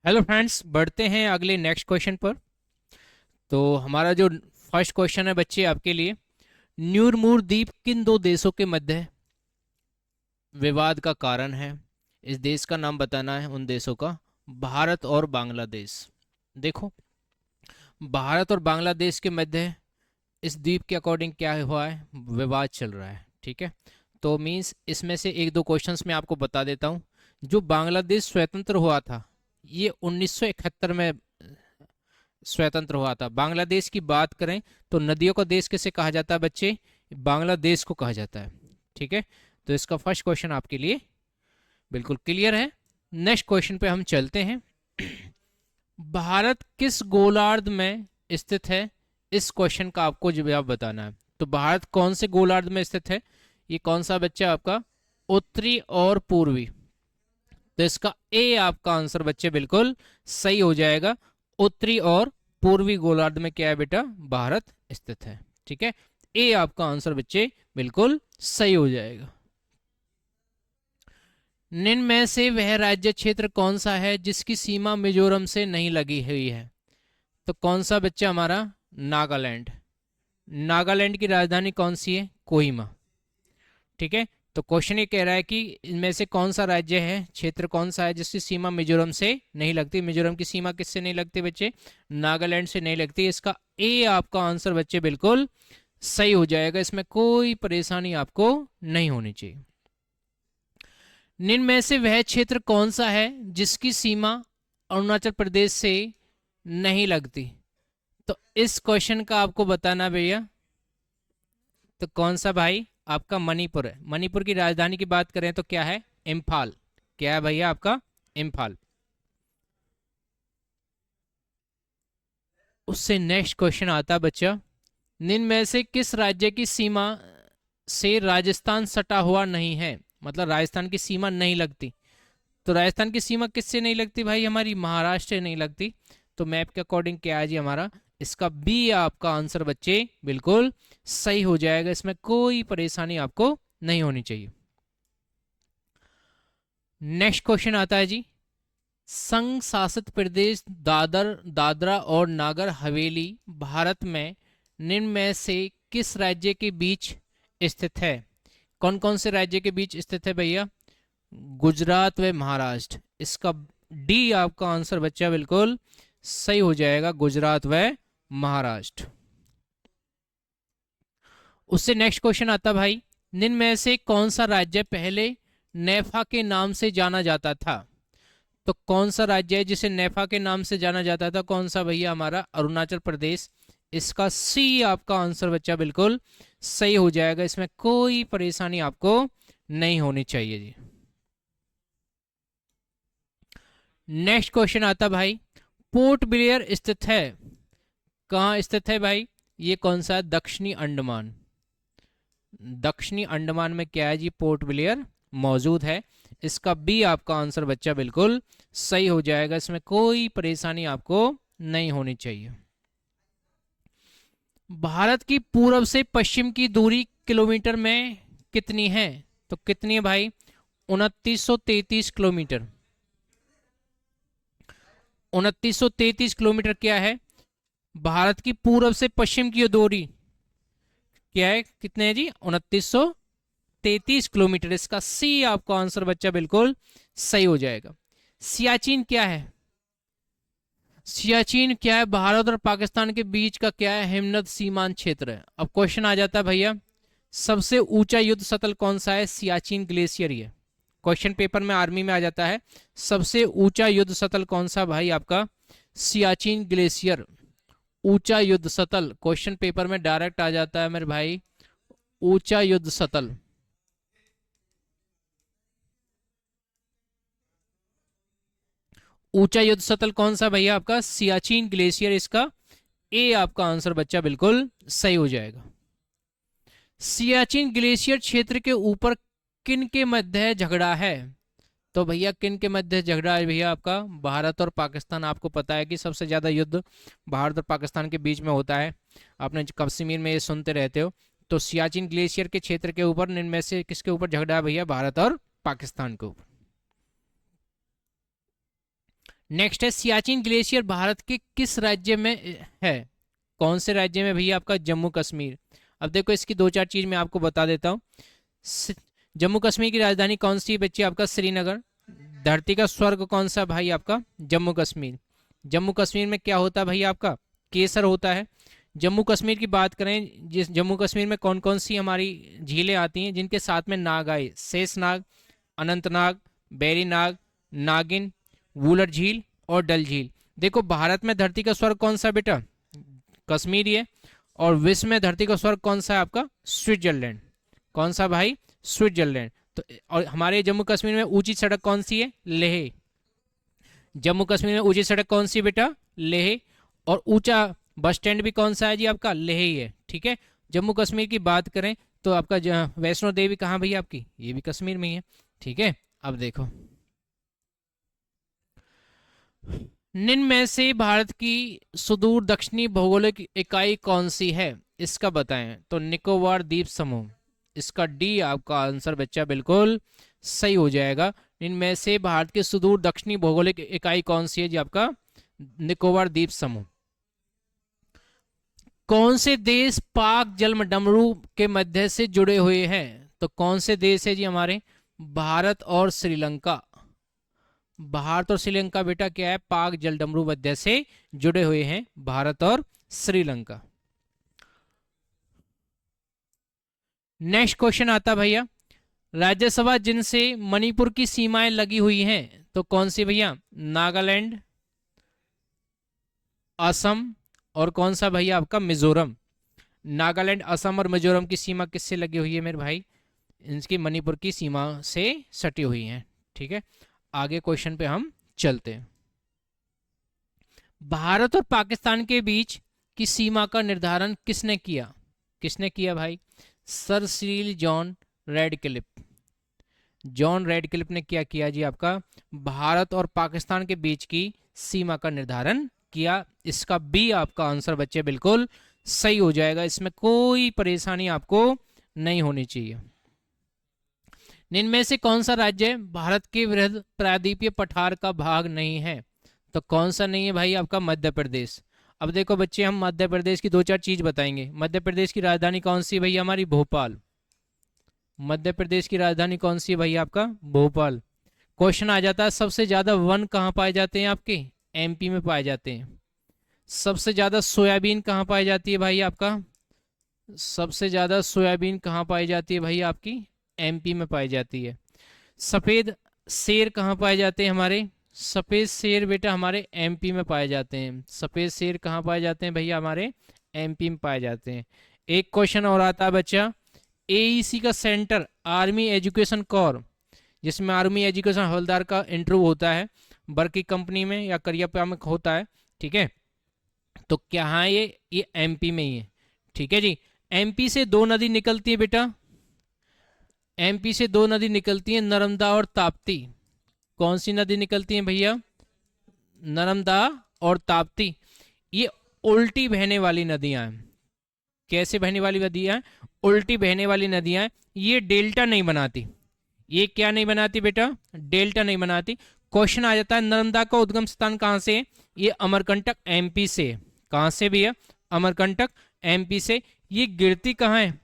Hello friends, बढ़ते हैं अगले नेक्स्ट क्वेश्चन पर। तो हमारा जो फर्स्ट क्वेश्चन है बच्चे आपके लिए, न्यूरमूर द्वीप किन दो देशों के मध्य विवाद का कारण है? इस देश का नाम बताना है, उन देशों का। भारत और बांग्लादेश। देखो, भारत और बांग्लादेश के मध्य इस द्वीप के अकॉर्डिंग क्या हुआ है, विवाद चल रहा है। ठीक है, तो मीन्स इसमें से एक दो क्वेश्चंस मैं आपको बता देता हूँ। जो बांग्लादेश स्वतंत्र हुआ था, ये 1971 में स्वतंत्र हुआ था। बांग्लादेश की बात करें तो नदियों का देश किसे कहा जाता है बच्चे? बांग्लादेश को कहा जाता है। ठीक है, तो इसका फर्स्ट क्वेश्चन आपके लिए बिल्कुल क्लियर है। नेक्स्ट क्वेश्चन पे हम चलते हैं। भारत किस गोलार्ध में स्थित है? इस क्वेश्चन का आपको जवाब बताना है। तो भारत कौन से गोलार्ध में स्थित है? ये कौन सा बच्चा आपका? उत्तरी और पूर्वी। तो इसका ए आपका आंसर बच्चे बिल्कुल सही हो जाएगा। उत्तरी और पूर्वी गोलार्ध में क्या है बेटा? भारत स्थित है। ठीक है, ए आपका आंसर बच्चे बिल्कुल सही हो जाएगा। निम्न में से वह राज्य क्षेत्र कौन सा है जिसकी सीमा मिजोरम से नहीं लगी हुई है? तो कौन सा बच्चा हमारा? नागालैंड। नागालैंड की राजधानी कौन सी है? कोहिमा। ठीक है, तो क्वेश्चन ये कह रहा है कि इनमें से कौन सा राज्य है, क्षेत्र कौन सा है जिसकी सीमा मिजोरम से नहीं लगती? मिजोरम की सीमा किससे नहीं लगती बच्चे? नागालैंड से नहीं लगती। इसका ए आपका आंसर बच्चे बिल्कुल सही हो जाएगा। इसमें कोई परेशानी आपको नहीं होनी चाहिए। निम्न में से वह क्षेत्र कौन सा है जिसकी सीमा अरुणाचल प्रदेश से नहीं लगती? तो इस क्वेश्चन का आपको बताना भैया, तो कौन सा भाई? आपका मणिपुर है। मणिपुर की राजधानी की बात करें तो क्या है? इम्फाल। क्या है भैया आपका? इम्फाल। उससे नेक्स्ट क्वेश्चन आता है बच्चा, निम्न में से किस राज्य की सीमा से राजस्थान सटा हुआ नहीं है? मतलब राजस्थान की सीमा नहीं लगती। तो राजस्थान की सीमा किससे नहीं लगती भाई? हमारी महाराष्ट्र से नहीं लगती। तो मैप के अकॉर्डिंग क्या है जी हमारा? इसका बी आपका आंसर बच्चे बिल्कुल सही हो जाएगा। इसमें कोई परेशानी आपको नहीं होनी चाहिए। नेक्स्ट क्वेश्चन आता है जी, संघ शासित प्रदेश दादरा और नागर हवेली भारत में निम्न में से किस राज्य के बीच स्थित है? कौन कौन से राज्य के बीच स्थित है भैया? गुजरात व महाराष्ट्र। इसका डी आपका आंसर बच्चा बिल्कुल सही हो जाएगा, गुजरात व महाराष्ट्र। उससे नेक्स्ट क्वेश्चन आता भाई, निम्न में से कौन सा राज्य पहले नेफा के नाम से जाना जाता था? तो कौन सा राज्य है जिसे नेफा के नाम से जाना जाता था? कौन सा भैया? हमारा अरुणाचल प्रदेश। इसका सी आपका आंसर बच्चा बिल्कुल सही हो जाएगा। इसमें कोई परेशानी आपको नहीं होनी चाहिए जी। नेक्स्ट क्वेश्चन आता भाई, पोर्ट ब्लेयर स्थित है कहाँ? स्थित है भाई? ये कौन सा है? दक्षिणी अंडमान। दक्षिणी अंडमान में क्या है जी? पोर्ट ब्लेयर मौजूद है। इसका बी आपका आंसर बच्चा बिल्कुल सही हो जाएगा। इसमें कोई परेशानी आपको नहीं होनी चाहिए। भारत की पूर्व से पश्चिम की दूरी किलोमीटर में कितनी है? तो कितनी है भाई? 2933 किलोमीटर। 2933 किलोमीटर क्या है? भारत की पूर्व से पश्चिम की दूरी क्या है? कितने है जी? 2933 किलोमीटर। इसका सी आपका आंसर बच्चा बिल्कुल सही हो जाएगा। सियाचिन क्या है? सियाचिन क्या है? भारत और पाकिस्तान के बीच का क्या है? हिमनद सीमांत क्षेत्र है। अब क्वेश्चन आ जाता है भैया, सबसे ऊंचा युद्ध सतल कौन सा है? सियाचिन ग्लेशियर ही है। क्वेश्चन पेपर में आर्मी में आ जाता है, सबसे ऊंचा युद्ध सतल कौन सा भाई? आपका सियाचिन ग्लेशियर। ऊंचा युद्ध सतल क्वेश्चन पेपर में डायरेक्ट आ जाता है मेरे भाई। ऊंचा युद्ध सतल, ऊंचा युद्ध सतल कौन सा भैया? आपका सियाचिन ग्लेशियर। इसका ए आपका आंसर बच्चा बिल्कुल सही हो जाएगा। सियाचिन ग्लेशियर क्षेत्र के ऊपर किन के मध्य झगड़ा है? तो भैया किन के मध्य झगड़ा है भैया? आपका भारत और पाकिस्तान। आपको पता है कि सबसे ज्यादा युद्ध भारत और पाकिस्तान के बीच में होता है। आपने कश्मीर में ये सुनते रहते हो। तो सियाचिन ग्लेशियर के क्षेत्र के ऊपर निम्न में से किसके ऊपर झगड़ा है भैया? भारत और पाकिस्तान के ऊपर। नेक्स्ट है सियाचिन ग्लेशियर भारत के किस राज्य में है? कौन से राज्य में भैया? आपका जम्मू कश्मीर। अब देखो इसकी दो चार चीज मैं आपको बता देता हूँ। जम्मू कश्मीर की राजधानी कौन सी है बच्चे? आपका श्रीनगर। धरती का स्वर्ग कौन सा भाई? आपका जम्मू कश्मीर। जम्मू कश्मीर में क्या होता है भाई? आपका केसर होता है। जम्मू कश्मीर की बात करें, जिस जम्मू कश्मीर में कौन कौन सी हमारी झीलें आती हैं जिनके साथ में नाग आए? शेषनाग, अनंतनाग, बैरीनाग, नागिन, वुलर झील और डल झील। देखो भारत में धरती का स्वर्ग कौन सा बेटा? कश्मीर है। और विश्व में धरती का स्वर्ग कौन सा है? आपका स्विट्जरलैंड। कौन सा भाई? स्विट्जरलैंड। तो और हमारे जम्मू कश्मीर में ऊंची सड़क कौन सी है? लेह। जम्मू कश्मीर में ऊंची सड़क कौन सी बेटा? लेह। और ऊंचा बस स्टैंड भी कौन सा है जी? आपका लेह ही है। ठीक है। जम्मू कश्मीर की बात करें तो आपका वैष्णो देवी कहाँ भैया आपकी? ये भी कश्मीर में ही है। ठीक है। अब देखो निम्न में से भारत की सुदूर दक्षिणी भौगोलिक इकाई कौन सी है? इसका बताएं। तो निकोबार द्वीप समूह। इसका डी आपका आंसर बच्चा बिल्कुल सही हो जाएगा। इनमें से भारत की सुदूर दक्षिणी भौगोलिक इकाई कौन सी है जी? आपका निकोबार द्वीप समूह। कौन से देश पाक जलमडमरू के मध्य से जुड़े हुए हैं? तो कौन से देश है जी हमारे? भारत और श्रीलंका। भारत और श्रीलंका बेटा क्या है? पाक जलडमरू मध्य से जुड़े हुए हैं भारत और श्रीलंका। नेक्स्ट क्वेश्चन आता भैया, राज्यसभा जिनसे मणिपुर की सीमाएं लगी हुई हैं तो कौन सी भैया? नागालैंड, असम और कौन सा भैया? आपका मिजोरम। नागालैंड, असम और मिजोरम की सीमा किससे लगी हुई है मेरे भाई? इनकी मणिपुर की सीमा से सटी हुई है। ठीक है। आगे क्वेश्चन पे हम चलते हैं। भारत और पाकिस्तान के बीच की सीमा का निर्धारण किसने किया? किसने किया भाई? Sir Cyril John Radcliffe. John Radcliffe ने क्या किया जी? आपका भारत और पाकिस्तान के बीच की सीमा का निर्धारण किया। इसका बी आपका आंसर बच्चे बिल्कुल सही हो जाएगा। इसमें कोई परेशानी आपको नहीं होनी चाहिए। इनमें से कौन सा राज्य भारत के वृहद प्रायद्वीपीय पठार का भाग नहीं है? तो कौन सा नहीं है भाई? आपका मध्य प्रदेश। अब देखो बच्चे हम मध्य प्रदेश की दो चार चीज बताएंगे। मध्य प्रदेश की राजधानी कौन सी है भैया? हमारी भोपाल। मध्य प्रदेश की राजधानी कौन सी है भैया? आपका भोपाल। क्वेश्चन आ जाता है सबसे ज्यादा वन कहाँ पाए जाते हैं? आपके एमपी में पाए जाते हैं। सबसे ज्यादा सोयाबीन कहाँ पाई जाती है भाई? आपका सबसे ज्यादा सोयाबीन कहाँ पाई जाती है भाई? आपकी एमपी में पाई जाती है। सफेद शेर कहाँ पाए जाते हैं हमारे? सफेद शेर बेटा हमारे एमपी में पाए जाते हैं। सफेद शेर कहाँ पाए जाते हैं भैया? हमारे एमपी में पाए जाते हैं। एक क्वेश्चन और आता है बच्चा, एईसी का सेंटर आर्मी एजुकेशन कोर, जिसमें आर्मी एजुकेशन हवलदार का इंटरव्यू होता है बर्की कंपनी में या करियापा में होता है। ठीक है। तो क्या हाँ ये एमपी में ही है। ठीक है जी। एमपी से दो नदी निकलती है बेटा। एमपी से दो नदी निकलती हैं, नर्मदा और ताप्ती। कौन सी नदी निकलती है भैया? नर्मदा और ताप्ती। ये उल्टी बहने वाली नदियां हैं। कैसे बहने वाली नदियां? उल्टी बहने वाली नदियां। ये डेल्टा नहीं बनाती। ये क्या नहीं बनाती बेटा? डेल्टा नहीं बनाती। क्वेश्चन आ जाता है नर्मदा का उद्गम स्थान कहां से है? ये अमरकंटक एमपी से। कहां से भैया? अमरकंटक एमपी से। ये गिरती कहां है?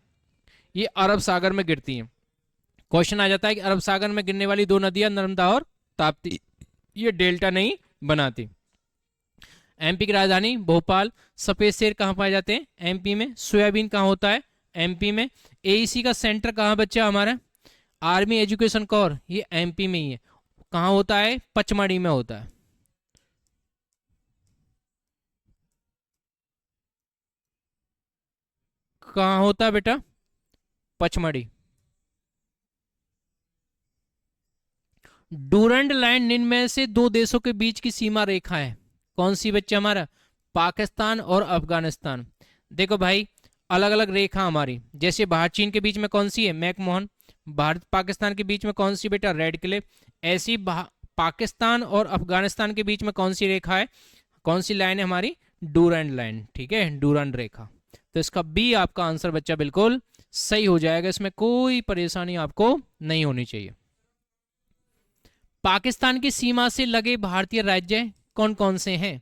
ये अरब सागर में गिरती है। क्वेश्चन आ जाता है कि अरब सागर में गिरने वाली दो नदियां नर्मदा और ताप्ती, ये डेल्टा नहीं बनाती। एमपी की राजधानी भोपाल। सफेद शेर कहाँ पाए जाते हैं? एमपी में। सोयाबीन कहाँ होता है? एमपी में। एईसी का सेंटर कहाँ बच्चा हमारा? आर्मी एजुकेशन कोर, ये एमपी में ही है। कहाँ होता है? पचमढ़ी में होता है। कहाँ होता है बेटा? पचमढ़ी। डूरंड लाइन निम्न में से दो देशों के बीच की सीमा रेखा है। कौन सी बच्चा हमारा? पाकिस्तान और अफगानिस्तान। देखो भाई अलग अलग रेखा हमारी, जैसे भारत चीन के बीच में कौन सी है? मैकमोहन। भारत पाकिस्तान के बीच में कौन सी बेटा? Red Cliff. ऐसी पाकिस्तान और अफगानिस्तान के बीच में कौन सी रेखा है? कौन सी लाइन है हमारी? Durand line. ठीक है, डूरंड रेखा। तो इसका बी आपका आंसर बच्चा बिल्कुल सही हो जाएगा। इसमें कोई परेशानी आपको नहीं होनी चाहिए। पाकिस्तान की सीमा से लगे भारतीय राज्य कौन कौन से हैं?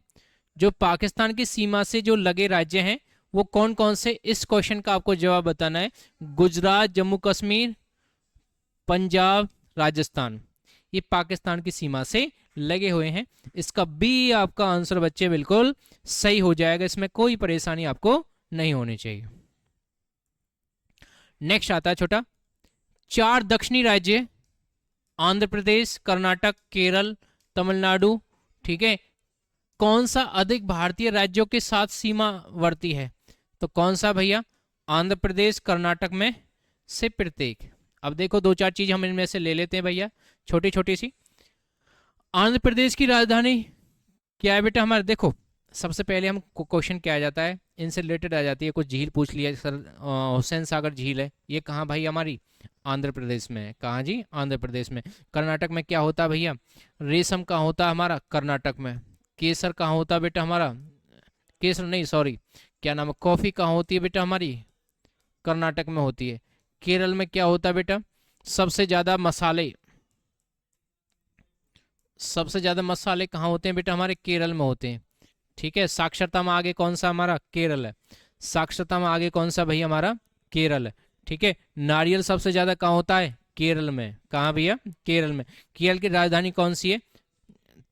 जो पाकिस्तान की सीमा से जो लगे राज्य हैं वो कौन कौन से, इस क्वेश्चन का आपको जवाब बताना है। गुजरात, जम्मू कश्मीर, पंजाब, राजस्थान, ये पाकिस्तान की सीमा से लगे हुए हैं। इसका बी आपका आंसर बच्चे बिल्कुल सही हो जाएगा, इसमें कोई परेशानी आपको नहीं होनी चाहिए। नेक्स्ट आता है छोटा, 4 दक्षिणी राज्य आंध्र प्रदेश, कर्नाटक, केरल, तमिलनाडु, ठीक है, कौन सा अधिक भारतीय राज्यों के साथ सीमावर्ती है? तो कौन सा भैया? आंध्र प्रदेश, कर्नाटक में से प्रत्येक। अब देखो 2-4 चीज हम इनमें से ले लेते हैं भैया, छोटी छोटी सी। आंध्र प्रदेश की राजधानी क्या है बेटा हमारे? देखो सबसे पहले हम क्वेश्चन क्या आ जाता है, इनसे रिलेटेड आ जाती है, कुछ झील पूछ लिया सर, हुसैन सागर झील है, ये कहाँ भाई हमारी? आंध्र प्रदेश में है। कहाँ जी? आंध्र प्रदेश में। कर्नाटक में क्या होता है भैया? रेशम कहाँ होता है हमारा? कर्नाटक में। केसर कहाँ होता है बेटा हमारा? केसर नहीं, सॉरी, क्या नाम है, कॉफी कहाँ होती है बेटा हमारी? कर्नाटक में होती है। केरल में क्या होता है बेटा? सबसे ज्यादा मसाले, सबसे ज्यादा मसाले कहाँ होते हैं बेटा हमारे? केरल में होते हैं। ठीक है, साक्षरता में आगे कौन सा हमारा? केरल है। साक्षरता में आगे कौन सा भैया हमारा? केरल है। ठीक है, नारियल सबसे ज्यादा कहाँ होता है? केरल में। कहाँ भैया? केरल में। केरल की राजधानी कौन सी है?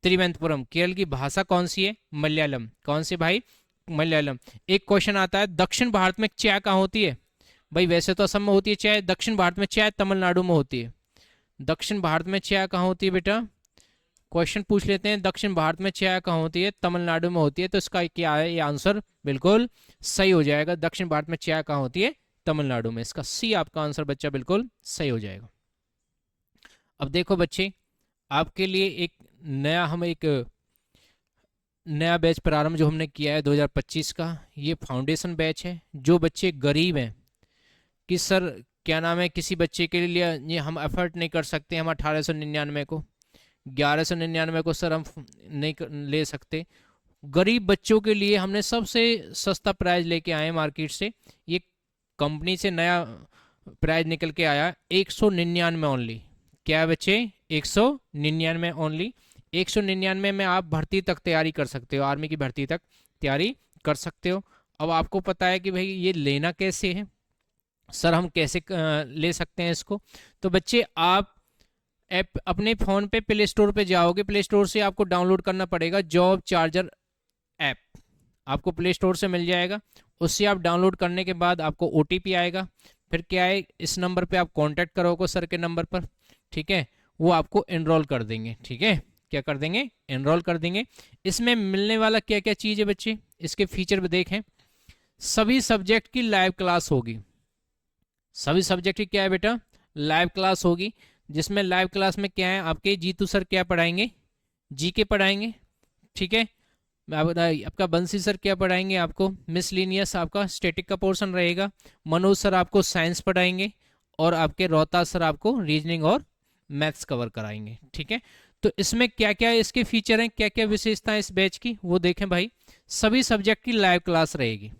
त्रिवेंद्रपुरम। केरल की भाषा कौन सी है? मलयालम। कौन सी भाई? मलयालम। एक क्वेश्चन आता है, दक्षिण भारत में चाय कहाँ होती है? भाई वैसे तो असम में होती है चाय, दक्षिण भारत में चाय तमिलनाडु में होती है। दक्षिण भारत में चाय कहाँ होती है बेटा? क्वेश्चन पूछ लेते हैं, दक्षिण भारत में चाय कहाँ होती है? तमिलनाडु में होती है। तो इसका क्या है? ये आंसर बिल्कुल सही हो जाएगा। दक्षिण भारत में चाय कहाँ होती है? तमिलनाडु में। इसका सी आपका आंसर बच्चा बिल्कुल सही हो जाएगा। अब देखो बच्चे, आपके लिए एक नया बैच प्रारंभ जो हमने किया है 2025 का, ये फाउंडेशन बैच है। जो बच्चे गरीब हैं कि सर क्या नाम है, किसी बच्चे के लिए ये हम एफर्ट नहीं कर सकते, हम 1899 को, 1199 को सर हम नहीं ले सकते, गरीब बच्चों के लिए हमने सबसे सस्ता प्राइस लेके आए मार्केट से। ये कंपनी से नया प्राइस निकल के आया 199 ओनली। क्या है बच्चे? 199 ओनली। 199 में आप भर्ती तक तैयारी कर सकते हो, आर्मी की भर्ती तक तैयारी कर सकते हो। अब आपको पता है कि भाई ये लेना कैसे है, सर हम कैसे ले सकते हैं इसको? तो बच्चे आप ऐप अपने फ़ोन पे प्ले स्टोर पे जाओगे, प्ले स्टोर से आपको डाउनलोड करना पड़ेगा जॉब चार्जर ऐप, आपको प्ले स्टोर से मिल जाएगा। उससे आप डाउनलोड करने के बाद आपको OTP आएगा, फिर क्या है, इस नंबर पे आप कांटेक्ट करोगे सर के नंबर पर, ठीक है, वो आपको एनरोल कर देंगे। ठीक है, क्या कर देंगे? एनरोल कर देंगे। इसमें मिलने वाला क्या क्या चीज़ है बच्चे, इसके फीचर भी देखें। सभी सब्जेक्ट की लाइव क्लास होगी। सभी सब्जेक्ट की क्या है बेटा? लाइव क्लास होगी, जिसमें लाइव क्लास में क्या है, आपके जीतू सर क्या पढ़ाएंगे? GK पढ़ाएंगे। ठीक है, आपका बंसी सर क्या पढ़ाएंगे? आपको मिसलिनियस आपका स्टैटिक का पोर्शन रहेगा। मनोज सर आपको साइंस पढ़ाएंगे, और आपके रोहतास सर आपको रीजनिंग और मैथ्स कवर कराएंगे। ठीक है, तो इसमें क्या क्या इसके फीचर हैं, क्या क्या विशेषताएं इस बैच की, वो देखें भाई। सभी सब्जेक्ट की लाइव क्लास रहेगी।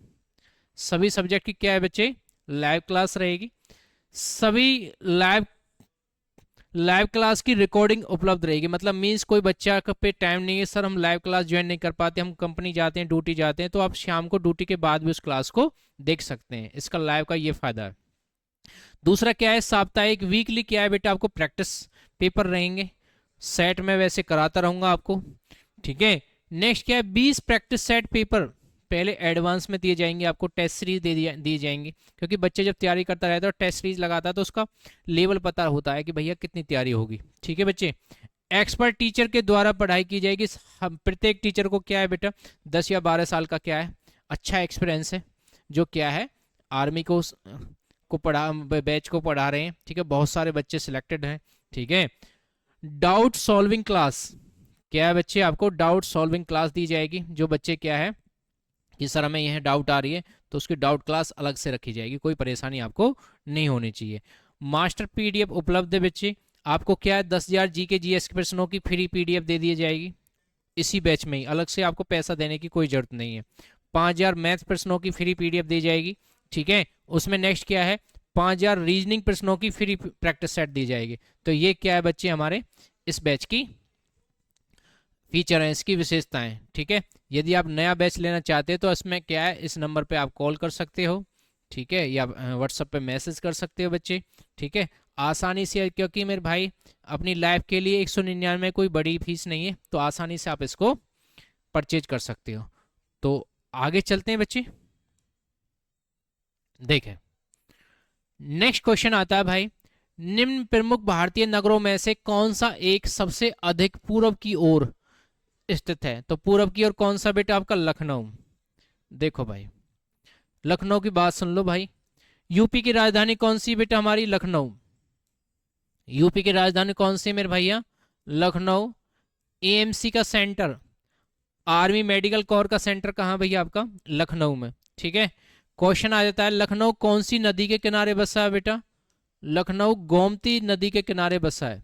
सभी सब्जेक्ट की क्या है बच्चे? लाइव क्लास रहेगी। सभी लाइव क्लास की रिकॉर्डिंग उपलब्ध रहेगी। मतलब मीन्स कोई बच्चा पे टाइम नहीं है, सर हम लाइव क्लास ज्वाइन नहीं कर पाते, हम कंपनी जाते हैं, ड्यूटी जाते हैं, तो आप शाम को ड्यूटी के बाद भी उस क्लास को देख सकते हैं। इसका लाइव का ये फायदा है। दूसरा क्या है, साप्ताहिक वीकली क्या है बेटा, आपको प्रैक्टिस पेपर रहेंगे। सेट में वैसे कराता रहूंगा आपको। ठीक है, नेक्स्ट क्या है, 20 प्रैक्टिस सेट पेपर पहले एडवांस में दिए जाएंगे आपको, टेस्ट सीरीज दिए जाएंगे, क्योंकि बच्चे जब तैयारी करता रहता है और टेस्ट सीरीज लगाता है तो उसका लेवल पता होता है कि भैया कितनी तैयारी होगी। ठीक है बच्चे, एक्सपर्ट टीचर के द्वारा पढ़ाई की जाएगी। प्रत्येक टीचर को क्या है बेटा, 10 या 12 साल का क्या है, अच्छा एक्सपीरियंस है, जो क्या है आर्मी को बैच को पढ़ा रहे हैं। ठीक है, बहुत सारे बच्चे सिलेक्टेड हैं। ठीक है, डाउट सॉल्विंग क्लास क्या है बच्चे, आपको डाउट सॉल्विंग क्लास दी जाएगी। जो बच्चे क्या है कि सर हमें यह डाउट आ रही है, तो उसकी डाउट क्लास अलग से रखी जाएगी, कोई परेशानी आपको नहीं होनी चाहिए। मास्टर PDF उपलब्ध है बच्चे। आपको क्या है, 10,000 GK GS के प्रश्नों की फ्री PDF दे दी जाएगी इसी बैच में ही, अलग से आपको पैसा देने की कोई जरूरत नहीं है। 5,000 मैथ प्रश्नों की फ्री PDF दी जाएगी। ठीक है, उसमें नेक्स्ट क्या है, 5,000 रीजनिंग प्रश्नों की फ्री प्रैक्टिस सेट दी जाएगी। तो ये क्या है बच्चे, हमारे इस बैच की फीचर हैं, इसकी विशेषताएं। ठीक है, यदि आप नया बैच लेना चाहते हैं तो इसमें क्या है, इस नंबर पे आप कॉल कर सकते हो। ठीक है, या व्हाट्सएप पे मैसेज कर सकते हो बच्चे। ठीक है, आसानी से, क्योंकि मेरे भाई अपनी लाइफ के लिए 199 कोई बड़ी फीस नहीं है, तो आसानी से आप इसको परचेज कर सकते हो। तो आगे चलते हैं बच्चे, देखें नेक्स्ट क्वेश्चन आता है भाई, निम्न प्रमुख भारतीय नगरों में से कौन सा एक सबसे अधिक पूर्व की ओर स्थित है? तो पूर्व की ओर कौन सा बेटा आपका? लखनऊ। देखो भाई, लखनऊ की बात सुन लो भाई। यूपी की राजधानी कौन सी बेटा? हमारी लखनऊ। यूपी की राजधानी कौन सी मेरे भैया? लखनऊ। एएमसी का सेंटर, आर्मी मेडिकल कोर का सेंटर कहाँ भैया आपका? लखनऊ में। ठीक है, क्वेश्चन आ जाता है, लखनऊ कौन सी नदी के किनारे बसा है बेटा? लखनऊ गोमती नदी के किनारे बसा है।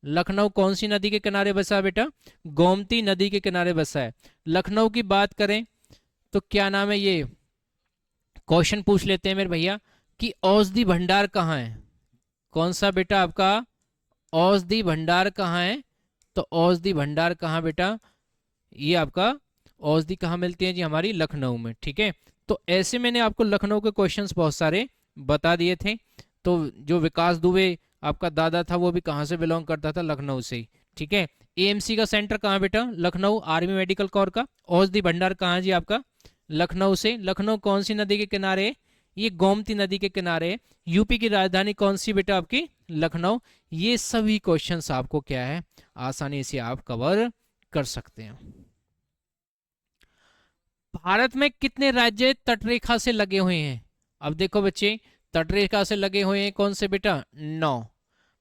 लखनऊ कौन सी नदी के किनारे बसा है बेटा? गोमती नदी के किनारे बसा है। लखनऊ की बात करें तो क्या नाम है, ये क्वेश्चन पूछ लेते हैं मेरे भैया कि औषधि भंडार कहाँ है? कौन सा बेटा आपका औषधि भंडार कहाँ है? तो औषधि भंडार कहाँ बेटा? ये आपका औषधि कहाँ मिलती है जी? हमारी लखनऊ में। ठीक है, तो ऐसे मैंने आपको लखनऊ के क्वेश्चंस बहुत सारे बता दिए थे। तो जो विकास दुबे आपका दादा था वो भी कहाँ से बिलोंग करता था? लखनऊ से ही। ठीक है, एएमसी का सेंटर कहाँ बेटा? लखनऊ, आर्मी मेडिकल कोर का। औषधि भंडार कहाँ जी आपका? लखनऊ से। लखनऊ कौन सी नदी के किनारे? ये गोमती नदी के किनारे। यूपी की राजधानी कौन सी बेटा आपकी? लखनऊ। ये सभी क्वेश्चंस आपको क्या है, आसानी से आप कवर कर सकते हैं। भारत में कितने राज्य तटरेखा से लगे हुए हैं? अब देखो बच्चे, तटरेखा से लगे हुए हैं कौन से बेटा? 9।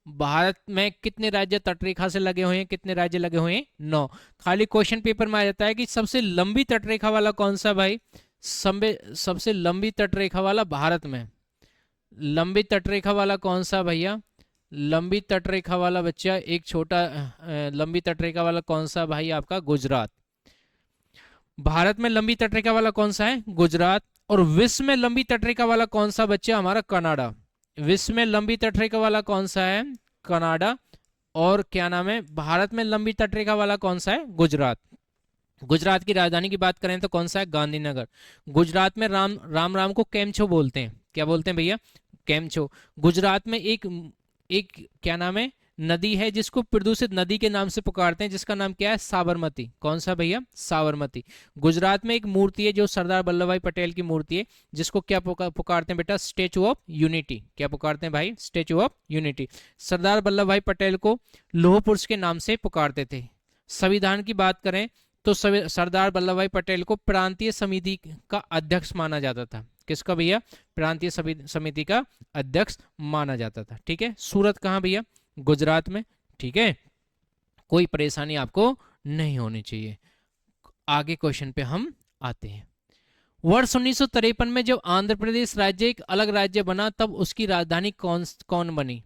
भारत में कितने राज्य तटरेखा से लगे हुए हैं? कितने राज्य लगे हुए हैं? 9। खाली क्वेश्चन पेपर में आ जाता है कि सबसे लंबी तटरेखा वाला कौन सा भाई? सबसे लंबी तटरेखा वाला भारत में, लंबी तटरेखा वाला कौन सा भैया? लंबी तटरेखा वाला बच्चा एक छोटा लंबी तटरेखा वाला कौन सा भाई? आपका गुजरात। भारत में लंबी तटरेखा वाला कौन सा है? गुजरात। और विश्व में लंबी तटरेखा वाला कौन सा बच्चा? हमारा कनाडा। विश्व में लंबी तटरेखा वाला कौन सा है? कनाडा। और क्या नाम है, भारत में लंबी तटरेखा वाला कौन सा है? गुजरात। गुजरात की राजधानी की बात करें तो कौन सा है? गांधीनगर। गुजरात में राम राम राम को केमछो बोलते हैं। क्या बोलते हैं भैया? केमछो। गुजरात में एक एक क्या नाम है, नदी है जिसको प्रदूषित नदी के नाम से पुकारते हैं, जिसका नाम क्या है? साबरमती। कौन सा भैया? साबरमती। गुजरात में एक मूर्ति है जो सरदार वल्लभ भाई पटेल की मूर्ति है, जिसको क्या पुकारते हैं बेटा? Statue of unity. क्या पुकारते हैं भाई? Statue of unity. Sardar Vallabhbhai Patel को लौह पुरुष के नाम से पुकारते थे। संविधान की बात करें तो सरदार वल्लभ भाई पटेल को प्रांतीय समिति का अध्यक्ष माना जाता था। किसका भैया? प्रांतीय समिति का अध्यक्ष माना जाता था। ठीक है, सूरत कहाँ भैया? गुजरात में। ठीक है, कोई परेशानी आपको नहीं होनी चाहिए। आगे क्वेश्चन पे हम आते हैं। वर्ष 1953 में जब आंध्र प्रदेश राज्य एक अलग राज्य बना तब उसकी राजधानी कौन बनी?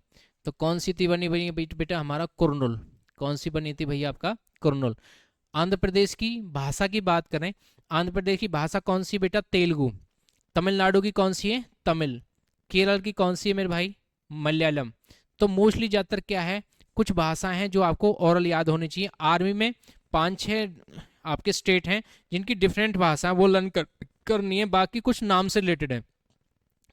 तो कौन सी थी बनी बेटा? हमारा कुर्नूल। कौन सी बनी थी भैया? आपका कुर्नूल। आंध्र प्रदेश की भाषा की बात करें, आंध्र प्रदेश की भाषा कौन सी बेटा? तेलुगु। तमिलनाडु की कौन सी है? तमिल। केरल की कौन सी है मेरे भाई? मलयालम। तो मोस्टली ज़्यादातर क्या है, कुछ भाषाएं हैं जो आपको ओरल याद होनी चाहिए। आर्मी में 5-6 आपके स्टेट हैं जिनकी डिफरेंट भाषा वो लर्न करनी है, बाकी कुछ नाम से रिलेटेड है।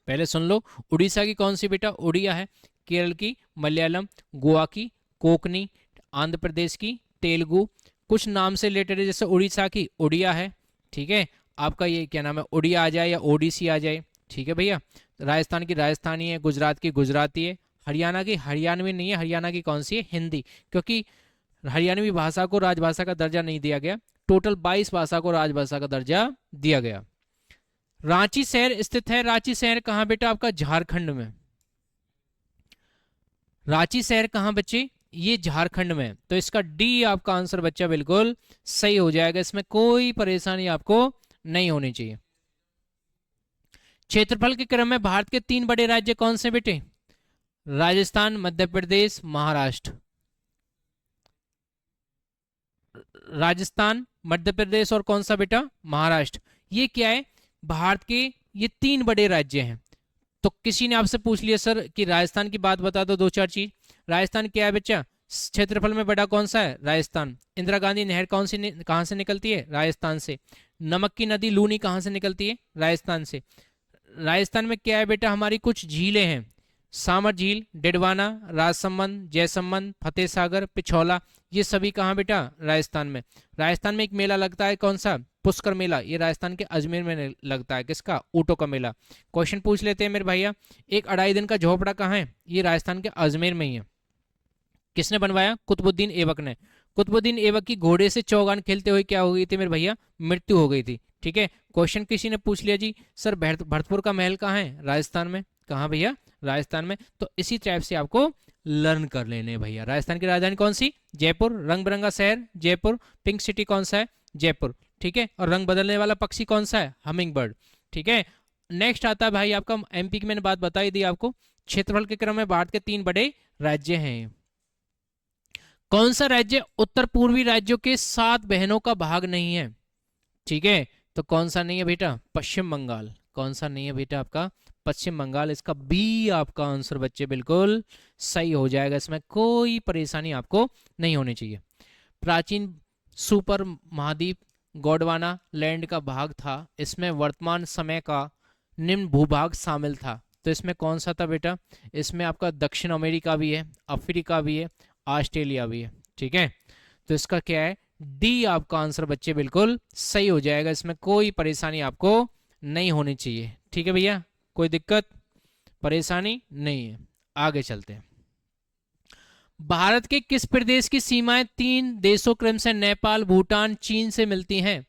पहले सुन लो, उड़ीसा की कौन सी बेटा? उड़िया है। केरल की मलयालम। गोवा की कोंकणी। आंध्र प्रदेश की तेलुगु। कुछ नाम से रिलेटेड है, जैसे उड़ीसा की उड़िया है। ठीक है, आपका ये क्या नाम है? उड़िया आ जाए या ओडिसी आ जाए। ठीक है भैया, राजस्थान की राजस्थानी है। गुजरात की गुजराती है। हरियाणा की हरियाणवी नहीं है। हरियाणा की कौन सी है? हिंदी, क्योंकि हरियाणवी भाषा को राजभाषा का दर्जा नहीं दिया गया। टोटल 22 भाषा को राजभाषा का दर्जा दिया गया। रांची शहर स्थित है। रांची शहर कहाँ बेटा? आपका झारखंड में। रांची शहर कहाँ बच्चे? ये झारखंड में। तो इसका डी आपका आंसर बच्चा बिल्कुल सही हो जाएगा, इसमें कोई परेशानी आपको नहीं होनी चाहिए। क्षेत्रफल के क्रम में भारत के 3 बड़े राज्य कौन से बेटे? राजस्थान, मध्य प्रदेश, महाराष्ट्र। राजस्थान, मध्य प्रदेश और कौन सा बेटा? महाराष्ट्र। ये क्या है? भारत के ये 3 बड़े राज्य हैं। तो किसी ने आपसे पूछ लिया सर कि राजस्थान की बात बता दो 2-4 चीज। राजस्थान क्या है बच्चा? क्षेत्रफल में बड़ा कौन सा है? राजस्थान। इंदिरा गांधी नहर कहाँ से निकलती है? राजस्थान से। नमक की नदी लूनी कहाँ से निकलती है? राजस्थान से। राजस्थान में क्या है बेटा? हमारी कुछ झीलें हैं, सामर झील, डिडवाना, राजसमंद, जयसमंद, फतेह सागर, पिछौला, ये सभी कहाँ बेटा? राजस्थान में। राजस्थान में एक मेला लगता है, कौन सा? पुष्कर मेला। ये राजस्थान के अजमेर में लगता है। किसका? ऊँटों का मेला। क्वेश्चन पूछ लेते हैं मेरे भैया, एक 2.5 दिन का झोपड़ा कहाँ है? ये राजस्थान के अजमेर में ही है। किसने बनवाया? कुतुबुद्दीन ऐबक ने। कुतुबुद्दीन ऐबक की घोड़े से चौगान खेलते हुए क्या हो गई थी मेरे भैया? मृत्यु हो गई थी। ठीक है। क्वेश्चन किसी ने पूछ लिया जी, सर भरतपुर का महल कहाँ है? राजस्थान में। कहाँ भैया? राजस्थान में। तो इसी टाइप से आपको लर्न कर लेने भैया। राजस्थान की राजधानी कौन सी? जयपुर। रंग बिरंगा शहर जयपुर। पिंक सिटी कौन सा है? जयपुर। ठीक है। और रंग बदलने वाला पक्षी कौन सा है? Humming bird. ठीक है। नेक्स्ट आता है भाई आपका एमपी की, मैंने बात बताई दी आपको। क्षेत्रफल के क्रम में भारत के 3 बड़े राज्य हैं। कौन सा राज्य उत्तर पूर्वी राज्यों के 7 बहनों का भाग नहीं है? ठीक है। तो कौन सा नहीं है बेटा? पश्चिम बंगाल। कौन सा नहीं है बेटा आपका? पश्चिम बंगाल। इसका बी आपका आंसर बच्चे बिल्कुल सही हो जाएगा। इसमें कोई परेशानी आपको नहीं होनी चाहिए। प्राचीन सुपर महाद्वीप गोंडवाना लैंड का भाग था। इसमें वर्तमान समय का निम्न भूभाग शामिल था। तो इसमें कौन सा था बेटा? इसमें आपका दक्षिण अमेरिका भी है, अफ्रीका भी है, ऑस्ट्रेलिया भी है। ठीक है। तो इसका क्या है? डी आपका आंसर बच्चे बिल्कुल सही हो जाएगा। इसमें कोई परेशानी आपको नहीं होनी चाहिए। ठीक है भैया, कोई दिक्कत परेशानी नहीं है। आगे चलते हैं। भारत के किस प्रदेश की सीमाएं 3 देशों क्रम से नेपाल, भूटान, चीन से मिलती हैं?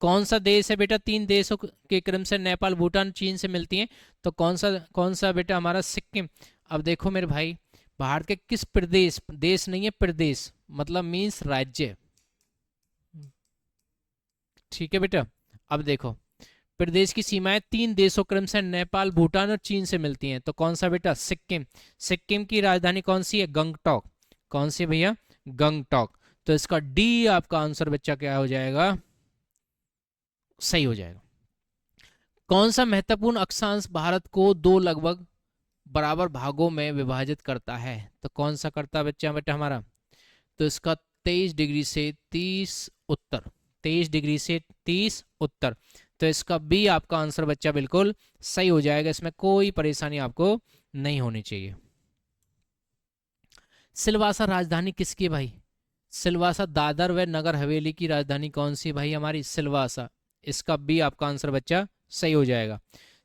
कौन सा देश है बेटा 3 देशों के क्रम से नेपाल, भूटान, चीन से मिलती हैं? तो कौन सा बेटा? हमारा सिक्किम। अब देखो मेरे भाई, भारत के किस प्रदेश, देश नहीं है प्रदेश, मतलब मीन्स राज्य। ठीक है बेटा। अब देखो, प्रदेश की सीमाएं 3 देशों क्रम से नेपाल, भूटान और चीन से मिलती हैं। तो कौन सा बेटा? सिक्किम। सिक्किम की राजधानी कौन सी है? गंगटोक। कौन सी भैया? गंगटोक। तो इसका डी आपका आंसर बच्चा क्या हो जाएगा? सही हो जाएगा। कौन सा महत्वपूर्ण अक्षांश भारत को 2 लगभग बराबर भागों में विभाजित करता है? तो कौन सा करता है बच्चा बेटा हमारा? तो इसका 23 डिग्री से 30 उत्तर। 23 डिग्री से 30 उत्तर। तो इसका बी आपका आंसर बच्चा बिल्कुल सही हो जाएगा। इसमें कोई परेशानी आपको नहीं होनी चाहिए। सिलवासा राजधानी किसकी है भाई? सिलवासा दादर व नगर हवेली की राजधानी कौन सी भाई? हमारी सिलवासा। इसका बी आपका आंसर बच्चा सही हो जाएगा।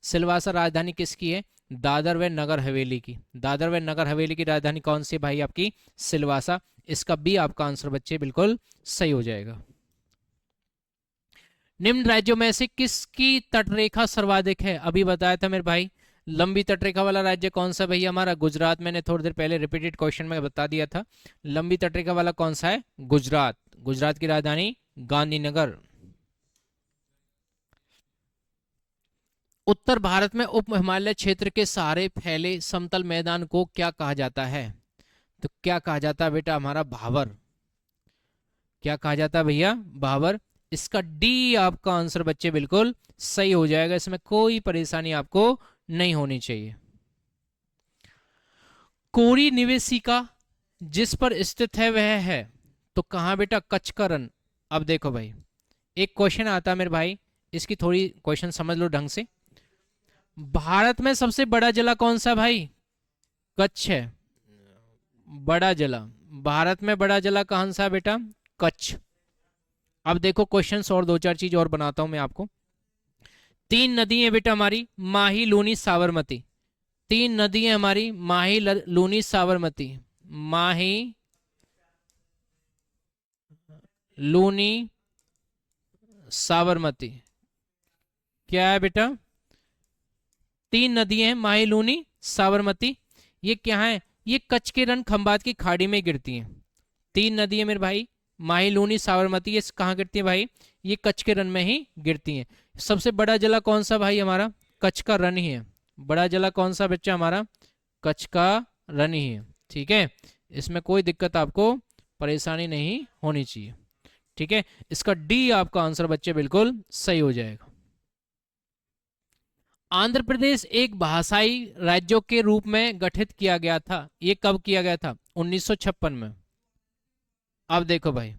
सिलवासा राजधानी किसकी है? दादर व नगर हवेली की। दादर व नगर हवेली की राजधानी कौन सी भाई? आपकी सिलवासा। इसका बी आपका आंसर बच्चे बिल्कुल सही हो जाएगा। निम्न राज्यों में से किसकी तटरेखा सर्वाधिक है? अभी बताया था मेरे भाई, लंबी तटरेखा वाला राज्य कौन सा भैया? हमारा गुजरात। मैंने थोड़ी देर पहले रिपीटेड क्वेश्चन में बता दिया था। लंबी तटरेखा वाला कौन सा है? गुजरात। गुजरात की राजधानी गांधीनगर। उत्तर भारत में उप हिमालय क्षेत्र के सहारे फैले समतल मैदान को क्या कहा जाता है? तो क्या कहा जाता है बेटा? हमारा भावर। क्या कहा जाता है भैया? भावर। इसका डी आपका आंसर बच्चे बिल्कुल सही हो जाएगा। इसमें कोई परेशानी आपको नहीं होनी चाहिए। कोरी निवेशिका जिस पर स्थित है वह है, तो कहां बेटा? कच्छ का रण। अब देखो भाई, एक क्वेश्चन आता है मेरे भाई, इसकी थोड़ी क्वेश्चन समझ लो ढंग से। भारत में सबसे बड़ा जिला कौन सा भाई? कच्छ है। बड़ा जिला भारत में, बड़ा जिला कौन सा बेटा? कच्छ। अब देखो क्वेश्चंस और 2-4 चीज और बनाता हूं मैं आपको। 3 नदी है बेटा हमारी, माही, लूनी, साबरमती। 3 नदी है हमारी, माही, लूनी, साबरमती। माही, लूनी, साबरमती। क्या है बेटा? 3 नदी हैं, माही, लूनी, साबरमती। ये क्या है? ये कच्छ के रण खंबात की खाड़ी में गिरती हैं। 3 नदी है मेरे भाई, माही, लूनी, साबरमती। ये कहाँ गिरती है भाई? ये कच्छ के रण में ही गिरती हैं। सबसे बड़ा जिला कौन सा भाई? हमारा कच्छ का रण ही है। बड़ा जिला कौन सा बच्चा? हमारा कच्छ का रण ही है। ठीक है। इसमें कोई दिक्कत आपको परेशानी नहीं होनी चाहिए। ठीक है। इसका डी आपका आंसर बच्चे बिल्कुल सही हो जाएगा। आंध्र प्रदेश एक भाषाई राज्यों के रूप में गठित किया गया था। ये कब किया गया था? 1956 में। अब देखो भाई,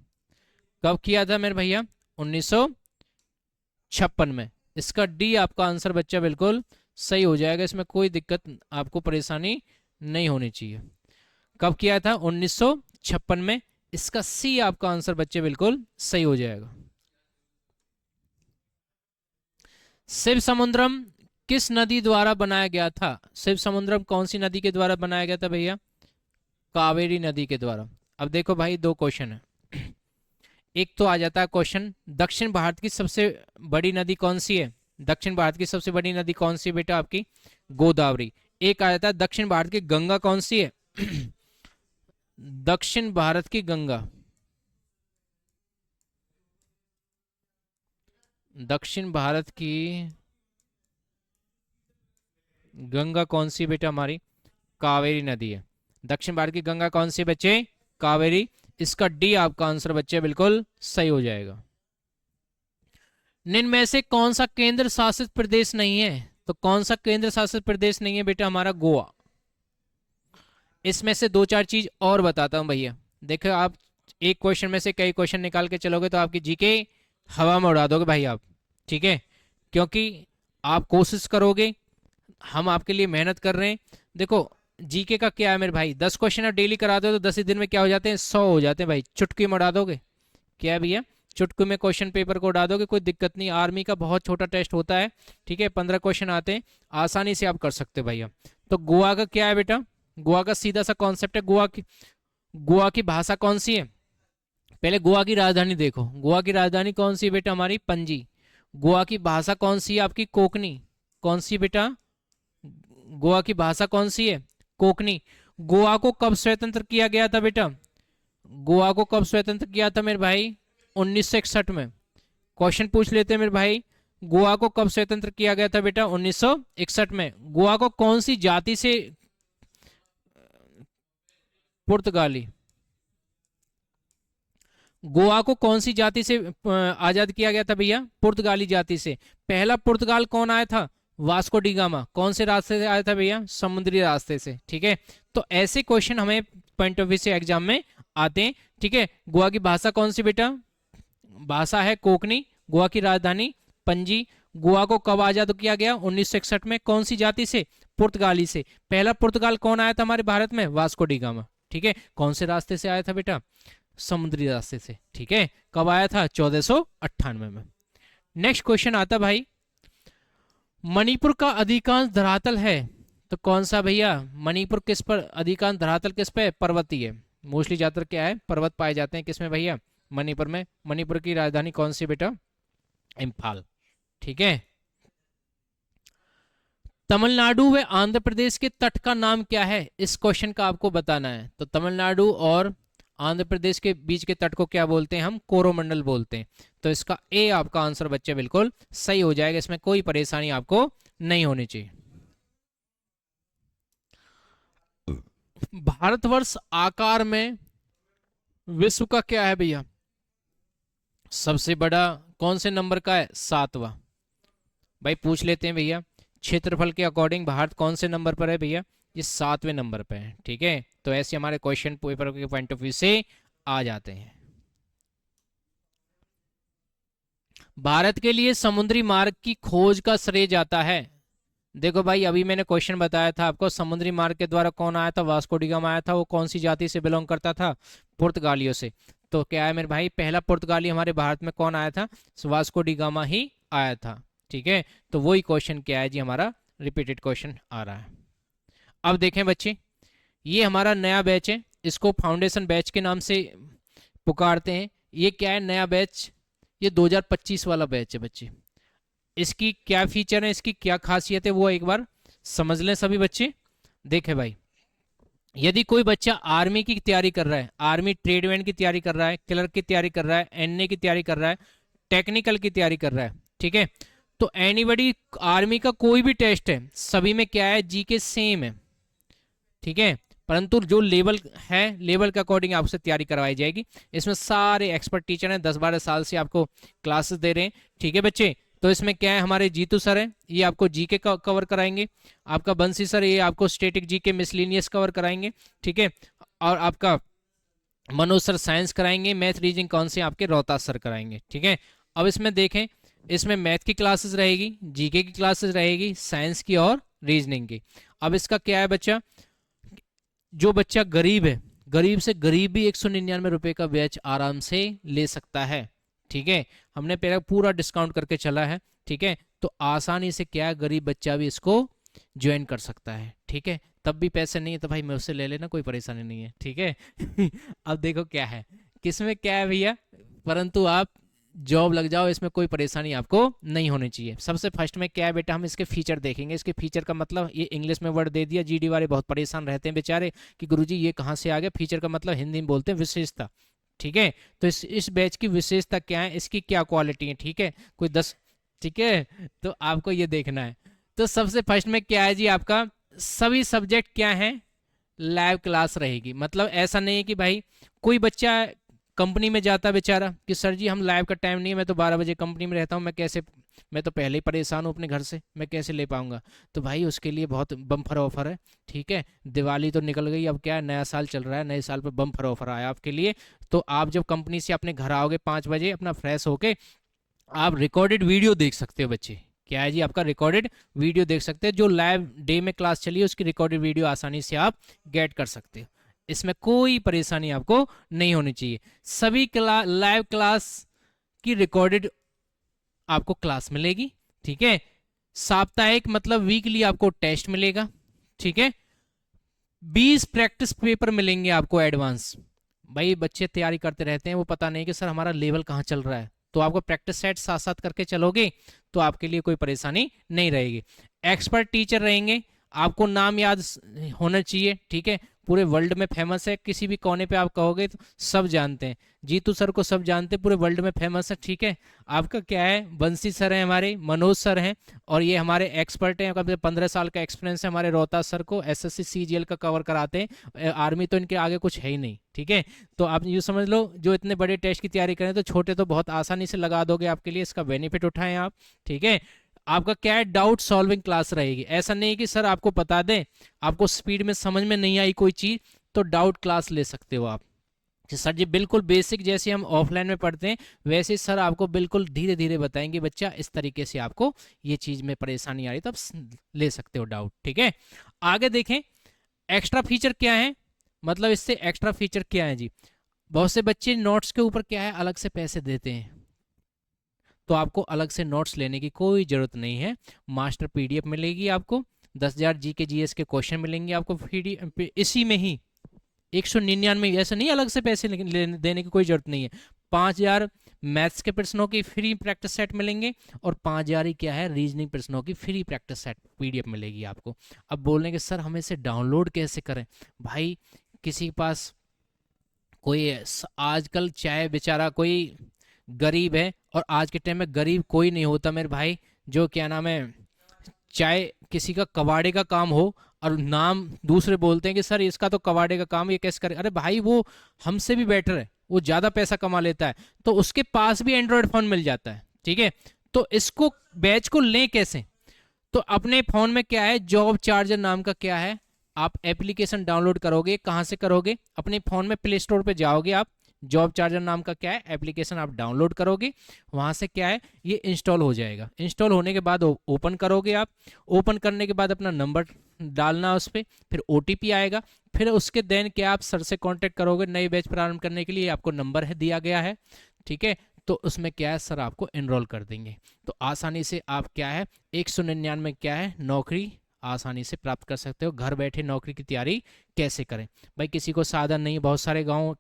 कब किया था मेरे भैया? 1956 में। इसका डी आपका आंसर बच्चा बिल्कुल सही हो जाएगा, इसमें कोई दिक्कत आपको परेशानी नहीं होनी चाहिए। कब किया था? 1956 में। इसका सी आपका आंसर बच्चे बिल्कुल सही हो जाएगा। शिव समुद्रम किस नदी द्वारा बनाया गया था? शिव समुद्रम कौन सी नदी के द्वारा बनाया गया था भैया? कावेरी नदी के द्वारा। अब देखो भाई, दो क्वेश्चन है। एक तो आ जाता है क्वेश्चन, दक्षिण भारत की सबसे बड़ी नदी कौन सी है? दक्षिण भारत की सबसे बड़ी नदी कौन सी है बेटा आपकी? गोदावरी। एक आ जाता है दक्षिण भारत की गंगा कौन सी है? दक्षिण भारत की गंगा, दक्षिण भारत की गंगा कौन सी बेटा? हमारी कावेरी नदी है। दक्षिण भारत की गंगा कौन सी बच्चे? कावेरी। इसका डी आपका आंसर बच्चे बिल्कुल सही हो जाएगा। निम्न में से कौन सा केंद्र शासित प्रदेश नहीं है? तो कौन सा केंद्र शासित प्रदेश नहीं है बेटा? हमारा गोवा। इसमें से दो चार चीज और बताता हूं भैया। देखो, आप एक क्वेश्चन में से कई क्वेश्चन निकाल के चलोगे तो आपकी जीके हवा में उड़ा दोगे भाई आप, ठीक है? क्योंकि आप कोशिश करोगे, हम आपके लिए मेहनत कर रहे हैं। देखो, जीके का क्या है मेरे भाई, 10 क्वेश्चन आप डेली कराते हो तो 10 ही दिन में क्या हो जाते हैं? 100 हो जाते हैं भाई। चुटकी में उड़ा दोगे क्या भैया? चुटकी में क्वेश्चन पेपर को उड़ा दोगे, कोई दिक्कत नहीं। आर्मी का बहुत छोटा टेस्ट होता है, ठीक है? 15 क्वेश्चन आते हैं, आसानी से आप कर सकते हो भैया। तो गोवा का क्या है बेटा? गोवा का सीधा सा कॉन्सेप्ट है। गोवा की भाषा कौन सी है? पहले गोवा की राजधानी देखो। गोवा की राजधानी कौन सी है बेटा? हमारी पणजी। गोवा की भाषा कौन सी है आपकी? कोकनी। कौन सी बेटा? गोवा की भाषा कौन सी है? कोकनी। गोवा को कब स्वतंत्र किया गया था बेटा? गोवा को कब स्वतंत्र किया था मेरे भाई? 1961 में। क्वेश्चन पूछ लेते हैं मेरे भाई, गोवा को कब स्वतंत्र किया गया था बेटा? 1961 में। गोवा को कौन सी जाति से? पुर्तगाली। गोवा को कौन सी जाति से आजाद किया गया था भैया? पुर्तगाली जाति से। पहला पुर्तगाल कौन आया था? Vasco D gamma. कौन से रास्ते से आया था भैया? समुद्री रास्ते से, ठीक है? तो ऐसे क्वेश्चन हमें पॉइंट ऑफ व्यू से एग्जाम में आते हैं, ठीक है? गोवा की भाषा कौन सी बेटा? भाषा है कोकनी। गोवा की राजधानी पणजी। गोवा को कब आजाद किया गया? 1961 में। कौन सी जाति से? पुर्तगाली से। पहला पुर्तगाल कौन आया था हमारे भारत में? वास्को डी गामा, ठीक है? कौन से रास्ते से आया था बेटा? समुद्री रास्ते से, ठीक है? कब आया था? 1498 में। नेक्स्ट क्वेश्चन आता भाई, मणिपुर का अधिकांश धरातल है तो कौन सा भैया? मणिपुर किस पर अधिकांश धरातल किस पे? पर्वतीय है। मोस्टली ज्यादातर क्या है? पर्वत पाए जाते हैं किसमें भैया? मणिपुर में। मणिपुर की राजधानी कौन सी बेटा? इम्फाल, ठीक है? तमिलनाडु व आंध्र प्रदेश के तट का नाम क्या है? इस क्वेश्चन का आपको बताना है। तो तमिलनाडु और आंध्र प्रदेश के बीच के तट को क्या बोलते हैं? हम कोरोमंडल बोलते हैं। तो इसका ए आपका आंसर बच्चे बिल्कुल सही हो जाएगा, इसमें कोई परेशानी आपको नहीं होनी चाहिए। भारतवर्ष आकार में विश्व का क्या है भैया? सबसे बड़ा कौन से नंबर का है? 7वां। भाई पूछ लेते हैं भैया, क्षेत्रफल के अकॉर्डिंग भारत कौन से नंबर पर है भैया? ये 7वें नंबर पे है, ठीक है? तो ऐसे हमारे क्वेश्चन पेपर के पॉइंट ऑफ व्यू से आ जाते हैं। भारत के लिए समुद्री मार्ग की खोज का श्रेय जाता है। देखो भाई, अभी मैंने क्वेश्चन बताया था आपको, समुद्री मार्ग के द्वारा कौन आया था? वास्को डी गामा आया था। वो कौन सी जाति से बिलोंग करता था? पुर्तगालियों से। तो क्या है मेरे भाई, पहला पुर्तगाली हमारे भारत में कौन आया था? वास्को डी गामा ही आया था, ठीक है? तो वही क्वेश्चन क्या है जी, हमारा रिपीटेड क्वेश्चन आ रहा है। अब देखें बच्चे, ये हमारा नया बैच है, इसको फाउंडेशन बैच के नाम से पुकारते हैं। ये क्या है? नया बैच, ये 2025 वाला बैच है बच्चे। इसकी क्या फीचर है, इसकी क्या खासियत है, वो एक बार समझ लें सभी बच्चे। देखें भाई, यदि कोई बच्चा आर्मी की तैयारी कर रहा है, आर्मी ट्रेडमैन की तैयारी कर रहा है, क्लर्क की तैयारी कर रहा है, एनए की तैयारी कर रहा है, टेक्निकल की तैयारी कर रहा है, ठीक है? तो एनीबडी, आर्मी का कोई भी टेस्ट है, सभी में क्या है? जीके सेम है, ठीक है? परंतु जो लेवल है, लेवल के अकॉर्डिंग आपसे तैयारी करवाई जाएगी। इसमें सारे एक्सपर्ट टीचर हैं, 10-12 साल से आपको क्लासेस दे रहे हैं, ठीक है बच्चे? तो इसमें क्या है, हमारे जीतू सर हैं, ये आपको जीके कवर कराएंगे। आपका बंसी सर, ये आपको स्टैटिक जीके मिसलिनियस कवर कराएंगे, ठीक है? और आपका मनोज सर साइंस कराएंगे, मैथ रीजनिंग कौन से आपके रोहतास सर कराएंगे। ठीक है, अब इसमें देखें, इसमें मैथ की क्लासेस रहेगी, जीके की क्लासेस रहेगी, साइंस की और रीजनिंग की। अब इसका क्या है बच्चा, जो बच्चा गरीब है, गरीब से गरीब भी 199 रुपये का बैच आराम से ले सकता है। ठीक है, हमने पहले पूरा डिस्काउंट करके चला है। ठीक है, तो आसानी से क्या है, गरीब बच्चा भी इसको ज्वाइन कर सकता है। ठीक है, तब भी पैसे नहीं है तो भाई मैं उससे ले लेना, कोई परेशानी नहीं है। ठीक है अब देखो क्या है, किसमें क्या है भैया, परंतु आप जॉब लग जाओ, इसमें कोई परेशानी आपको नहीं होनी चाहिए। सबसे फर्स्ट में क्या है बेटा, हम इसके फीचर देखेंगे। इसके फीचर का मतलब, ये इंग्लिश में वर्ड दे दिया, जीडी वाले बहुत परेशान रहते हैं बेचारे कि गुरुजी ये कहाँ से आ गया। फीचर का मतलब हिंदी में बोलते हैं विशेषता। ठीक है, तो इस बैच की विशेषता क्या है, इसकी क्या क्वालिटी है। ठीक है, कोई 10, ठीक है, तो आपको ये देखना है। तो सबसे फर्स्ट में क्या है जी, आपका सभी सब्जेक्ट क्या है, लाइव क्लास रहेगी। मतलब ऐसा नहीं है कि भाई कोई बच्चा कंपनी में जाता बेचारा कि सर जी हम लाइव का टाइम नहीं है, मैं तो 12 बजे कंपनी में रहता हूँ, मैं कैसे, मैं तो पहले ही परेशान हूँ अपने घर से, मैं कैसे ले पाऊंगा। तो भाई उसके लिए बहुत बम्पर ऑफर है। ठीक है, दिवाली तो निकल गई, अब क्या है, नया साल चल रहा है, नए साल पर बम्पर ऑफर आया आपके लिए। तो आप जब कंपनी से अपने घर आओगे 5 बजे अपना फ्रेश होके, आप रिकॉर्डेड वीडियो देख सकते हो बच्चे। क्या है जी, आपका रिकॉर्डेड वीडियो देख सकते हैं, जो लाइव डे में क्लास चली है उसकी रिकॉर्डेड वीडियो आसानी से आप गेट कर सकते हो। इसमें कोई परेशानी आपको नहीं होनी चाहिए। सभी लाइव क्लास की रिकॉर्डेड आपको क्लास मिलेगी। ठीक है, साप्ताहिक मतलब वीकली आपको टेस्ट मिलेगा। ठीक है, 20 प्रैक्टिस पेपर मिलेंगे आपको एडवांस। भाई बच्चे तैयारी करते रहते हैं, वो पता नहीं कि सर हमारा लेवल कहाँ चल रहा है, तो आपको प्रैक्टिस सेट साथ साथ करके चलोगे तो आपके लिए कोई परेशानी नहीं रहेगी। एक्सपर्ट टीचर रहेंगे, आपको नाम याद होना चाहिए। ठीक है, पूरे वर्ल्ड में फेमस है, किसी भी कोने पे आप कहोगे तो सब जानते हैं, जीतू सर को सब जानते हैं, पूरे वर्ल्ड में फेमस है। ठीक है, आपका क्या है, बंसी सर हैं हमारे, मनोज सर हैं, और ये हमारे एक्सपर्ट हैं, कम से 15 साल का एक्सपीरियंस है हमारे रोहतास सर को, एसएससी सीजीएल का कवर कराते हैं, आर्मी तो इनके आगे कुछ है ही नहीं। ठीक है, तो आप यूँ समझ लो, जो इतने बड़े टेस्ट की तैयारी करें तो छोटे तो बहुत आसानी से लगा दोगे, आपके लिए इसका बेनिफिट उठाएं आप। ठीक है, आपका क्या है, डाउट सॉल्विंग क्लास रहेगी। ऐसा नहीं कि सर आपको बता दें, आपको स्पीड में समझ में नहीं आई कोई चीज़ तो डाउट क्लास ले सकते हो आप कि सर जी बिल्कुल बेसिक जैसे हम ऑफलाइन में पढ़ते हैं वैसे सर आपको बिल्कुल धीरे धीरे बताएंगे, बच्चा इस तरीके से आपको ये चीज़ में परेशानी आ रही तो आप ले सकते हो डाउट। ठीक है, आगे देखें एक्स्ट्रा फीचर क्या है, मतलब इससे एक्स्ट्रा फीचर क्या है जी, बहुत से बच्चे नोट्स के ऊपर क्या है अलग से पैसे देते हैं, तो आपको अलग से नोट्स लेने की कोई ज़रूरत नहीं है। मास्टर पीडीएफ मिलेगी आपको, 10,000 जीके जीएस के क्वेश्चन मिलेंगे आपको पीडीएफ इसी में ही 199, ऐसा नहीं अलग से पैसे देने की कोई ज़रूरत नहीं है। 5,000 मैथ्स के प्रश्नों की फ्री प्रैक्टिस सेट मिलेंगे और 5,000 ही क्या है, रीजनिंग प्रश्नों की फ्री प्रैक्टिस सेट पीडीएफ मिलेगी आपको। अब बोलने के सर हमें इसे डाउनलोड कैसे करें, भाई किसी के पास कोई आजकल चाहे बेचारा कोई गरीब है, और आज के टाइम में गरीब कोई नहीं होता मेरे भाई, जो क्या नाम है, चाहे किसी का कबाड़े का काम हो और नाम दूसरे बोलते हैं कि सर इसका तो कबाड़े का काम, ये कैसे करे, अरे भाई वो हमसे भी बेटर है, वो ज़्यादा पैसा कमा लेता है, तो उसके पास भी एंड्रॉयड फ़ोन मिल जाता है। ठीक है, तो इसको बैच को लें कैसे, तो अपने फ़ोन में क्या है, जॉब चार्जर नाम का क्या है, आप एप्लीकेशन डाउनलोड करोगे, कहाँ से करोगे, अपने फ़ोन में प्ले स्टोर पे जाओगे आप, जॉब चार्जर नाम का क्या है एप्लीकेशन आप डाउनलोड करोगे, वहाँ से क्या है ये इंस्टॉल हो जाएगा। इंस्टॉल होने के बाद ओपन करोगे आप, ओपन करने के बाद अपना नंबर डालना उस पर, फिर ओटीपी आएगा, फिर उसके देन क्या आप सर से कांटेक्ट करोगे नई बैच प्रारंभ करने के लिए, आपको नंबर है दिया गया है। ठीक है, तो उसमें क्या है सर आपको एनरोल कर देंगे, तो आसानी से आप क्या है 199 क्या है नौकरी आसानी से प्राप्त कर सकते हो। घर बैठे नौकरी की तैयारी कैसे करें, भाई किसी को साधन नहीं, बहुत सारे गाँव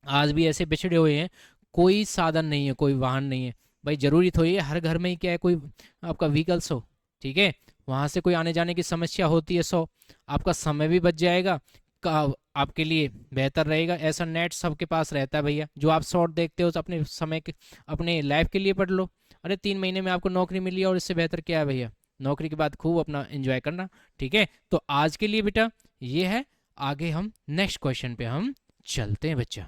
आज भी ऐसे बिछड़े हुए हैं, कोई साधन नहीं है, कोई वाहन नहीं है, भाई जरूरी थोड़ी है हर घर में ही क्या है कोई आपका व्हीकल्स हो। ठीक है, वहाँ से कोई आने जाने की समस्या होती है, सो आपका समय भी बच जाएगा, आपके लिए बेहतर रहेगा। ऐसा नेट सबके पास रहता है भैया, जो आप शॉर्ट देखते हो तो अपने समय के अपने लाइफ के लिए पढ़ लो, अरे 3 महीने में आपको नौकरी मिली है, और इससे बेहतर क्या है भैया, नौकरी के बाद खूब अपना एंजॉय करना। ठीक है, तो आज के लिए बेटा ये है, आगे हम नेक्स्ट क्वेश्चन पे हम चलते हैं बच्चा।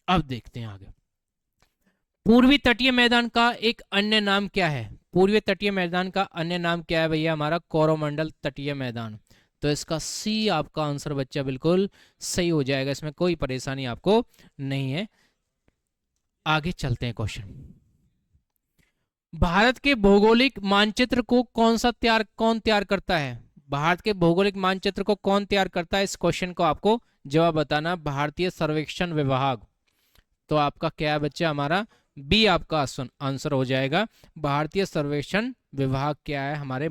अब देखते हैं आगे, पूर्वी तटीय मैदान का एक अन्य नाम क्या है, पूर्वी तटीय मैदान का अन्य नाम क्या है भैया, हमारा कोरोमंडल तटीय मैदान। तो इसका सी आपका आंसर बच्चा बिल्कुल सही हो जाएगा, इसमें कोई परेशानी आपको नहीं है। आगे चलते हैं क्वेश्चन। भारत के भौगोलिक मानचित्र को कौन तैयार करता है? भारत के भौगोलिक मानचित्र को कौन तैयार करता है? इस क्वेश्चन को आपको जवाब बताना, भारतीय सर्वेक्षण विभाग। तो आपका क्या है बच्चा, हमारा बी आपका आंसर हो जाएगा। भारतीय सर्वेक्षण विभाग क्या है, हमारे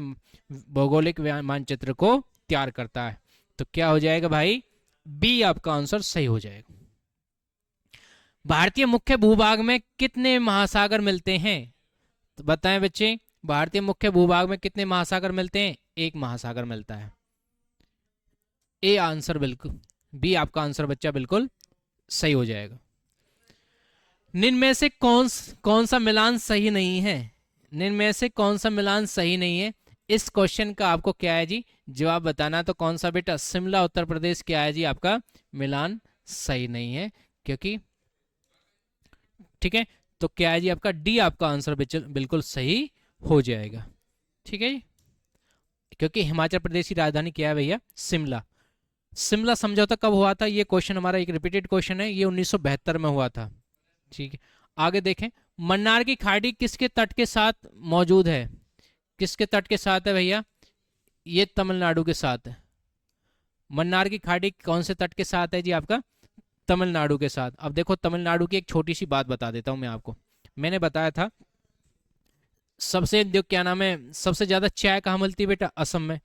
भौगोलिक मानचित्र को तैयार करता है। तो क्या हो जाएगा भाई, बी आपका आंसर सही हो जाएगा। भारतीय मुख्य भूभाग में कितने महासागर मिलते हैं? तो बताएं बच्चे, भारतीय मुख्य भूभाग में कितने महासागर मिलते हैं? एक महासागर मिलता है। ए आंसर बिल्कुल, बी आपका आंसर बच्चा बिल्कुल सही हो जाएगा। निम्न में से कौन सा मिलान सही नहीं है? निम्न में से कौन सा मिलान सही नहीं है? इस क्वेश्चन का आपको क्या है जी, जवाब बताना। तो कौन सा बेटा, शिमला उत्तर प्रदेश क्या है जी आपका मिलान सही नहीं है, क्योंकि ठीक है। तो क्या है जी आपका डी आपका आंसर बिल्कुल सही हो जाएगा। ठीक है जी, क्योंकि हिमाचल प्रदेश की राजधानी क्या है भैया, शिमला। शिमला समझौता कब हुआ था? ये क्वेश्चन हमारा एक रिपीटेड क्वेश्चन है, ये 1972 में हुआ था। ठीक है, आगे देखें। मन्नार की खाड़ी किसके तट के साथ मौजूद है? किसके तट के साथ है भैया? ये तमिलनाडु के साथ है। मन्नार की खाड़ी कौन से तट के साथ है जी आपका? तमिलनाडु के साथ। अब देखो, तमिलनाडु की एक छोटी सी बात बता देता हूं मैं आपको। मैंने बताया था सबसे जो क्या नाम है, सबसे ज्यादा चाय कहाँ मिलती है बेटा? असम में।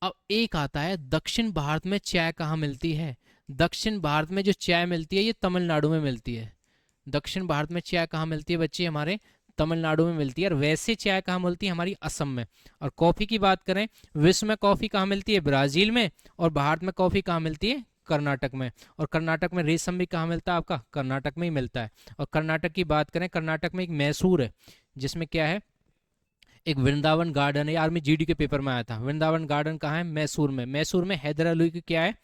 अब एक आता है दक्षिण भारत में चाय कहाँ मिलती है? दक्षिण भारत में जो चाय मिलती है ये तमिलनाडु में मिलती है। दक्षिण भारत में चाय कहाँ मिलती है बच्चे? हमारे तमिलनाडु में मिलती है। और वैसे चाय कहाँ मिलती है? हमारी असम में। और कॉफी की बात करें, विश्व में कॉफी कहाँ मिलती है? ब्राजील में। और भारत में कॉफी कहाँ मिलती है? कर्नाटक में। और कर्नाटक में रेशम भी कहाँ मिलता है आपका? कर्नाटक में ही मिलता है। और कर्नाटक की बात करें, कर्नाटक में एक मैसूर है, जिसमें क्या है, एक वृंदावन गार्डन है। यार मैं जीडी के पेपर में आया था, वृंदावन गार्डन कहाँ है? मैसूर में। मैसूर में हैदर अली की क्या है,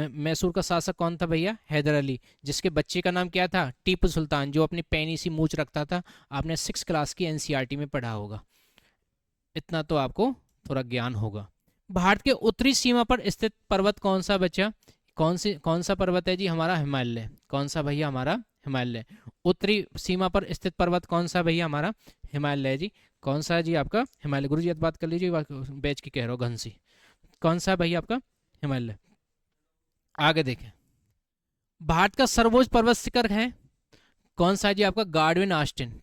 मैसूर का शासक कौन था भैया? हैदर अली, जिसके बच्चे का नाम क्या था? टीपू सुल्तान, जो अपनी पैनी सी मूछ रखता था। आपने 6 क्लास की एनसीईआरटी में पढ़ा होगा, इतना तो आपको थोड़ा ज्ञान होगा। भारत के उत्तरी सीमा पर स्थित पर्वत कौन सा बच्चा? कौन सा पर्वत है जी? हमारा हिमालय। कौन सा भैया? हमारा हिमालय। उत्तरी सीमा पर स्थित पर्वत कौन सा भैया? हमारा हिमालय जी। कौन सा है जी आपका? हिमालय। गुरु जी बात कर लीजिए, बैच की कह रहा हूँ घनसी। कौन सा है भैया आपका? हिमालय। आगे देखें, भारत का सर्वोच्च पर्वत शिखर है कौन सा है जी आपका? Godwin Austen.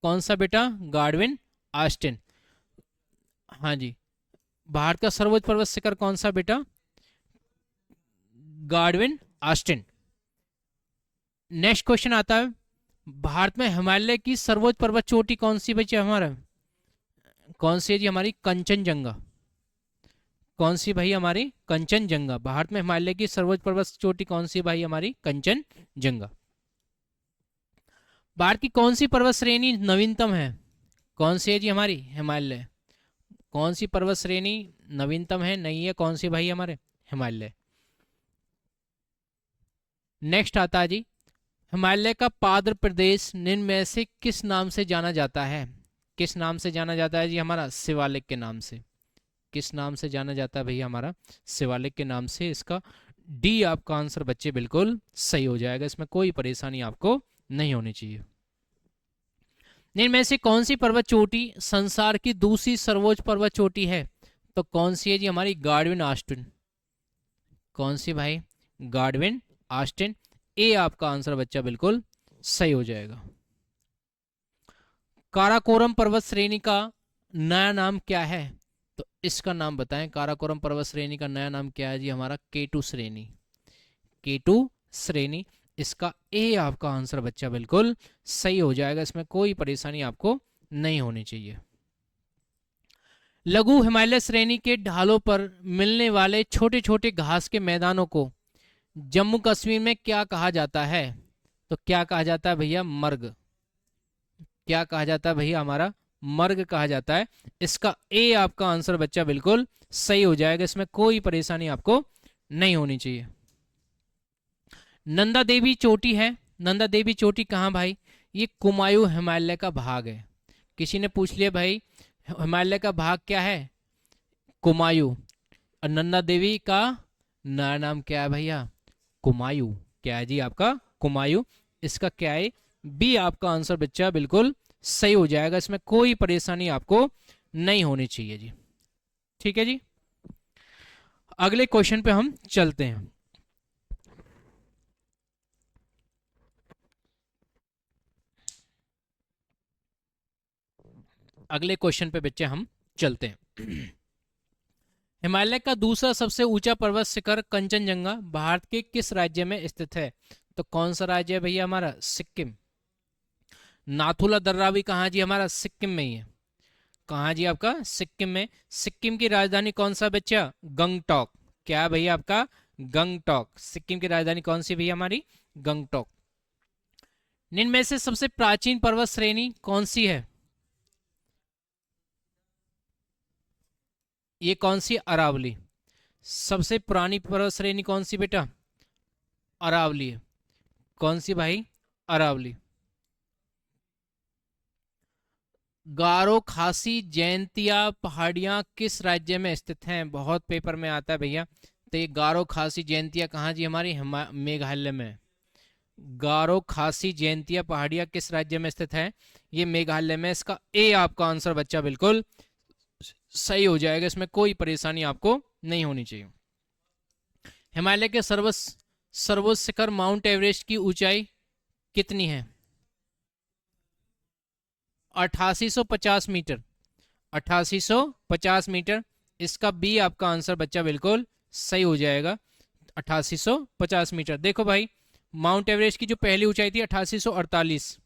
कौन सा बेटा? Godwin Austen. हाँ जी, भारत का सर्वोच्च पर्वत शिखर कौन सा बेटा? Godwin Austen. नेक्स्ट क्वेश्चन आता है, भारत में हिमालय की सर्वोच्च पर्वत चोटी कौन सी बची हमारा? कौन सी है जी? हमारी कंचनजंगा। कौन सी भाई? हमारी कंचनजंगा। भारत में हिमालय की सर्वोच्च पर्वत चोटी कौन सी भाई? हमारी कंचनजंगा। भारत की कौन सी पर्वत श्रेणी नवीनतम है? कौन सी है जी? हमारी हिमालय। कौन सी पर्वत श्रेणी नवीनतम है? नहीं है। कौन सी भाई? हमारे हिमालय। नेक्स्ट आता है जी, हिमालय का पाद प्रदेश निम्न में से किस नाम से जाना जाता है? किस नाम से जाना जाता है जी? हमारा शिवालिक के नाम से। किस नाम से जाना जाता है भैया? हमारा शिवालिक के नाम से। इसका डी आपका आंसर बच्चे बिल्कुल सही हो जाएगा, इसमें कोई परेशानी आपको नहीं होनी चाहिए। इनमें से कौन सी पर्वत चोटी संसार की दूसरी सर्वोच्च पर्वत चोटी है? तो कौन सी है जी? हमारी गार्डविन आस्टिन। कौन सी भाई? Godwin Austen. ए आपका आंसर बच्चा बिल्कुल सही हो जाएगा। काराकोरम पर्वत श्रेणी का नया नाम क्या है? तो इसका नाम बताएं। काराकोरम पर्वत श्रेणी का नया नाम क्या है जी? हमारा केटू श्रेणी। केटू श्रेणी। इसका ए आपका आंसर बच्चा बिल्कुल सही हो जाएगा, इसमें कोई परेशानी आपको नहीं होनी चाहिए। लघु हिमालय श्रेणी के ढालों पर मिलने वाले छोटे छोटे घास के मैदानों को जम्मू कश्मीर में क्या कहा जाता है? तो क्या कहा जाता है भैया? मर्ग। क्या कहा जाता है भैया? हमारा मर्ग कहा जाता है। इसका ए आपका आंसर बच्चा बिल्कुल सही हो जाएगा, इसमें कोई परेशानी आपको नहीं होनी चाहिए। नंदा देवी चोटी है। नंदा देवी चोटी कहाँ भाई? ये कुमायूं हिमालय का भाग है। किसी ने पूछ लिया भाई हिमालय का भाग क्या है? कुमायूं। और नंदा देवी का नया नाम क्या है भैया? कुमायूं। क्या है जी आपका? कुमायूं। इसका क्या है? बी आपका आंसर बच्चा बिल्कुल सही हो जाएगा, इसमें कोई परेशानी आपको नहीं होनी चाहिए जी। ठीक है जी, अगले क्वेश्चन पे हम चलते हैं। अगले क्वेश्चन पे बच्चे हम चलते हैं। हिमालय का दूसरा सबसे ऊंचा पर्वत शिखर कंचनजंगा भारत के किस राज्य में स्थित है? तो कौन सा राज्य है भैया हमारा? सिक्किम। नाथुला दर्रा भी कहाँ जी? हमारा सिक्किम में ही है। कहाँ जी? आपका सिक्किम में। सिक्किम की राजधानी कौन सा बच्चा? गंगटोक। क्या है भैया आपका? गंगटोक। सिक्किम की राजधानी कौन सी भैया हमारी? गंगटोक। निम्न में से सबसे प्राचीन पर्वत श्रेणी कौन सी है? ये कौन सी? अरावली। सबसे पुरानी पर्वत श्रेणी कौन सी बेटा? अरावली है। कौन सी भाई? अरावली। गारो खासी जयंतिया पहाड़ियां किस राज्य में स्थित हैं? बहुत पेपर में आता है भैया। तो ये गारो खासी जयंतिया कहाँ जी? हमारी मेघालय में। गारो खासी जयंतिया पहाड़ियां किस राज्य में स्थित है? ये मेघालय में। इसका ए आपका आंसर बच्चा बिल्कुल सही हो जाएगा, इसमें कोई परेशानी आपको नहीं होनी चाहिए। हिमालय के सर्वोच्च शिखर माउंट एवरेस्ट की ऊंचाई कितनी है? 8850 मीटर। 8850 मीटर। इसका बी आपका आंसर बच्चा बिल्कुल सही हो जाएगा। 8850 मीटर। देखो भाई, माउंट एवरेस्ट की जो पहली ऊंचाई थी 8848,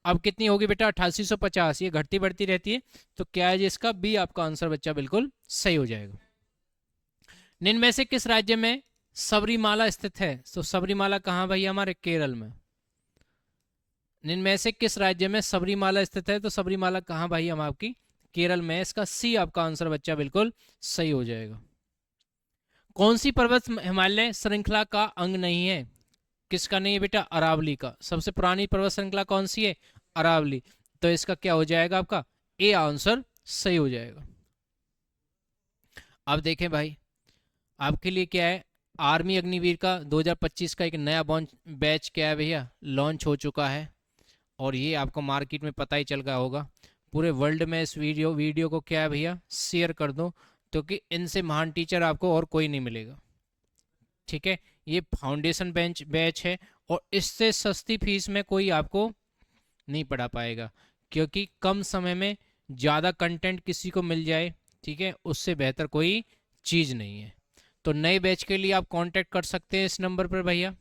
अब कितनी होगी बेटा? 8850। ये घटती बढ़ती रहती है, तो क्या है जी इसका? बी आपका आंसर बच्चा बिल्कुल सही हो जाएगा। निम्न में से किस राज्य में सबरीमाला स्थित है? तो सबरीमाला कहाँ भाई? हमारे केरल में। निम्न में से किस राज्य में सबरीमाला स्थित है? तो सबरीमाला कहाँ भाई? हम आपकी केरल में। इसका सी आपका आंसर बच्चा बिल्कुल सही हो जाएगा। कौन सी पर्वत हिमालय श्रृंखला का अंग नहीं है? किसका नहीं है बेटा? अरावली का। सबसे पुरानी पर्वत श्रृंखला कौन सी है? अरावली। तो इसका क्या हो जाएगा? आपका ए आंसर सही हो जाएगा। अब देखें भाई, आपके लिए क्या है, आर्मी अग्निवीर का 2025 का एक नया बैच क्या है भैया? लॉन्च हो चुका है, और ये आपको मार्केट में पता ही चल गया होगा। पूरे वर्ल्ड में इस वीडियो को क्या है भैया? शेयर कर दो, क्योंकि इनसे महान टीचर आपको और कोई नहीं मिलेगा। ठीक है, ये फाउंडेशन बैच है, और इससे सस्ती फीस में कोई आपको नहीं पढ़ा पाएगा, क्योंकि कम समय में ज़्यादा कंटेंट किसी को मिल जाए, ठीक है, उससे बेहतर कोई चीज़ नहीं है। तो नए बैच के लिए आप कांटेक्ट कर सकते हैं इस नंबर पर भैया।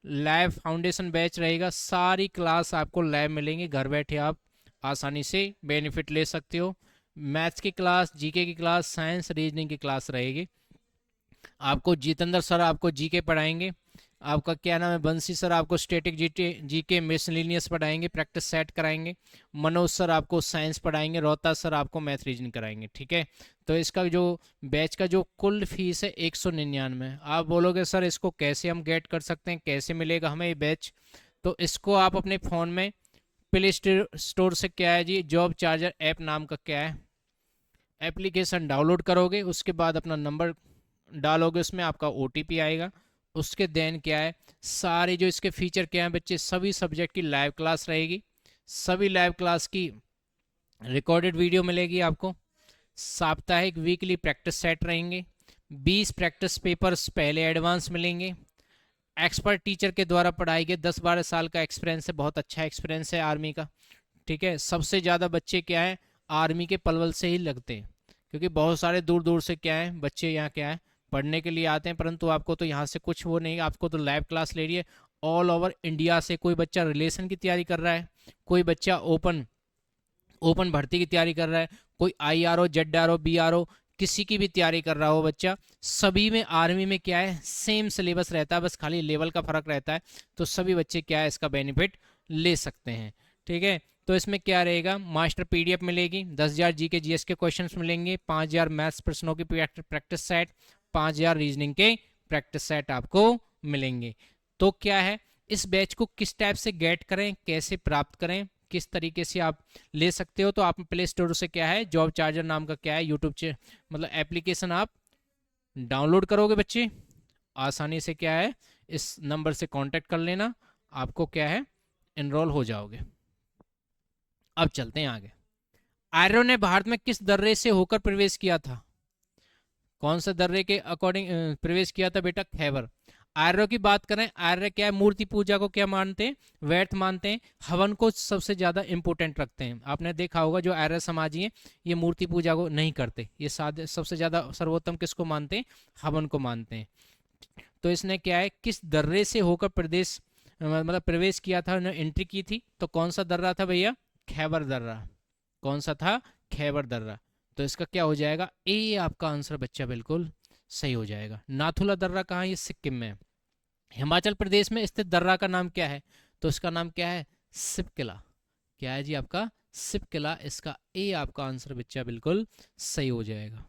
लाइव फाउंडेशन बैच रहेगा, सारी क्लास आपको लाइव मिलेंगी, घर बैठे आप आसानी से बेनिफिट ले सकते हो। मैथ्स की क्लास, जीके की क्लास, साइंस रीजनिंग की क्लास रहेगी। आपको जितेंद्र सर आपको जीके पढ़ाएंगे, आपका क्या नाम है, बंसी सर आपको स्टैटिक जीके मिसलिनियस पढ़ाएंगे, प्रैक्टिस सेट कराएंगे। मनोज सर आपको साइंस पढ़ाएंगे, रोहता सर आपको मैथ रीजनिंग कराएंगे। ठीक है, तो इसका जो बैच का जो कुल फीस है 199। आप बोलोगे सर इसको कैसे हम गेट कर सकते हैं, कैसे मिलेगा हमें ये बैच? तो इसको आप अपने फ़ोन में प्ले स्टोर से क्या है जी, जॉब चार्जर ऐप नाम का क्या है एप्लीकेशन डाउनलोड करोगे, उसके बाद अपना नंबर डालोगे, उसमें आपका OTP आएगा। उसके देन क्या है, सारे जो इसके फीचर क्या हैं बच्चे, सभी सब्जेक्ट की लाइव क्लास रहेगी, सभी लाइव क्लास की रिकॉर्डेड वीडियो मिलेगी आपको। साप्ताहिक वीकली प्रैक्टिस सेट रहेंगे, 20 प्रैक्टिस पेपर्स पहले एडवांस मिलेंगे। एक्सपर्ट टीचर के द्वारा पढ़ाई गई, 10-12 साल का एक्सपीरियंस है, बहुत अच्छा एक्सपीरियंस है आर्मी का। ठीक है, सबसे ज़्यादा बच्चे क्या है आर्मी के पलवल से ही लगते हैं, क्योंकि बहुत सारे दूर दूर से क्या है बच्चे यहाँ क्या है पढ़ने के लिए आते हैं, परंतु आपको तो यहाँ से कुछ वो नहीं, आपको तो लाइव क्लास ले रही है ऑल ओवर इंडिया से। कोई बच्चा रिलेशन की तैयारी कर रहा है, कोई बच्चा ओपन भर्ती की तैयारी कर रहा है, कोई IRO ZRO BRO किसी की भी तैयारी कर रहा हो बच्चा, सभी में आर्मी में क्या है सेम सिलेबस रहता है, बस खाली लेवल का फर्क रहता है। तो सभी बच्चे क्या है इसका बेनिफिट ले सकते हैं। ठीक है, तो इसमें क्या रहेगा, मास्टर PDF मिलेगी, 10,000 GK GS के क्वेश्चंस मिलेंगे, 5,000 मैथ्स प्रश्नों की प्रैक्टिस सेट, 5,000 रीजनिंग के प्रैक्टिस सेट आपको मिलेंगे। तो क्या है, इस बैच को किस टाइप से गेट करें, कैसे प्राप्त करें, किस तरीके से आप ले सकते हो। तो आप प्ले स्टोर से क्या है, जॉब चार्जर नाम का क्या है यूट्यूब मतलब एप्लीकेशन आप डाउनलोड करोगे बच्चे, आसानी से क्या है इस नंबर से कांटेक्ट कर लेना, आपको क्या है एनरोल हो जाओगे। अब चलते हैं आगे। आर्यों ने भारत में किस दर्रे से होकर प्रवेश किया था? कौन सा दर्रे के अकॉर्डिंग प्रवेश किया था बेटा? खैबर। आर्यों की बात करें, आर्य क्या है, मूर्ति पूजा को क्या मानते हैं? व्यर्थ मानते हैं। हवन को सबसे ज्यादा इंपॉर्टेंट रखते हैं। आपने देखा होगा जो आर्य समाजी हैं ये मूर्ति पूजा को नहीं करते, ये सबसे ज्यादा सर्वोत्तम किसको मानते हैं? हवन को मानते हैं। तो इसने क्या है किस दर्रे से होकर प्रदेश मतलब प्रवेश किया था, एंट्री की थी, तो कौन सा दर्रा था भैया? खैबर दर्रा। कौन सा था? खैबर दर्रा। तो इसका क्या हो जाएगा? ए आपका आंसर बच्चा बिल्कुल सही हो जाएगा। नाथुला दर्रा कहाँ है? ये सिक्किम में है। हिमाचल प्रदेश में स्थित दर्रा का नाम क्या है? तो इसका नाम क्या है? सिपकिला। क्या है जी आपका? सिपकिला। इसका ए आपका आंसर बच्चा बिल्कुल सही हो जाएगा।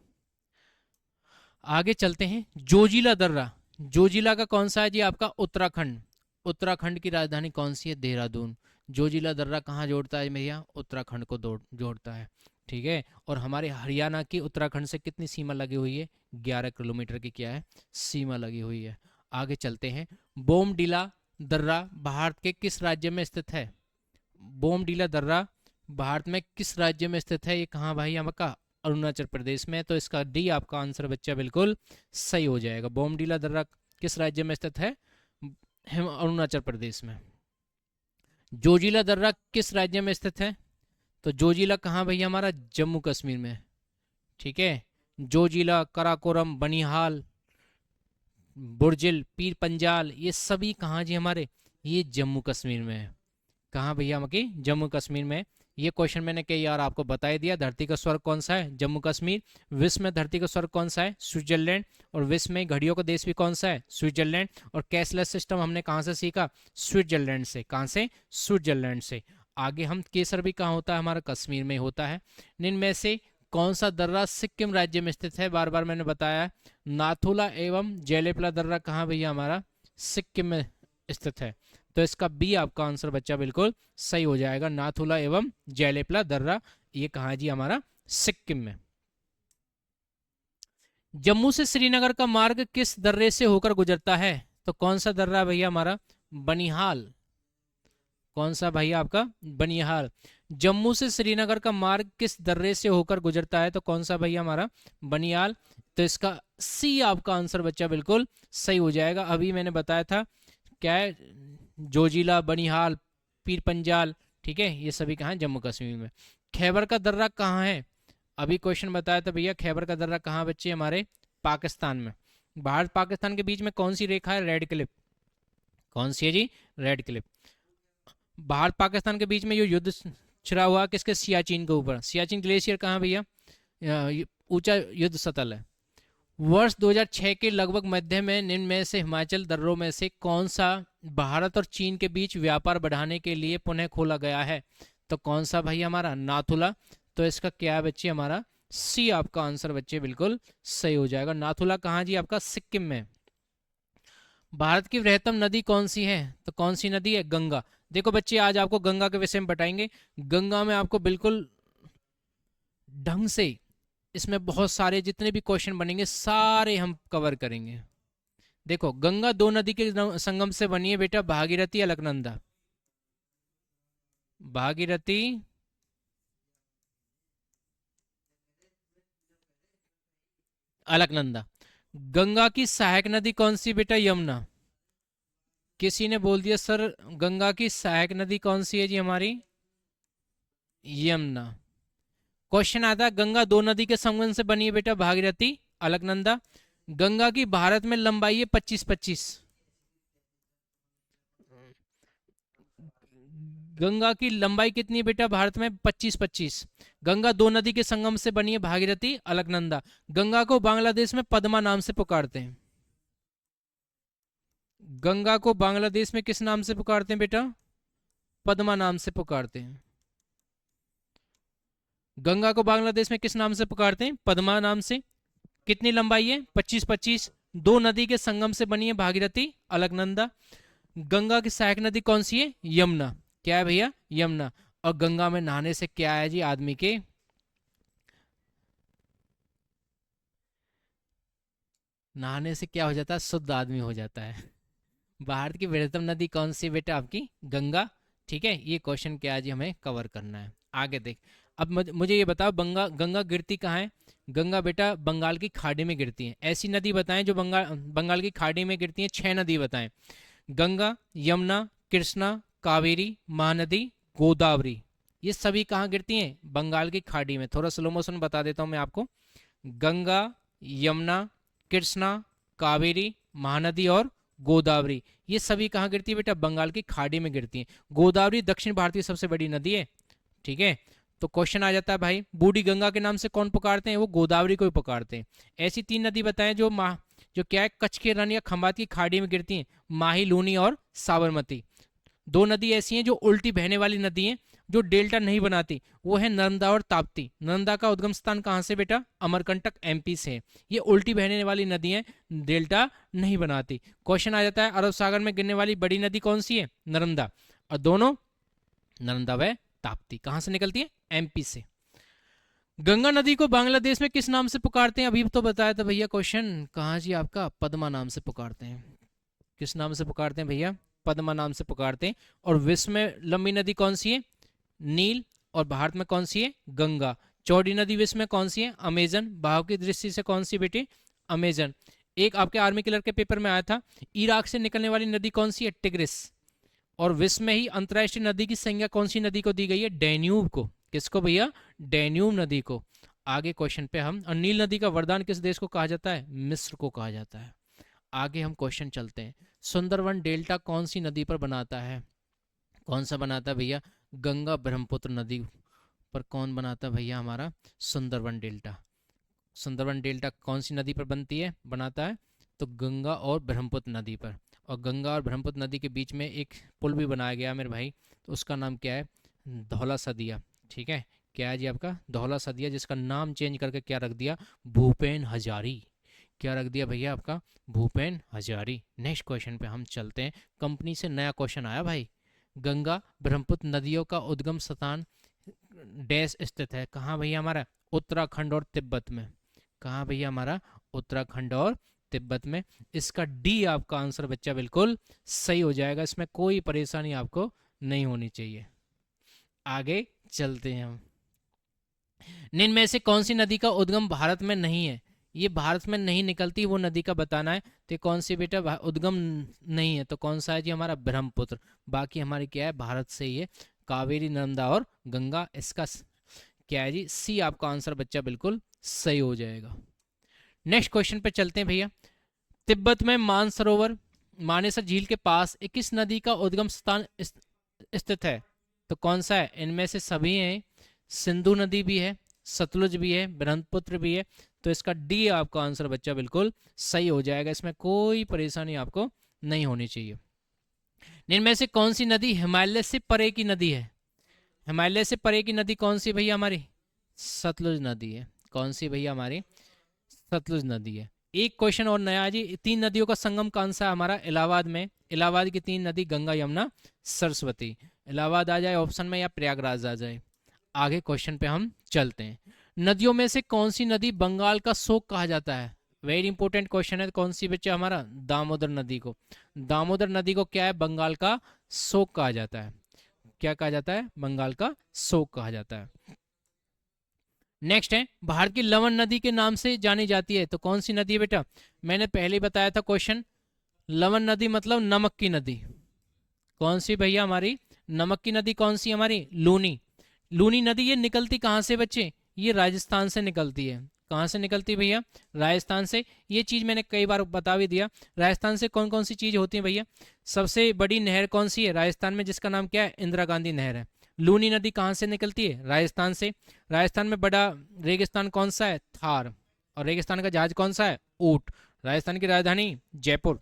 आगे चलते हैं। जोजिला दर्रा, जोजिला का कौन सा है जी आपका? उत्तराखंड। उत्तराखंड की राजधानी कौन सी है? देहरादून। जोजिला दर्रा कहाँ जोड़ता है भैया? उत्तराखंड को जोड़ता है। ठीक है। और हमारे हरियाणा की उत्तराखंड से कितनी सीमा लगी हुई है? 11 किलोमीटर की क्या है सीमा लगी हुई है। आगे चलते हैं। बोमडीला दर्रा भारत के किस राज्य में स्थित है? बोमडीला दर्रा भारत में किस राज्य में स्थित है? ये कहाँ भाई आपका? अरुणाचल प्रदेश में। तो इसका डी आपका आंसर बच्चा बिल्कुल सही हो जाएगा। बोमडीला दर्रा किस राज्य में स्थित है? अरुणाचल प्रदेश में। जोजिला दर्रा किस राज्य में स्थित है? तो जोजिला कहाँ भैया हमारा? जम्मू कश्मीर में। ठीक है। जोजिला, कराकोरम, बनिहाल, बुर्जिल, पीर पंजाल, ये सभी कहाँ जी हमारे? ये जम्मू कश्मीर में है। कहाँ भैया हमारे? जम्मू कश्मीर में। ये क्वेश्चन मैंने कई यार आपको बता ही दिया। धरती का स्वर्ग कौन सा है? जम्मू कश्मीर। विश्व में धरती का स्वर्ग कौन सा है? स्विट्जरलैंड। और विश्व में घड़ियों का देश भी कौन सा है? स्विट्जरलैंड। और कैशलेस सिस्टम हमने कहाँ से सीखा? स्विट्जरलैंड से। कहाँ से? स्विट्जरलैंड से। आगे हम केसर भी कहाँ होता है? हमारा कश्मीर में होता है। इनमें से कौन सा दर्रा सिक्किम राज्य में स्थित है? बार बार मैंने बताया। नाथुला एवं जेलेपला दर्रा कहाँ भैया हमारा? सिक्किम में स्थित है। तो इसका बी आपका आंसर बच्चा बिल्कुल सही हो जाएगा। नाथुला एवं जेलेपला दर्रा ये कहाँ जी हमारा? सिक्किम में। जम्मू से श्रीनगर का मार्ग किस दर्रे से होकर गुजरता है? तो कौन सा दर्रा भैया हमारा? बनिहाल। कौन सा भैया आपका? बनिहाल। जम्मू से श्रीनगर का मार्ग किस दर्रे से होकर गुजरता है? तो कौन सा भैया हमारा? बनिहाल। तो इसका सी आपका आंसर बच्चा बिल्कुल सही हो जाएगा। अभी मैंने बताया था क्या है, जोजिला, बनिहाल, पीर पंजाल, ठीक है, ये सभी कहाँ? जम्मू कश्मीर में। खैबर का दर्रा कहाँ है? अभी क्वेश्चन बताया था भैया, खैबर का दर्रा कहाँ बच्चे हमारे? पाकिस्तान में। भारत पाकिस्तान के बीच में कौन सी रेखा है? Radcliffe. कौन सी है जी? Radcliffe. भारत पाकिस्तान के बीच में जो युद्ध छिड़ा हुआ किसके? सियाचिन के ऊपर। सियाचिन ग्लेशियर कहाँ भैया? ऊंचा युद्ध सतल है। वर्ष 2006 के लगभग मध्य में निम्न में से हिमाचल दर्रों में से कौन सा भारत और चीन के बीच व्यापार बढ़ाने के लिए पुनः खोला गया है? तो कौन सा भाई हमारा? नाथुला। तो इसका क्या है बच्चे हमारा? सी आपका आंसर बच्चे बिल्कुल सही हो जाएगा। नाथुला कहाँ जी आपका? सिक्किम में। भारत की वृहत्तम नदी कौन सी है? तो कौन सी नदी है? गंगा। देखो बच्चे आज आपको गंगा के विषय में बताएंगे। गंगा में आपको बिल्कुल ढंग से इसमें बहुत सारे जितने भी क्वेश्चन बनेंगे सारे हम कवर करेंगे। देखो गंगा दो नदी के संगम से बनी है बेटा, भागीरथी, अलकनंदा। भागीरथी, अलकनंदा। गंगा की सहायक नदी कौन सी बेटा? यमुना। किसी ने बोल दिया सर गंगा की सहायक नदी कौन सी है जी हमारी? यमुना। क्वेश्चन आता है गंगा दो नदी के संगम से बनी है बेटा, भागीरथी, अलकनंदा। गंगा की भारत में लंबाई है 25-25। गंगा की लंबाई कितनी है बेटा भारत में? 25-25। गंगा दो नदी के संगम से बनी है, भागीरथी, अलकनंदा। गंगा को बांग्लादेश में पद्मा नाम से पुकारते हैं। गंगा को बांग्लादेश में किस नाम से पुकारते हैं बेटा? पद्मा नाम से पुकारते हैं। गंगा को बांग्लादेश में किस नाम से पुकारते हैं? पद्मा नाम से। कितनी लंबाई है? 25-25। दो नदी के संगम से बनी है, भागीरथी, अलकनंदा। गंगा की सहायक नदी कौन सी है? यमुना। क्या है भैया? यमुना। और गंगा में नहाने से क्या है जी आदमी के, नहाने से क्या हो जाता है, शुद्ध आदमी हो जाता है। भारत की बृहत्तम नदी कौन सी बेटा, आपकी गंगा। ठीक है, ये क्वेश्चन क्या है जी हमें कवर करना है। आगे देख, अब मुझे ये बताओ, गंगा गंगा गिरती कहाँ है। गंगा बेटा बंगाल की खाड़ी में गिरती है। ऐसी नदी बताएं जो बंगाल बंगाल की खाड़ी में गिरती है, 6 नदी बताएं। गंगा, यमुना, कृष्णा, कावेरी, महानदी, गोदावरी। ये सभी कहाँ गिरती हैं, बंगाल की खाड़ी में। थोड़ा स्लो मोशन बता देता हूँ मैं आपको। गंगा, यमुना, कृष्णा, कावेरी, महानदी और गोदावरी, ये सभी कहाँ गिरती है बेटा, बंगाल की खाड़ी में गिरती है। गोदावरी दक्षिण भारत की सबसे बड़ी नदी है। ठीक है, तो क्वेश्चन आ जाता है भाई, बूढ़ी गंगा के नाम से कौन पुकारते हैं, वो गोदावरी को ही पुकारते हैं। ऐसी 3 नदी बताएं जो क्या है, कच्छ के रण या खंभात की खाड़ी में गिरती हैं, माही, लूनी और साबरमती। 2 नदी ऐसी हैं जो उल्टी बहने वाली नदी हैं, जो डेल्टा नहीं बनाती, वो है नर्मदा और ताप्ती। नर्मदा का उद्गम स्थान कहाँ से बेटा, अमरकंटक एमपी से है। ये उल्टी बहने वाली नदी है, डेल्टा नहीं बनाती। क्वेश्चन आ जाता है, अरब सागर में गिरने वाली बड़ी नदी कौन सी है, नर्मदा। और दोनों, नर्मदा व ताप्ती, कहाँ से निकलती है, एमपी से। गंगा नदी को बांग्लादेश में किस नाम से पुकारते हैं, अभी तो बताया था भैया क्वेश्चन, कहाँ जी आपका, पद्मा नाम से पुकारते हैं। किस नाम से पुकारते हैं भैया, पद्मा नाम से पुकारते हैं। और विश्व में लंबी नदी कौन सी है, नील। और भारत में कौन सी है, गंगा। चौड़ी नदी विश्व में कौन सी है, अमेजन। बहाव की दृष्टि से कौन सी बेटी, अमेजन। एक आपके आर्मी क्लर्क के पेपर में आया था, इराक से निकलने वाली नदी कौन सी है, टिग्रिस। और विश्व में ही अंतर्राष्ट्रीय नदी की संज्ञा कौन सी नदी को दी गई है, डैन्यूब को। किसको भैया, डैन्यूब नदी को। आगे क्वेश्चन पे हम, और नील नदी का वरदान किस देश को कहा जाता है, मिस्र को कहा जाता है। आगे हम क्वेश्चन चलते हैं, सुंदरवन डेल्टा कौन सी नदी पर बनाता है, कौन सा बनाता है भैया, गंगा ब्रह्मपुत्र नदी पर कौन बनाता है भैया, हमारा सुंदरवन डेल्टा। सुंदरवन डेल्टा कौन सी नदी पर बनती है, बनाता है, तो गंगा और ब्रह्मपुत्र नदी पर। और गंगा और ब्रह्मपुत्र नदी के बीच में एक पुल भी बनाया गया मेरे भाई, तो उसका नाम क्या है, धौला सदिया। ठीक है, क्या है जी आपका, धौला सदिया, जिसका नाम चेंज करके क्या रख दिया, भूपेन हजारी। क्या रख दिया भैया आपका, भूपेन हजारी। नेक्स्ट क्वेश्चन पे हम चलते हैं, कंपनी से नया क्वेश्चन आया भाई। गंगा ब्रह्मपुत्र नदियों का उद्गम स्थान डैश स्थित है, कहाँ भैया हमारा, उत्तराखंड और तिब्बत में। कहाँ भैया हमारा, उत्तराखंड और तिब्बत में। इसका डी आपका आंसर बच्चा बिल्कुल सही हो जाएगा, इसमें कोई परेशानी आपको नहीं होनी चाहिए। आगे चलते हैं हम, निम्न में से कौन सी नदी का उद्गम भारत में नहीं है, ये भारत में नहीं निकलती वो नदी का बताना है। तो कौन सी बेटा उद्गम नहीं है, तो कौन सा है जी, हमारा ब्रह्मपुत्र। बाकी हमारी क्या है, भारत से ही है, कावेरी, नर्मदा और गंगा। इसका क्या है जी, सी आपका आंसर बच्चा बिल्कुल सही हो जाएगा। नेक्स्ट क्वेश्चन पे चलते हैं भैया, तिब्बत में मानसरोवर मानेसर झील के पास किस नदी का उद्गम स्थान स्थित है, तो कौन सा है, इनमें से सभी हैं, सिंधु नदी भी है, सतलुज भी है, ब्रह्मपुत्र भी है। तो इसका डी आपका आंसर बच्चा बिल्कुल सही हो जाएगा, इसमें कोई परेशानी आपको नहीं होनी चाहिए। निम्न में से कौन सी नदी हिमालय से परे की नदी है, हिमालय से परे की नदी कौन सी भैया हमारी, सतलुज नदी है। कौन सी भैया हमारी, सतलुज नदी है। एक क्वेश्चन और नया जी, 3 नदियों का संगम कौन सा है हमारा, इलाहाबाद में। इलाहाबाद की 3 नदी गंगा, यमुना, सरस्वती। इलाहाबाद आ जाए ऑप्शन में या प्रयागराज आ जाए। आगे क्वेश्चन पे हम चलते हैं, नदियों में से कौन सी नदी बंगाल का शोक कहा जाता है, वेरी इंपॉर्टेंट क्वेश्चन है। कौन सी बच्चा हमारा, दामोदर नदी को। दामोदर नदी को क्या है, बंगाल का शोक कहा जाता है। क्या कहा जाता है, बंगाल का शोक कहा जाता है। नेक्स्ट है, भारत की लवण नदी के नाम से जानी जाती है, तो कौन सी नदी है बेटा, मैंने पहले ही बताया था क्वेश्चन, लवण नदी मतलब नमक की नदी। कौन सी भैया हमारी, नमक की नदी कौन सी हमारी, लूनी। लूनी नदी ये निकलती कहाँ से बच्चे, ये राजस्थान से निकलती है। कहाँ से निकलती है भैया, राजस्थान से। ये चीज़ मैंने कई बार बता भी दिया, राजस्थान से कौन कौन सी चीज़ होती है भैया। सबसे बड़ी नहर कौन सी है राजस्थान में, जिसका नाम क्या है, इंदिरा गांधी नहर है। लूनी नदी कहाँ से निकलती है, राजस्थान से। राजस्थान में बड़ा रेगिस्तान कौन सा है, थार। और रेगिस्तान का जहाज कौन सा है, ऊंट। राजस्थान की राजधानी जयपुर।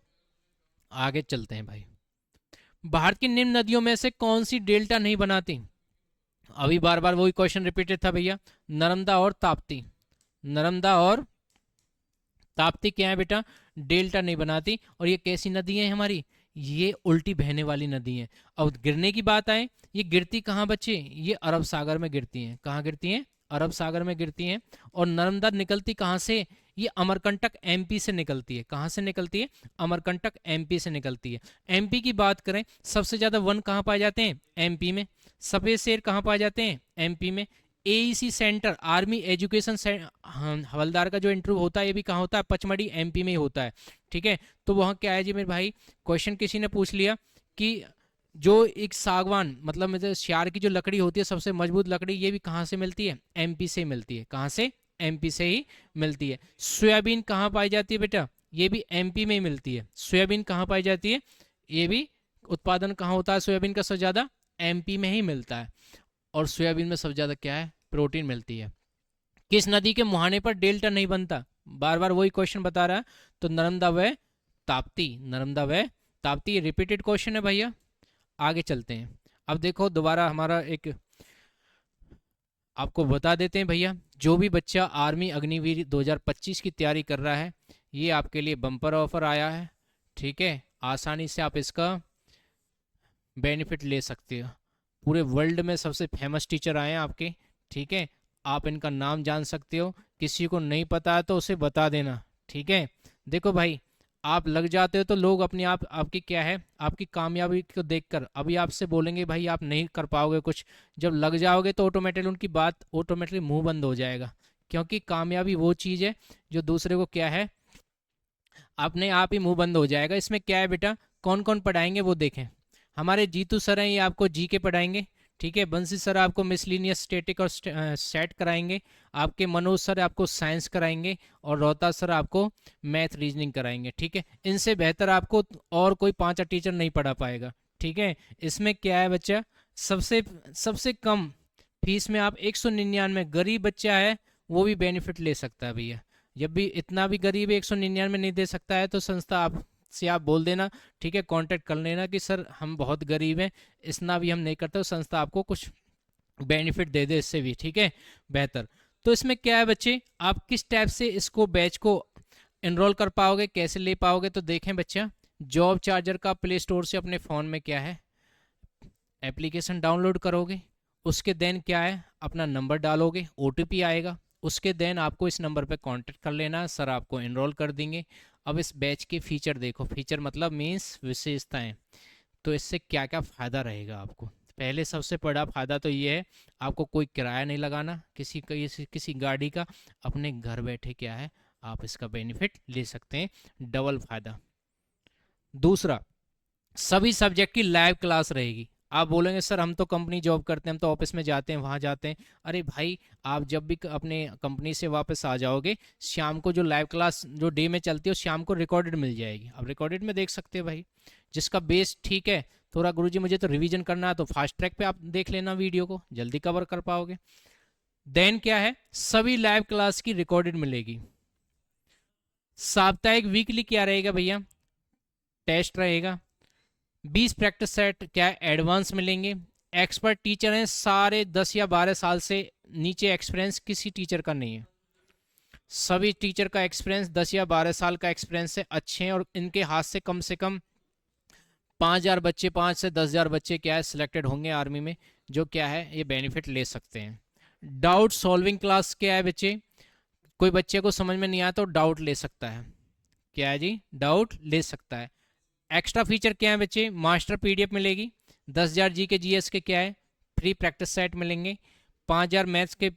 आगे चलते हैं भाई, भारत की निम्न नदियों में से कौन सी डेल्टा नहीं बनाती, अभी बार बार वही क्वेश्चन रिपीटेड था भैया, नर्मदा और ताप्ती। नर्मदा और ताप्ती क्या है बेटा, डेल्टा नहीं बनाती। और ये कैसी नदी है हमारी, ये उल्टी बहने वाली नदी है। अब गिरने की बात आए, ये गिरती कहाँ बच्चे, ये अरब सागर में गिरती हैं। कहाँ गिरती हैं, अरब सागर में गिरती हैं। और नर्मदा निकलती कहाँ से, ये अमरकंटक एमपी से निकलती है। कहाँ से निकलती है, अमरकंटक एमपी से निकलती है। एमपी की बात करें, सबसे ज्यादा वन कहाँ पाए जाते हैं, एमपी में। सफेद शेर कहाँ पाए जाते हैं, एमपी में। एईसी सेंटर, आर्मी एजुकेशन हवलदार का जो इंटरव्यू होता है, ये भी कहाँ होता है, पचमढ़ी एमपी में ही होता है। ठीक है, तो वहाँ क्या है जी मेरे भाई, क्वेश्चन किसी ने पूछ लिया कि जो एक सागवान मतलब सियार की जो लकड़ी होती है, सबसे मजबूत लकड़ी, ये भी कहाँ से मिलती है, एमपी से मिलती है। कहाँ से, एमपी से ही मिलती है। सोयाबीन कहाँ पाई जाती है बेटा, ये भी एमपी में ही मिलती है। सोयाबीन कहाँ पाई जाती है, ये भी उत्पादन कहाँ होता है सोयाबीन का सबसे ज्यादा, एमपी में ही मिलता है। और सोयाबीन में सबसे ज्यादा क्या है, प्रोटीन मिलती है। किस नदी के मुहाने पर डेल्टा नहीं बनता, बार बार वही क्वेश्चन बता रहा है, तो नर्मदा व ताप्ती, नर्मदा व ताप्ती, रिपीटेड क्वेश्चन है भैया। आगे चलते हैं। अब देखो दोबारा हमारा एक आपको बता देते हैं भैया, जो भी बच्चा आर्मी अग्निवीर 2025 की तैयारी कर रहा है, ये आपके लिए बम्पर ऑफर आया है। ठीक है, आसानी से आप इसका बेनिफिट ले सकते हो। पूरे वर्ल्ड में सबसे फेमस टीचर आए हैं आपके। ठीक है, आप इनका नाम जान सकते हो। किसी को नहीं पता है तो उसे बता देना। ठीक है, देखो भाई, आप लग जाते हो तो लोग अपने आप आपकी क्या है, आपकी कामयाबी को देखकर अभी आपसे बोलेंगे भाई आप नहीं कर पाओगे कुछ। जब लग जाओगे तो ऑटोमेटिकली उनकी बात ऑटोमेटिकली मुंह बंद हो जाएगा। क्योंकि कामयाबी वो चीज़ है जो दूसरे को क्या है, अपने आप ही मुंह बंद हो जाएगा। इसमें क्या है बेटा, कौन कौन पढ़ाएंगे वो देखें। हमारे जीतू सर हैं, ये आपको जी के पढ़ाएंगे। ठीक है, बंसी सर आपको मिसलिनियस स्टैटिक और सेट कराएंगे। आपके मनोज सर आपको साइंस कराएंगे। और रोहता सर आपको मैथ रीजनिंग कराएंगे। ठीक है, इनसे बेहतर आपको और कोई 5 टीचर नहीं पढ़ा पाएगा। ठीक है, इसमें क्या है बच्चा, सबसे सबसे कम फीस में आप 199, गरीब बच्चा है वो भी बेनिफिट ले सकता है भैया। जब भी इतना भी गरीब 199 नहीं दे सकता है तो संस्था आप से आप बोल देना। ठीक है, कांटेक्ट कर लेना कि सर हम बहुत गरीब हैं, इतना भी हम नहीं करते, तो संस्था आपको कुछ बेनिफिट दे दे इससे भी। ठीक है, बेहतर। तो इसमें क्या है बच्चे, आप किस टाइप से इसको बैच को इनरोल कर पाओगे, कैसे ले पाओगे, तो देखें बच्चा, जॉब चार्जर का प्ले स्टोर से अपने फ़ोन में क्या है एप्लीकेशन डाउनलोड करोगे। उसके देन क्या है, अपना नंबर डालोगे, ओटीपी आएगा। उसके देन आपको इस नंबर पे कांटेक्ट कर लेना है, सर आपको इनरोल कर देंगे। अब इस बैच के फीचर देखो, फीचर मतलब मीन्स विशेषताएं। तो इससे क्या क्या फ़ायदा रहेगा आपको। पहले सबसे बड़ा फ़ायदा तो ये है, आपको कोई किराया नहीं लगाना किसी गाड़ी का। अपने घर बैठे क्या है, आप इसका बेनिफिट ले सकते हैं, डबल फ़ायदा। दूसरा, सभी सब्जेक्ट की लाइव क्लास रहेगी। आप बोलेंगे सर हम तो कंपनी जॉब करते हैं, हम तो ऑफिस में जाते हैं, वहाँ जाते हैं। अरे भाई, आप जब भी अपने कंपनी से वापस आ जाओगे, शाम को जो लाइव क्लास जो डे में चलती है शाम को रिकॉर्डेड मिल जाएगी। आप रिकॉर्डेड में देख सकते हैं भाई। जिसका बेस ठीक है, थोड़ा गुरुजी मुझे तो रिवीजन करना है, तो फास्ट ट्रैक पे आप देख लेना, वीडियो को जल्दी कवर कर पाओगे। देन क्या है, सभी लाइव क्लास की रिकॉर्डेड मिलेगी। साप्ताहिक वीकली क्या रहेगा भैया, टेस्ट रहेगा। 20 प्रैक्टिस सेट क्या है, एडवांस मिलेंगे। एक्सपर्ट टीचर हैं सारे, 10 या 12 साल से नीचे एक्सपीरियंस किसी टीचर का नहीं है। सभी टीचर का एक्सपीरियंस 10 या 12 साल का एक्सपीरियंस है, अच्छे हैं। और इनके हाथ से कम 5,000 बच्चे, 5 से 10,000 बच्चे क्या है सिलेक्टेड होंगे आर्मी में, जो क्या है ये बेनिफिट ले सकते हैं। डाउट सॉल्विंग क्लास क्या है बच्चे, कोई बच्चे को समझ में नहीं आया तो डाउट ले सकता है। क्या है जी, डाउट ले सकता है। एक्स्ट्रा फीचर क्या है बच्चे, मास्टर पीडीएफ मिलेगी। 10,000 जी के जीएस के क्या है फ्री प्रैक्टिस सेट मिलेंगे। 5,000 मैथ्स के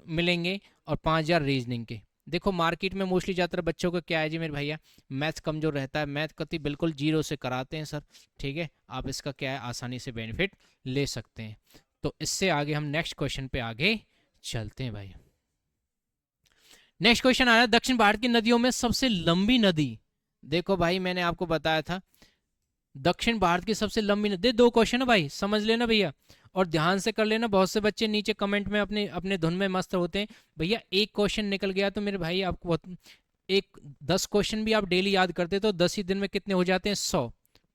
मिलेंगे और 5,000 रीजनिंग के। देखो मार्केट में मोस्टली ज़्यादातर बच्चों को क्या है जी मेरे भैया, मैथ्स कमजोर रहता है, मैथ कति बिल्कुल जीरो से कराते हैं सर। ठीक है, आप इसका क्या है आसानी से बेनिफिट ले सकते हैं। तो इससे आगे हम नेक्स्ट क्वेश्चन पे आगे चलते हैं भाई। नेक्स्ट क्वेश्चन आ रहा है, दक्षिण भारत की नदियों में सबसे लंबी नदी। देखो भाई, मैंने आपको बताया था दक्षिण भारत की सबसे लंबी नदी। 2 क्वेश्चन है भाई, समझ लेना भैया और ध्यान से कर लेना। बहुत से बच्चे नीचे कमेंट में अपने अपने धुन में मस्त होते हैं, भैया एक क्वेश्चन निकल गया तो मेरे भाई आपको एक 10 क्वेश्चन भी आप डेली याद करते तो 10 ही दिन में कितने हो जाते हैं, 100।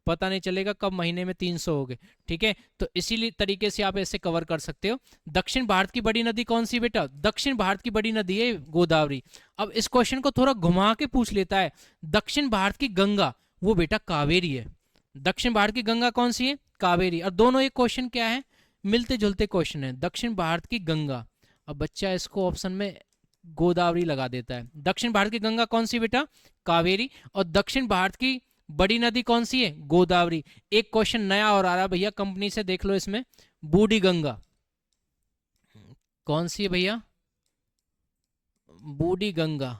पता नहीं चलेगा कब महीने में 300 हो गए। ठीक है, तो इसीलिए तरीके से आप ऐसे कवर कर सकते हो। दक्षिण भारत की बड़ी नदी कौन सी बेटा, दक्षिण भारत की बड़ी नदी है गोदावरी। अब इस क्वेश्चन को थोड़ा घुमा के पूछ लेता है, दक्षिण भारत की गंगा वो बेटा कावेरी है। दक्षिण भारत की गंगा कौन सी है? कावेरी। और दोनों एक क्वेश्चन क्या है, मिलते जुलते क्वेश्चन है। दक्षिण भारत की गंगा, अब बच्चा इसको ऑप्शन में गोदावरी लगा देता है। दक्षिण भारत की गंगा कौन सी बेटा? कावेरी। और दक्षिण भारत की बड़ी नदी कौन सी है? गोदावरी। एक क्वेश्चन नया और आ रहा भैया कंपनी से, देख लो इसमें, बूढ़ी गंगा कौन सी है भैया? बूढ़ी गंगा,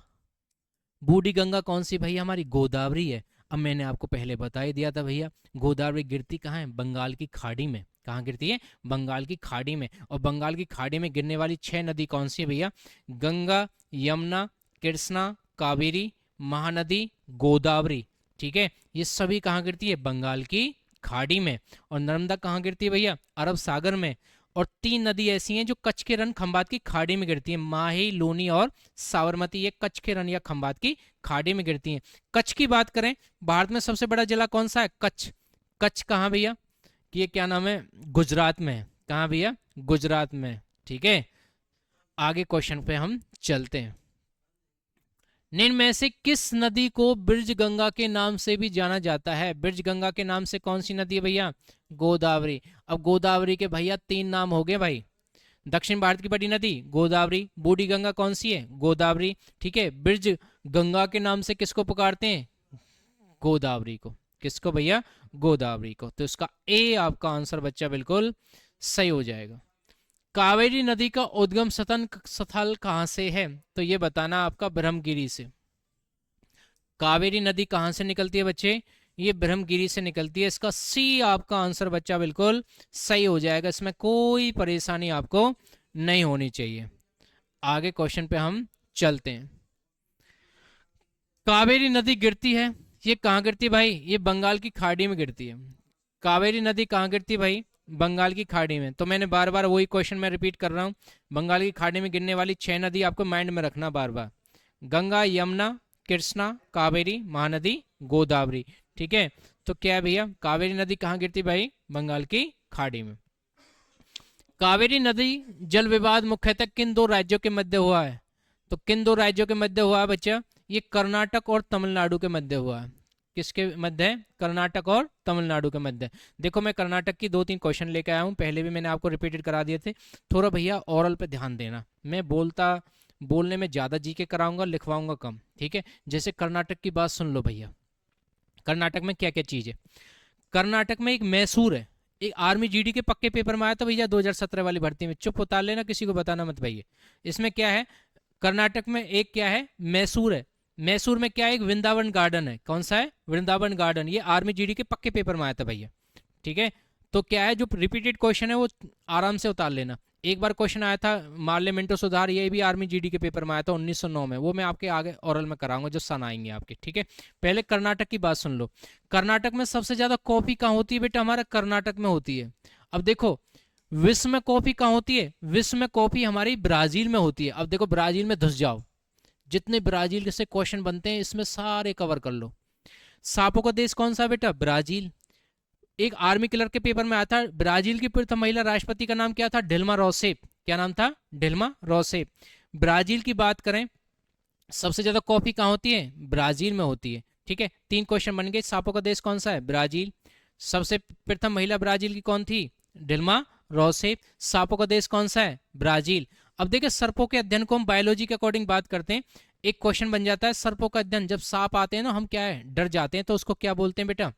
बूढ़ी गंगा कौन सी भैया? हमारी गोदावरी है। अब मैंने आपको पहले बता ही दिया था भैया, गोदावरी गिरती कहाँ है? बंगाल की खाड़ी में। कहाँ गिरती है? बंगाल की खाड़ी में। और बंगाल की खाड़ी में गिरने वाली 6 नदी कौन सी है भैया? गंगा, यमुना, कृष्णा, कावेरी, महानदी, गोदावरी। ठीक है, ये सभी कहाँ गिरती है? बंगाल की खाड़ी में। और नर्मदा कहाँ गिरती है भैया? अरब सागर में। और 3 नदी ऐसी हैं जो कच्छ के रन खंबात की खाड़ी में गिरती है, माही, लूनी और साबरमती। ये कच्छ के रन या खंबात की खाड़ी में गिरती हैं। कच्छ की बात करें, भारत में सबसे बड़ा जिला कौन सा है? कच्छ। कच्छ कहाँ भैया? कि ये क्या नाम है? गुजरात में है। कहाँ भैया? गुजरात में। ठीक है, आगे क्वेश्चन पे हम चलते हैं। निम्न में से किस नदी को ब्रज गंगा के नाम से भी जाना जाता है? ब्रज गंगा के नाम से कौन सी नदी है भैया? गोदावरी। अब गोदावरी के भैया 3 नाम हो गए भाई। दक्षिण भारत की बड़ी नदी गोदावरी, बूढ़ी गंगा कौन सी है? गोदावरी। ठीक है, ब्रज गंगा के नाम से किसको पुकारते हैं? गोदावरी को। किसको भैया? गोदावरी को। तो इसका ए आपका आंसर बच्चा बिल्कुल सही हो जाएगा। कावेरी नदी का उद्गम स्थल कहां से है? तो ये बताना आपका ब्रह्मगिरी से। कावेरी नदी कहां से निकलती है बच्चे? ये ब्रह्मगिरी से निकलती है। इसका सी आपका आंसर बच्चा बिल्कुल सही हो जाएगा, इसमें कोई परेशानी आपको नहीं होनी चाहिए। आगे क्वेश्चन पे हम चलते हैं। कावेरी नदी गिरती है, ये कहाँ गिरती है भाई? ये बंगाल की खाड़ी में गिरती है। कावेरी नदी कहाँ गिरती है भाई? बंगाल की खाड़ी में। तो मैंने बार बार वही क्वेश्चन में रिपीट कर रहा हूँ, बंगाल की खाड़ी में गिरने वाली 6 नदी आपको माइंड में रखना बार बार। गंगा, यमुना, कृष्णा, कावेरी, महानदी, गोदावरी। ठीक है, तो क्या है भैया? कावेरी नदी कहाँ गिरती भाई? बंगाल की खाड़ी में। कावेरी नदी जल विवाद मुख्यतः किन 2 राज्यों के मध्य हुआ है? तो किन 2 राज्यों के मध्य हुआ है बच्चा? ये कर्नाटक और तमिलनाडु के मध्य हुआ है। किसके मध्य है? कर्नाटक और तमिलनाडु के मध्य। देखो मैं कर्नाटक की 2-3 क्वेश्चन लेकर आया हूँ, पहले भी मैंने आपको रिपीटेड करा दिए थे। थोड़ा भैया ओरल पे ध्यान देना, मैं बोलने में ज़्यादा जीके कराऊंगा, लिखवाऊंगा कम। ठीक है, जैसे कर्नाटक की बात सुन लो भैया। कर्नाटक में क्या क्या चीज़ है? कर्नाटक में एक मैसूर है, एक आर्मी जीडी के पक्के पेपर में आया था भैया 2017 वाली भर्ती में। चुप उतार लेना, किसी को बताना मत भैया। इसमें क्या है? कर्नाटक में एक क्या है? मैसूर है। मैसूर में क्या है? एक वृंदावन गार्डन है। कौन सा है? वृंदावन गार्डन। ये आर्मी जीडी के पक्के पेपर में आया था भैया। ठीक है, तो क्या है, जो रिपीटेड क्वेश्चन है वो आराम से उतार लेना। एक बार क्वेश्चन आया था पार्लियामेंटो सुधार, ये भी आर्मी जीडी के पेपर में आया था 1909 में, वो मैं आपके आगे ओरल में कराऊंगा जो सन आएंगे आपके। ठीक है, पहले कर्नाटक की बात सुन लो। कर्नाटक में सबसे ज्यादा कॉफी कहाँ होती है बेटा? हमारा कर्नाटक में होती है। अब देखो, विश्व में कॉफी कहाँ होती है? विश्व में कॉफी हमारी ब्राजील में होती है। अब देखो ब्राजील में घुस जाओ, जितने ब्राजील से क्वेश्चन बनते हैं इसमें सारे कवर कर लो। सांपों का देश कौन सा बेटा? ब्राजील। एक आर्मी क्लर्क के पेपर में आया था, ब्राजील की प्रथम महिला राष्ट्रपति का नाम क्या था? डिल्मा रोसेफ। क्या नाम था? डिल्मा रोसेफ। ब्राजील की बात करें, सबसे ज्यादा कॉफी कहाँ होती है? ब्राजील में होती है। ठीक है, 3 क्वेश्चन बन गए। सांपों का देश कौन सा है? ब्राजील। सबसे प्रथम महिला ब्राजील की कौन थी? डिल्मा रोसेफ। सांपों का देश कौन सा है? ब्राजील। अब देखिए, सर्पों के अध्ययन को हम बायोलॉजी के अकॉर्डिंग बात करते हैं। एक क्वेश्चन बन जाता है, सर्पों का अध्ययन, जब सांप आते हैं ना हम क्या है, डर जाते हैं, तो उसको क्या बोलते हैं बेटा?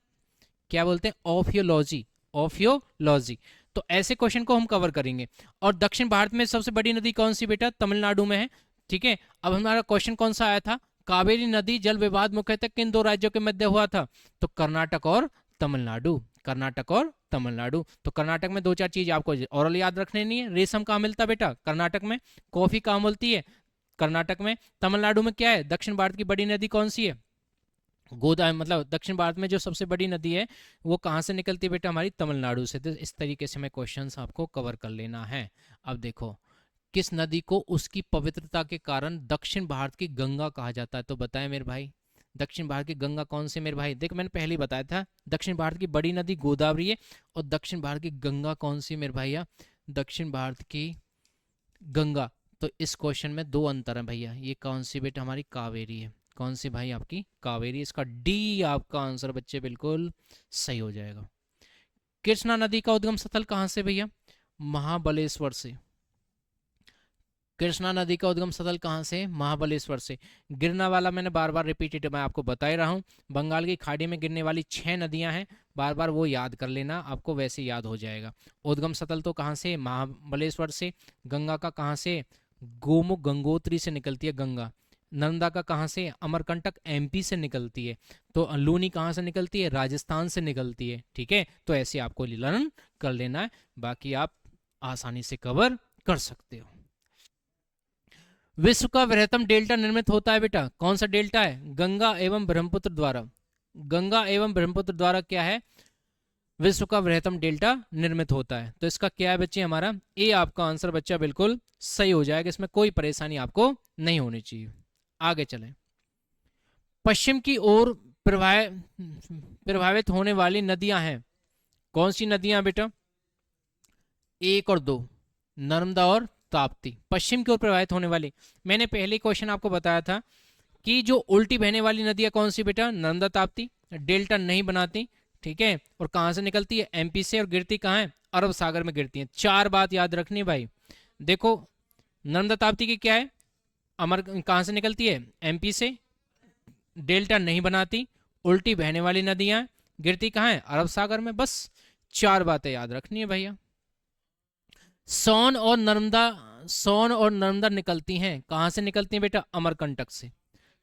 क्या बोलते हैं? ऑफियोलॉजी। ऑफियोलॉजी। तो ऐसे क्वेश्चन को हम कवर करेंगे। और दक्षिण भारत में सबसे बड़ी नदी कौन सी बेटा? तमिलनाडु में है। ठीक है, अब हमारा क्वेश्चन कौन सा आया था? कावेरी नदी जल विवाद मुख्यतः किन 2 राज्यों के मध्य हुआ था? तो कर्नाटक और तमिलनाडु। कर्नाटक और तमिलनाडु। तो कर्नाटक में 2-4 चीज आपको ओरल याद रखने नहीं है। रेशम कहाँ मिलता बेटा? कर्नाटक में। कॉफी कहाँ मिलती है? कर्नाटक में। तमिलनाडु में क्या है? दक्षिण भारत की बड़ी नदी कौन सी है? गोदावरी। मतलब दक्षिण भारत में जो सबसे बड़ी नदी है वो कहाँ से निकलती है बेटा? हमारी तमिलनाडु से। तो इस तरीके से हमें क्वेश्चंस आपको कवर कर लेना है। अब देखो, किस नदी को उसकी पवित्रता के कारण दक्षिण भारत की गंगा कहा जाता है? तो बताएं मेरे भाई, दक्षिण भारत की गंगा कौन सी मेरे भाई? देख मैंने पहले ही बताया था, दक्षिण भारत की बड़ी नदी गोदावरी है। और दक्षिण भारत की गंगा कौन सी मेरे भैया? दक्षिण भारत की गंगा। तो इस क्वेश्चन में 2 अंतर है भैया। ये कौन सी बेटा? हमारी कावेरी है। कौन सी भाई आपकी कावेरी, इसका डी आपका आंसर बच्चे बिल्कुल सही हो जाएगा। कृष्णा नदी का उद्गम स्थल कहाँ से भैया? महाबलेश्वर से। कृष्णा नदी का उद्गम स्थल कहाँ से? महाबलेश्वर से। गिरना वाला मैंने बार बार रिपीटेड मैं आपको बता ही रहा हूँ, बंगाल की खाड़ी में गिरने वाली 6 नदियां हैं, बार बार वो याद कर लेना, आपको वैसे याद हो जाएगा। उद्गम स्थल तो कहाँ से? महाबलेश्वर से। गंगा का कहाँ से? गोमुख गंगोत्री से निकलती है गंगा। नर्मदा का कहाँ से? अमरकंटक एमपी से निकलती है। तो लूनी कहाँ से निकलती है? राजस्थान से निकलती है। ठीक है, तो ऐसे आपको लर्न कर लेना है, बाकी आप आसानी से कवर कर सकते हो। विश्व का वृहत्तम डेल्टा निर्मित होता है बेटा, कौन सा डेल्टा है? गंगा एवं ब्रह्मपुत्र द्वारा। गंगा एवं ब्रह्मपुत्र द्वारा क्या है? विश्व का वृहत्तम डेल्टा निर्मित होता है। तो इसका क्या है बच्चे? हमारा ए आपका आंसर बच्चा बिल्कुल सही हो जाएगा, इसमें कोई परेशानी आपको नहीं होनी चाहिए। आगे चलें। पश्चिम की ओर प्रभावित होने वाली नदियां हैं, कौन सी नदियां बेटा? 1 और 2, नर्मदा और ताप्ती। पश्चिम की ओर प्रवाहित होने वाली, मैंने पहले क्वेश्चन आपको बताया था कि जो उल्टी बहने वाली नदियां कौन सी बेटा? नर्मदा ताप्ती, डेल्टा नहीं बनाती। ठीक है, और कहाँ से निकलती है? एमपी से, और गिरती कहाँ है? अरब सागर में गिरती है। 4 बात याद रखनी भाई। देखो नर्मदा ताप्ती की क्या है? कहाँ से निकलती है? एमपी से, डेल्टा नहीं बनाती, उल्टी बहने वाली नदियां, गिरती कहाँ है? अरब सागर में। बस 4 बातें याद रखनी है भैया। सोन और नर्मदा निकलती हैं, कहाँ से निकलती हैं बेटा? अमरकंटक से।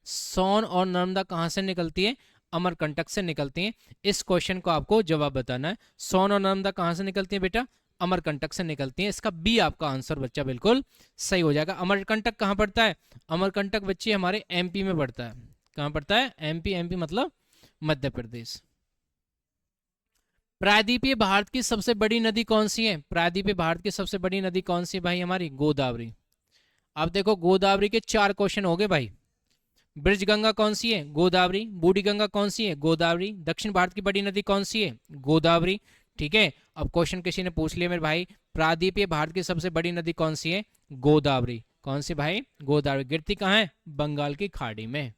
सोन और नर्मदा कहाँ से निकलती है? अमरकंटक से निकलती हैं। इस क्वेश्चन को आपको जवाब बताना है। सोन और नर्मदा कहाँ से निकलती हैं बेटा? अमरकंटक से निकलती हैं। इसका बी आपका आंसर बच्चा बिल्कुल सही हो जाएगा। अमरकंटक कहाँ पड़ता है? अमरकंटक बच्चे हमारे एमपी में पड़ता है। कहाँ पड़ता है? एमपी। एमपी मतलब मध्य प्रदेश। प्रायद्वीपीय भारत की सबसे बड़ी नदी कौन सी है? प्रायद्वीपीय भारत की सबसे बड़ी नदी कौन सी भाई? हमारी गोदावरी। अब देखो गोदावरी के 4 क्वेश्चन हो गए भाई। ब्रज गंगा कौन सी है? गोदावरी। बूढ़ी गंगा कौन सी है? गोदावरी। दक्षिण भारत की बड़ी नदी कौन सी है? गोदावरी। ठीक है, अब क्वेश्चन किसी ने पूछ लिया मेरे भाई, प्रायद्वीपीय भारत की सबसे बड़ी नदी कौन सी है? गोदावरी। कौन सी भाई? गोदावरी। गिरती कहाँ है? बंगाल की खाड़ी में।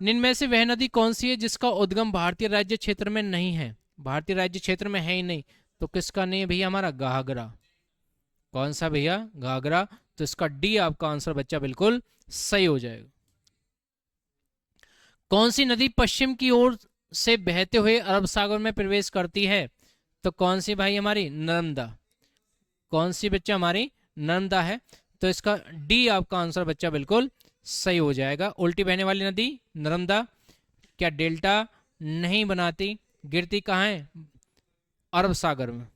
निम्न में से वह नदी कौन सी है जिसका उद्गम भारतीय राज्य क्षेत्र में नहीं है? भारतीय राज्य क्षेत्र में है ही नहीं, तो किसका नहीं है भैया? हमारा घाघरा। कौन सा भैया? घाघरा। तो इसका डी आपका आंसर बच्चा बिल्कुल सही हो जाएगा। कौन सी नदी पश्चिम की ओर से बहते हुए अरब सागर में प्रवेश करती है? तो कौन सी भाई? हमारी नर्मदा। कौन सी बच्चा? हमारी नर्मदा है। तो इसका डी आपका आंसर बच्चा बिल्कुल सही हो जाएगा। उल्टी बहने वाली नदी नर्मदा, क्या डेल्टा नहीं बनाती, गिरती कहाँ है? अरब सागर में।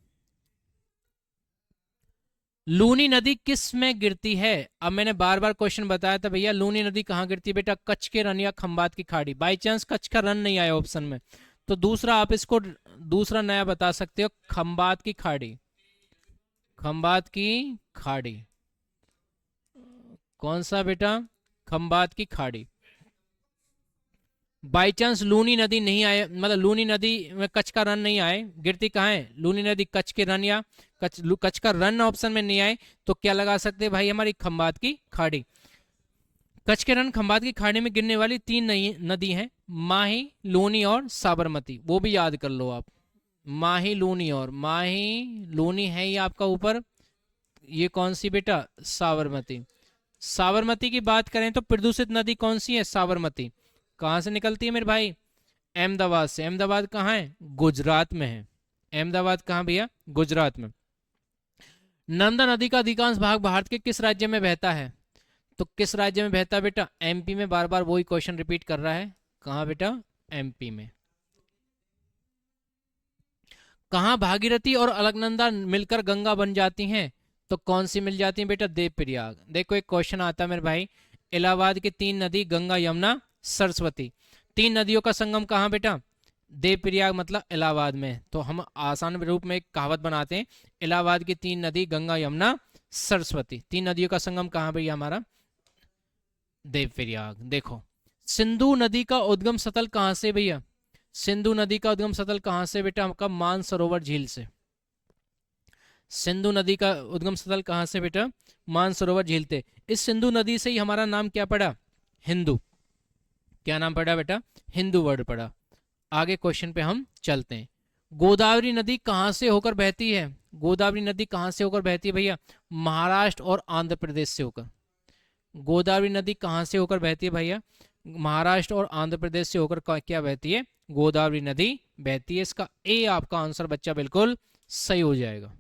लूनी नदी किस में गिरती है? अब मैंने बार बार क्वेश्चन बताया था भैया, लूनी नदी कहाँ गिरती है बेटा? कच्छ के रन या खंबात की खाड़ी। बाई चांस कच्छ का रन नहीं आया ऑप्शन में, तो दूसरा आप इसको दूसरा नया बता सकते हो, खंबात की खाड़ी। खंबात की खाड़ी। कौन सा बेटा? खंबात की खाड़ी। बाई चांस लूनी नदी नहीं आए, मतलब लूनी नदी में कच्छ का रन नहीं आए, गिरती कहाँ है? लूनी नदी कच्छ के रन या कच्छ का रन ऑप्शन में नहीं आए, तो क्या लगा सकते हैं भाई? हमारी खंबात की खाड़ी। कच्छ के रन खंबात की खाड़ी में गिरने वाली 3 नदी हैं, माही, लूनी और साबरमती। वो भी याद कर लो आप, माही, लूनी। और माही लूनी है ये आपका ऊपर, ये कौन सी बेटा? साबरमती। साबरमती की बात करें तो प्रदूषित नदी कौन सी है? साबरमती। कहाँ से निकलती है मेरे भाई? अहमदाबाद से। अहमदाबाद कहाँ है? गुजरात में है। अहमदाबाद कहाँ भैया? गुजरात में। नर्मदा नदी का अधिकांश भाग भारत के किस राज्य में बहता है? तो किस राज्य में बहता है बेटा? एमपी में। बार बार वही क्वेश्चन रिपीट कर रहा है, कहाँ बेटा? एमपी में। कहाँ भागीरथी और अलकनंदा मिलकर गंगा बन जाती हैं? तो कौन सी मिल जाती है बेटा? देवप्रयाग। देखो एक क्वेश्चन आता है मेरे भाई, इलाहाबाद की 3 नदी गंगा, यमुना, सरस्वती, 3 नदियों का संगम कहाँ बेटा? देवप्रयाग मतलब इलाहाबाद में। तो हम आसान रूप में एक कहावत बनाते हैं, इलाहाबाद की 3 नदी गंगा, यमुना, सरस्वती, 3 नदियों का संगम कहाँ भैया? हमारा देवप्रयाग। देखो सिंधु नदी का उद्गम स्थल कहाँ से भैया? सिंधु नदी का उद्गम स्थल कहाँ से बेटा? आपका मानसरोवर झील से। सिंधु नदी का उद्गम स्थल कहाँ से बेटा? मानसरोवर झील से। इस सिंधु नदी से ही हमारा नाम क्या पड़ा? हिंदू। क्या नाम पड़ा बेटा? हिंदू वर्ड पड़ा। आगे क्वेश्चन पे हम चलते हैं। गोदावरी नदी कहाँ से होकर बहती है? गोदावरी नदी कहाँ से होकर बहती है भैया? महाराष्ट्र और आंध्र प्रदेश से होकर। गोदावरी नदी कहाँ से होकर बहती है भैया? महाराष्ट्र और आंध्र प्रदेश से होकर क्या बहती है? गोदावरी नदी बहती है। इसका ए आपका आंसर बच्चा बिल्कुल सही हो जाएगा।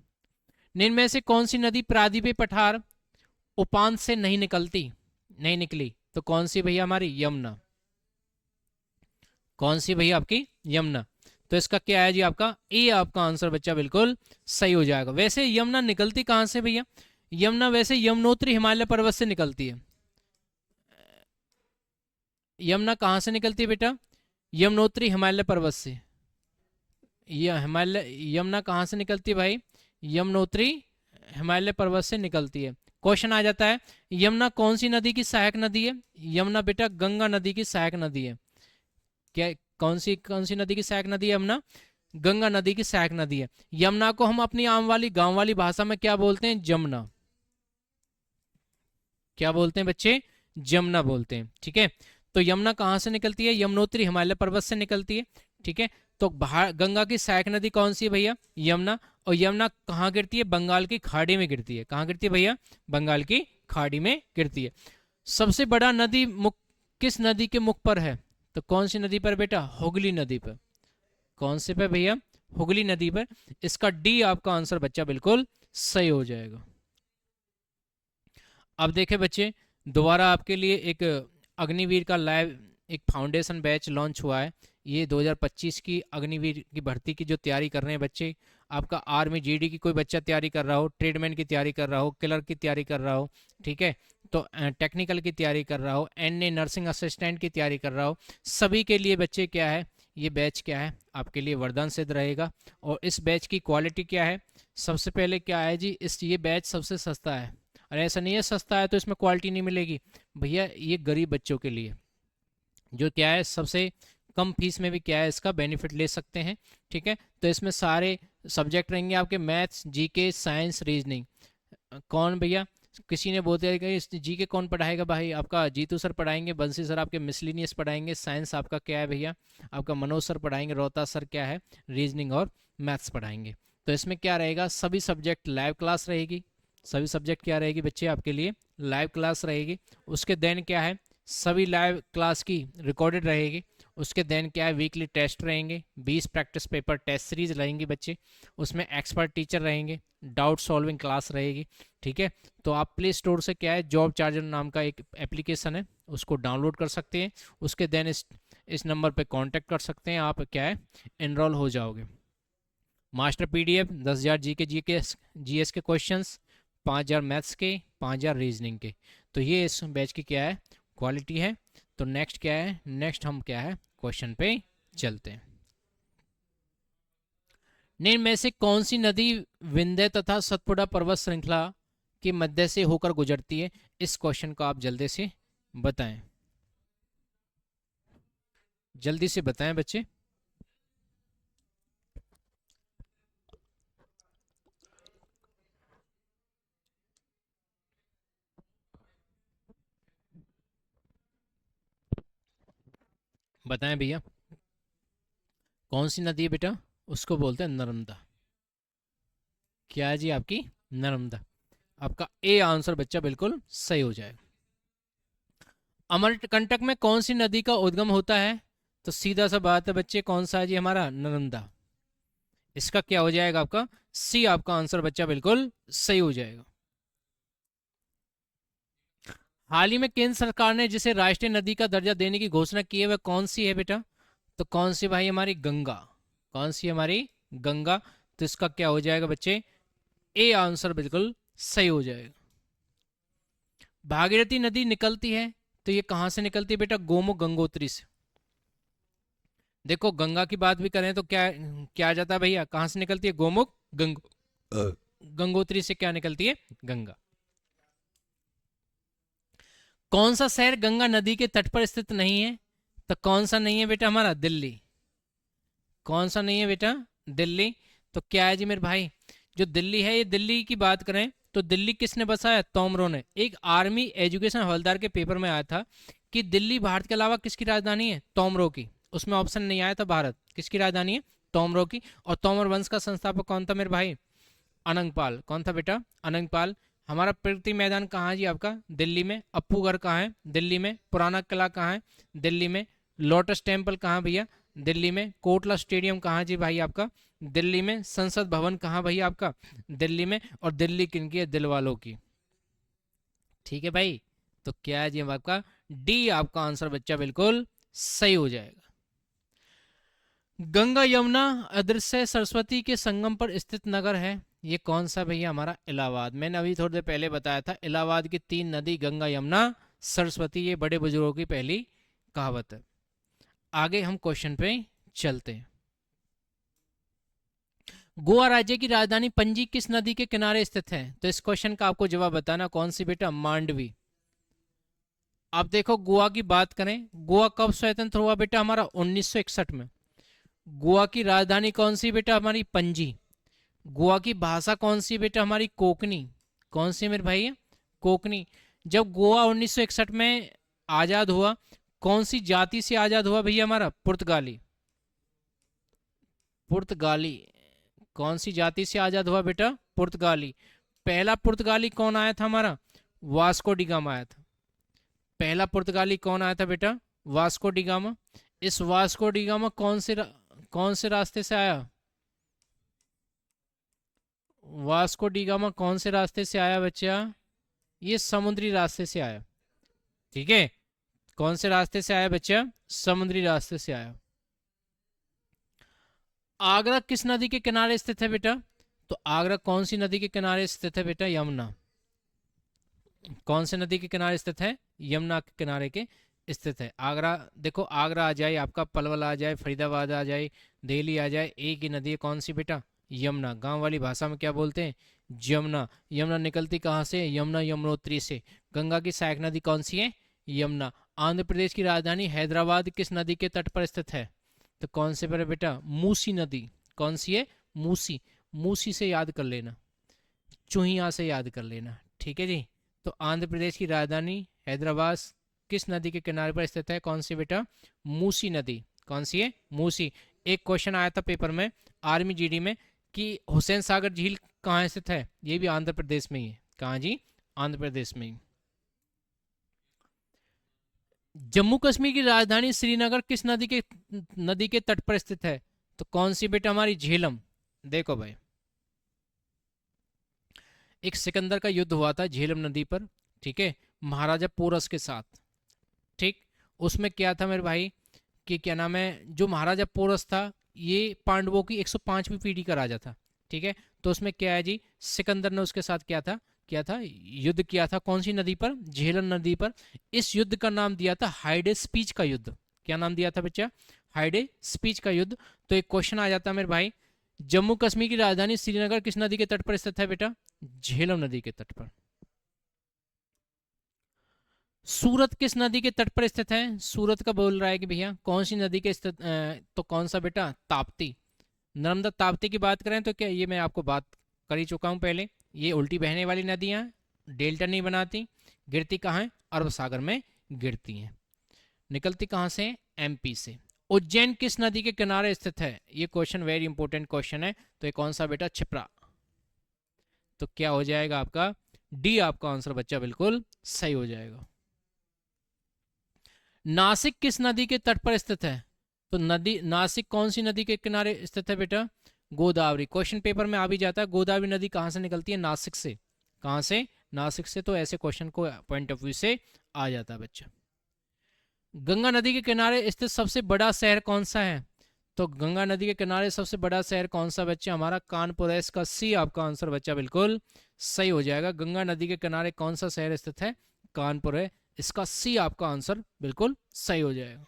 निम्न में से कौन सी नदी प्रादीप पठार उपांत से नहीं निकली? तो कौन सी भैया? हमारी यमुना। कौन सी भैया? आपकी यमुना। तो इसका क्या है जी? आपका ए आपका आंसर बच्चा बिल्कुल सही हो जाएगा। वैसे यमुना निकलती कहाँ से भैया? यमुना वैसे यमुनोत्री हिमालय पर्वत से निकलती है। यमुना कहाँ से निकलती है बेटा? यमुनोत्री हिमालय पर्वत से। यमुना कहाँ से निकलती है भाई? यमुनोत्री हिमालय पर्वत से निकलती है। क्वेश्चन आ जाता है, यमुना कौन सी नदी की सहायक नदी है? यमुना बेटा गंगा नदी की सहायक नदी है। क्या? कौन सी नदी की सहायक नदी है यमुना? गंगा नदी की सहायक नदी है। यमुना को हम अपनी आम वाली गांव वाली भाषा में क्या बोलते हैं? जमुना। क्या बोलते हैं बच्चे? जमुना बोलते हैं। ठीक है, तो यमुना कहाँ से निकलती है? यमुनोत्री हिमालय पर्वत से निकलती है। ठीक है, तो गंगा की सहायक नदी कौन सी है भैया? यमुना। और यमुना कहाँ गिरती है? बंगाल की खाड़ी में गिरती है। कहाँ गिरती है भैया? बंगाल की खाड़ी में गिरती है। सबसे बड़ा नदी मुख किस नदी के मुख पर है? तो कौन सी नदी पर बेटा? हुगली नदी पर। कौन से पे भैया? हुगली नदी पर। इसका डी आपका आंसर बच्चा बिल्कुल सही हो जाएगा। अब देखें बच्चे, दोबारा आपके लिए एक अग्निवीर का लाइव एक फाउंडेशन बैच लॉन्च हुआ है। ये 2025 की अग्निवीर की भर्ती की जो तैयारी कर रहे हैं बच्चे, आपका आर्मी जीडी की कोई बच्चा तैयारी कर रहा हो, ट्रेडमैन की तैयारी कर रहा हो, क्लर्क की तैयारी कर रहा हो, ठीक है, तो टेक्निकल की तैयारी कर रहा हो, एनए नर्सिंग असिस्टेंट की तैयारी कर रहा हो, सभी के लिए बच्चे क्या है, ये बैच क्या है आपके लिए वरदान सिद्ध रहेगा। और इस बैच की क्वालिटी क्या है? सबसे पहले क्या है जी, ये बैच सबसे सस्ता है। और ऐसा नहीं है सस्ता है तो इसमें क्वालिटी नहीं मिलेगी भैया, ये गरीब बच्चों के लिए जो क्या है सबसे कम फीस में भी क्या है इसका बेनिफिट ले सकते हैं। ठीक है, तो इसमें सारे सब्जेक्ट रहेंगे आपके, मैथ्स, जीके, साइंस, रीजनिंग। कौन भैया? किसी ने बोलते हैं कि जीके कौन पढ़ाएगा भाई? आपका जीतू सर पढ़ाएंगे, बंसी सर आपके मिसलिनियस पढ़ाएंगे, साइंस आपका क्या है भैया? आपका मनोज सर पढ़ाएंगे, रोहतास सर क्या है रीजनिंग और मैथ्स पढ़ाएंगे। तो इसमें क्या रहेगा, सभी सब्जेक्ट लाइव क्लास रहेगी। सभी सब्जेक्ट क्या रहेगी बच्चे आपके लिए? लाइव क्लास रहेगी। उसके देन क्या है, सभी लाइव क्लास की रिकॉर्डेड रहेगी। उसके देन क्या है, वीकली टेस्ट रहेंगे, 20 प्रैक्टिस पेपर टेस्ट सीरीज रहेंगी बच्चे। उसमें एक्सपर्ट टीचर रहेंगे, डाउट सॉल्विंग क्लास रहेगी। ठीक है, तो आप प्ले स्टोर से क्या है, जॉब चार्जर नाम का एक एप्लीकेशन है, उसको डाउनलोड कर सकते हैं। उसके देन इस नंबर पे कांटेक्ट कर सकते हैं, आप क्या है एनरोल हो जाओगे। मास्टर पीडीएफ 10,000 जीएस के क्वेश्चंस, 5,000 मैथ्स के, 5,000 रीजनिंग के। तो ये इस बैच की क्या है क्वालिटी है। तो नेक्स्ट क्या है, नेक्स्ट हम क्या है क्वेश्चन पे चलते हैं। निम्न में से कौन सी नदी विंध्य तथा सतपुड़ा पर्वत श्रृंखला के मध्य से होकर गुजरती है? इस क्वेश्चन को आप जल्दी से बताएं, जल्दी से बताएं बच्चे। बताएं भैया, कौन सी नदी है बेटा? उसको बोलते हैं नर्मदा। क्या है जी आपकी? नर्मदा। आपका ए आंसर बच्चा बिल्कुल सही हो जाएगा। अमरकंटक में कौन सी नदी का उद्गम होता है? तो सीधा सा बात है बच्चे, कौन सा है जी हमारा? नर्मदा। इसका क्या हो जाएगा आपका? सी आपका आंसर बच्चा बिल्कुल सही हो जाएगा। हाल ही में केंद्र सरकार ने जिसे राष्ट्रीय नदी का दर्जा देने की घोषणा की है वह कौन सी है बेटा? तो कौन सी भाई? हमारी गंगा। कौन सी हमारी? गंगा। तो इसका क्या हो जाएगा बच्चे? ए आंसर बिल्कुल सही हो जाएगा। भागीरथी नदी निकलती है तो ये कहां से निकलती है बेटा? गोमुख गंगोत्री से। देखो गंगा की बात भी करें तो क्या क्या आ जाता है भैया? कहां से निकलती है? गोमुख गंगोत्री से क्या निकलती है? गंगा। कौन सा शहर गंगा नदी के तट पर स्थित नहीं है? तो कौन सा नहीं है बेटा? हमारा दिल्ली। कौन सा नहीं है बेटा? दिल्ली। तो क्या है जी मेरे भाई, जो दिल्ली है, ये दिल्ली की बात करें तो दिल्ली किसने बसाया? तोमरों ने। एक आर्मी एजुकेशन हवलदार के पेपर में आया था कि दिल्ली भारत के अलावा किसकी राजधानी है? तोमरो की। उसमें ऑप्शन नहीं आया था भारत, किसकी राजधानी है? तोमरो की। और तोमर वंश का संस्थापक कौन था मेरे भाई? अनंगपाल। कौन था बेटा? अनंगपाल। हमारा प्रगति मैदान कहाँ है जी आपका? दिल्ली में। अप्पूगढ़ कहाँ है? दिल्ली में। पुराना किला कहाँ है? दिल्ली में। लोटस टेम्पल कहाँ भैया? दिल्ली में। कोटला स्टेडियम कहाँ जी भाई आपका? दिल्ली में। संसद भवन कहाँ भैया आपका? दिल्ली में। और दिल्ली किनकी है? दिल वालों की। ठीक है भाई, तो क्या है जी आपका? डी आपका आंसर बच्चा बिल्कुल सही हो जाएगा। गंगा यमुना अदृश्य सरस्वती के संगम पर स्थित नगर है, ये कौन सा भैया? हमारा इलाहाबाद। मैंने अभी थोड़ी देर पहले बताया था, इलाहाबाद की 3 नदी गंगा यमुना सरस्वती, ये बड़े बुजुर्गों की पहली कहावत है। आगे हम क्वेश्चन पे चलते हैं। गोवा राज्य की राजधानी पणजी किस नदी के किनारे स्थित है? तो इस क्वेश्चन का आपको जवाब बताना, कौन सी बेटा? मांडवी। आप देखो, गोवा की बात करें, गोवा कब स्वतंत्र हुआ बेटा? हमारा 1961 में। गोवा की राजधानी कौन सी बेटा? हमारी पणजी। गोवा की भाषा कौन सी बेटा? हमारी कोकनी। कौन सी मेरे भाई? कोकनी। जब गोवा 1961 में आजाद हुआ, कौन सी जाति से आजाद हुआ भैया? हमारा पुर्तगाली। पुर्तगाली। कौन सी जाति से आजाद हुआ बेटा? पुर्तगाली। पहला पुर्तगाली कौन आया था? हमारा वास्को डी गामा आया था। पहला पुर्तगाली कौन आया था बेटा? Vasco D gamma. इस वास्को डी गामा कौन से रास्ते से आया? वास्को डी गामा कौन से रास्ते से आया बच्चा? ये समुद्री रास्ते से आया। ठीक है, कौन से रास्ते से आया बच्चा? समुद्री रास्ते से आया। आगरा किस नदी के किनारे स्थित है बेटा? तो आगरा कौन सी नदी के किनारे स्थित है बेटा? यमुना। कौन से नदी के किनारे स्थित है? यमुना के किनारे के स्थित है आगरा। देखो, आगरा आ जाए आपका, पलवल आ जाए, फरीदाबाद आ जाए, दिल्ली आ जाए, एक ही नदी है, कौन सी बेटा? यमुना। गांव वाली भाषा में क्या बोलते हैं? यमुना। यमुना निकलती कहाँ से? यमुना यमुनोत्री से। गंगा की सहायक नदी कौन सी है? यमुना। आंध्र प्रदेश की राजधानी हैदराबाद किस नदी के तट पर स्थित है? तो कौन से पर है बेटा? मूसी नदी। कौन सी है? मूसी। मूसी से याद कर लेना, चुहिया से याद कर लेना। ठीक है जी। तो आंध्र प्रदेश की राजधानी हैदराबाद किस नदी के किनारे पर स्थित है? कौन सी बेटा? मूसी नदी। कौन सी है? मूसी। एक क्वेश्चन आया था पेपर में, आर्मी जीडी में, कि हुसैन सागर झील कहाँ स्थित है? ये भी आंध्र प्रदेश में ही है। कहाँ जी? आंध्र प्रदेश में ही। जम्मू कश्मीर की राजधानी श्रीनगर किस नदी के तट पर स्थित है? तो कौन सी बेटा? हमारी झेलम। देखो भाई, एक सिकंदर का युद्ध हुआ था झेलम नदी पर, ठीक है, महाराजा पोरस के साथ। ठीक, उसमें क्या था मेरे भाई कि क्या नाम है, जो महाराजा पोरस था ये पांडवों की 105वीं पीढ़ी का राजा था। ठीक है, तो उसमें क्या है जी, सिकंदर ने उसके साथ क्या था, युद्ध किया था। कौन सी नदी पर? झेलम नदी पर। इस युद्ध का नाम दिया था हाइडे स्पीच का युद्ध। क्या नाम दिया था बच्चा? हाइडे स्पीच का युद्ध। तो एक क्वेश्चन आ जाता है मेरे भाई, जम्मू कश्मीर की राजधानी श्रीनगर किस नदी के तट पर स्थित है बेटा? झेलम नदी के तट पर। सूरत किस नदी के तट पर स्थित है? सूरत का बोल रहा है कि भैया कौन सी नदी के स्थित, तो कौन सा बेटा? ताप्ती। नर्मदा ताप्ती की बात करें तो क्या, ये मैं आपको बात कर ही चुका हूं पहले, ये उल्टी बहने वाली नदियां डेल्टा नहीं बनाती, गिरती कहाँ है? अरब सागर में गिरती हैं। निकलती कहाँ से? एमपी से। उज्जैन किस नदी के किनारे स्थित है? ये क्वेश्चन वेरी इंपॉर्टेंट क्वेश्चन है। तो ये कौन सा बेटा? क्षिप्रा। तो क्या हो जाएगा आपका? डी आपका आंसर बच्चा बिल्कुल सही हो जाएगा। नासिक किस नदी के तट पर स्थित है? तो नदी, नासिक कौन सी नदी के किनारे स्थित है बेटा? गोदावरी। क्वेश्चन पेपर में आ भी जाता है, गोदावरी नदी कहाँ से निकलती है? नासिक से। कहाँ से? नासिक से। तो ऐसे क्वेश्चन को पॉइंट ऑफ व्यू से आ जाता है बच्चा। गंगा नदी के किनारे स्थित सबसे बड़ा शहर कौन सा है? तो गंगा नदी के किनारे सबसे बड़ा शहर कौन सा बच्चा? हमारा कानपुर है। इसका सी आपका आंसर बच्चा बिल्कुल सही हो जाएगा। गंगा नदी के किनारे कौन सा शहर स्थित है? कानपुर है। इसका सी आपका आंसर बिल्कुल सही हो जाएगा।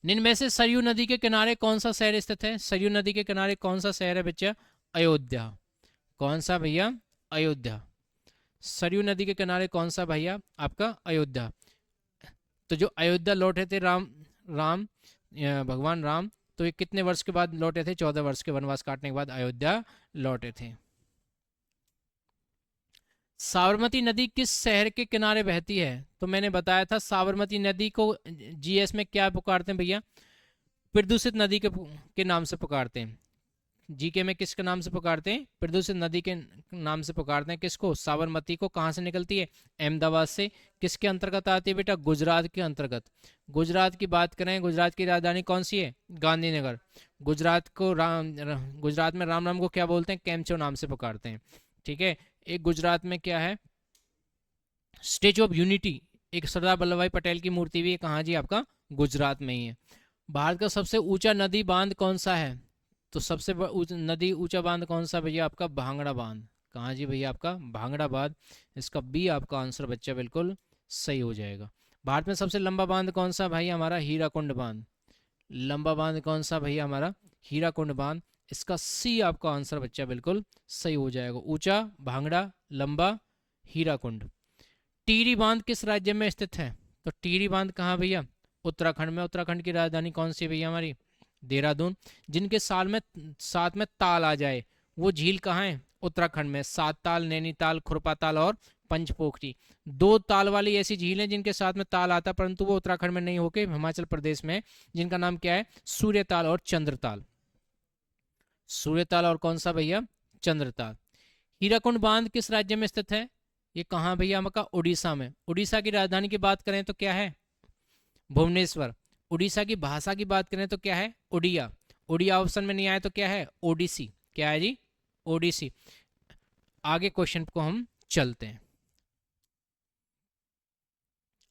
निम्न में से सरयू नदी के किनारे कौन सा शहर स्थित है? सरयू नदी के किनारे कौन सा शहर है बच्चा? अयोध्या। कौन सा भैया? अयोध्या। सरयू नदी के किनारे कौन सा भैया? आपका अयोध्या। तो जो अयोध्या लौटे थे भगवान राम, तो ये कितने वर्ष के बाद लौटे थे? 14 वर्ष के वनवास काटने के बाद अयोध्या लौटे थे। साबरमती नदी किस शहर के किनारे बहती है? तो मैंने बताया था साबरमती नदी को जीएस में क्या पुकारते हैं भैया, प्रदूषित नदी के नाम से पुकारते हैं। जीके में किसके नाम से पुकारते हैं, प्रदूषित नदी के नाम से पुकारते हैं। किसको, साबरमती को। कहाँ से निकलती है, अहमदाबाद से। किसके अंतर्गत आती है बेटा, गुजरात के अंतर्गत। गुजरात की बात करें, गुजरात की राजधानी कौन सी है, गांधीनगर। गुजरात में राम नाम को क्या बोलते हैं, कैमचो नाम से पुकारते हैं। ठीक है। एक गुजरात में क्या है, स्टेचू ऑफ यूनिटी, एक सरदार वल्लभ भाई पटेल की मूर्ति भी है। कहाँ जी, आपका गुजरात में ही है। भारत का सबसे ऊंचा नदी बांध कौन सा है, तो सबसे नदी ऊंचा बांध कौन सा भैया, आपका भांगड़ा बांध। कहाँ जी भैया, आपका भांगड़ा बांध। इसका बी आपका आंसर बच्चा बिल्कुल सही हो जाएगा। भारत में सबसे लंबा बांध कौन सा भाई, हमारा हीराकुंड बांध। लंबा बांध कौन सा भैया, हमारा हीराकुंड बांध। इसका सी आपका आंसर बच्चा बिल्कुल सही हो जाएगा। ऊंचा, भांगड़ा, लंबा, हीराकुंड। टिहरी बांध किस राज्य में स्थित है, तो टिहरी बांध कहाँ भैया, उत्तराखंड में। उत्तराखंड की राजधानी कौन सी है भैया, हमारी देहरादून। जिनके साल में साथ में ताल आ जाए वो झील कहाँ है, उत्तराखंड में। सात ताल, नैनीताल, खुरपा ताल और पंचपोखरी। दो ताल वाली ऐसी झील है जिनके साथ में ताल आता है, परंतु वो उत्तराखंड में नहीं होके हिमाचल प्रदेश में, जिनका नाम क्या है, सूर्यताल और चंद्रताल। सूर्यताल और कौन सा भैया, चंद्रताल। हीराकुंड बांध किस राज्य में स्थित है, ये कहाँ भैया, हमका उड़ीसा में। उड़ीसा की राजधानी की बात करें तो क्या है, भुवनेश्वर। उड़ीसा की भाषा की बात करें तो क्या है, उड़िया। उड़िया ऑप्शन में नहीं आया तो क्या है, ओडिसी। क्या है जी, ओडिसी। आगे क्वेश्चन को हम चलते हैं।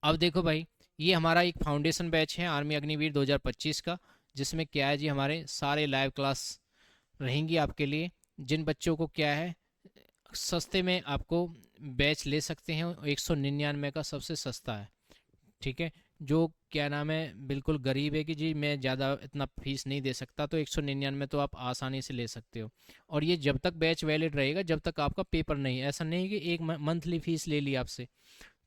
अब देखो भाई, ये हमारा एक फाउंडेशन बैच है आर्मी अग्निवीर 2025 का, जिसमें क्या है जी, हमारे सारे लाइव क्लास रहेंगी आपके लिए। जिन बच्चों को क्या है, सस्ते में आपको बैच ले सकते हैं, 199 का सबसे सस्ता है। ठीक है। जो क्या नाम है, बिल्कुल गरीब है कि जी मैं ज़्यादा इतना फीस नहीं दे सकता, तो 199 तो आप आसानी से ले सकते हो। और ये जब तक बैच वैलिड रहेगा, जब तक आपका पेपर नहीं, ऐसा नहीं कि एक मंथली फीस ले ली आपसे,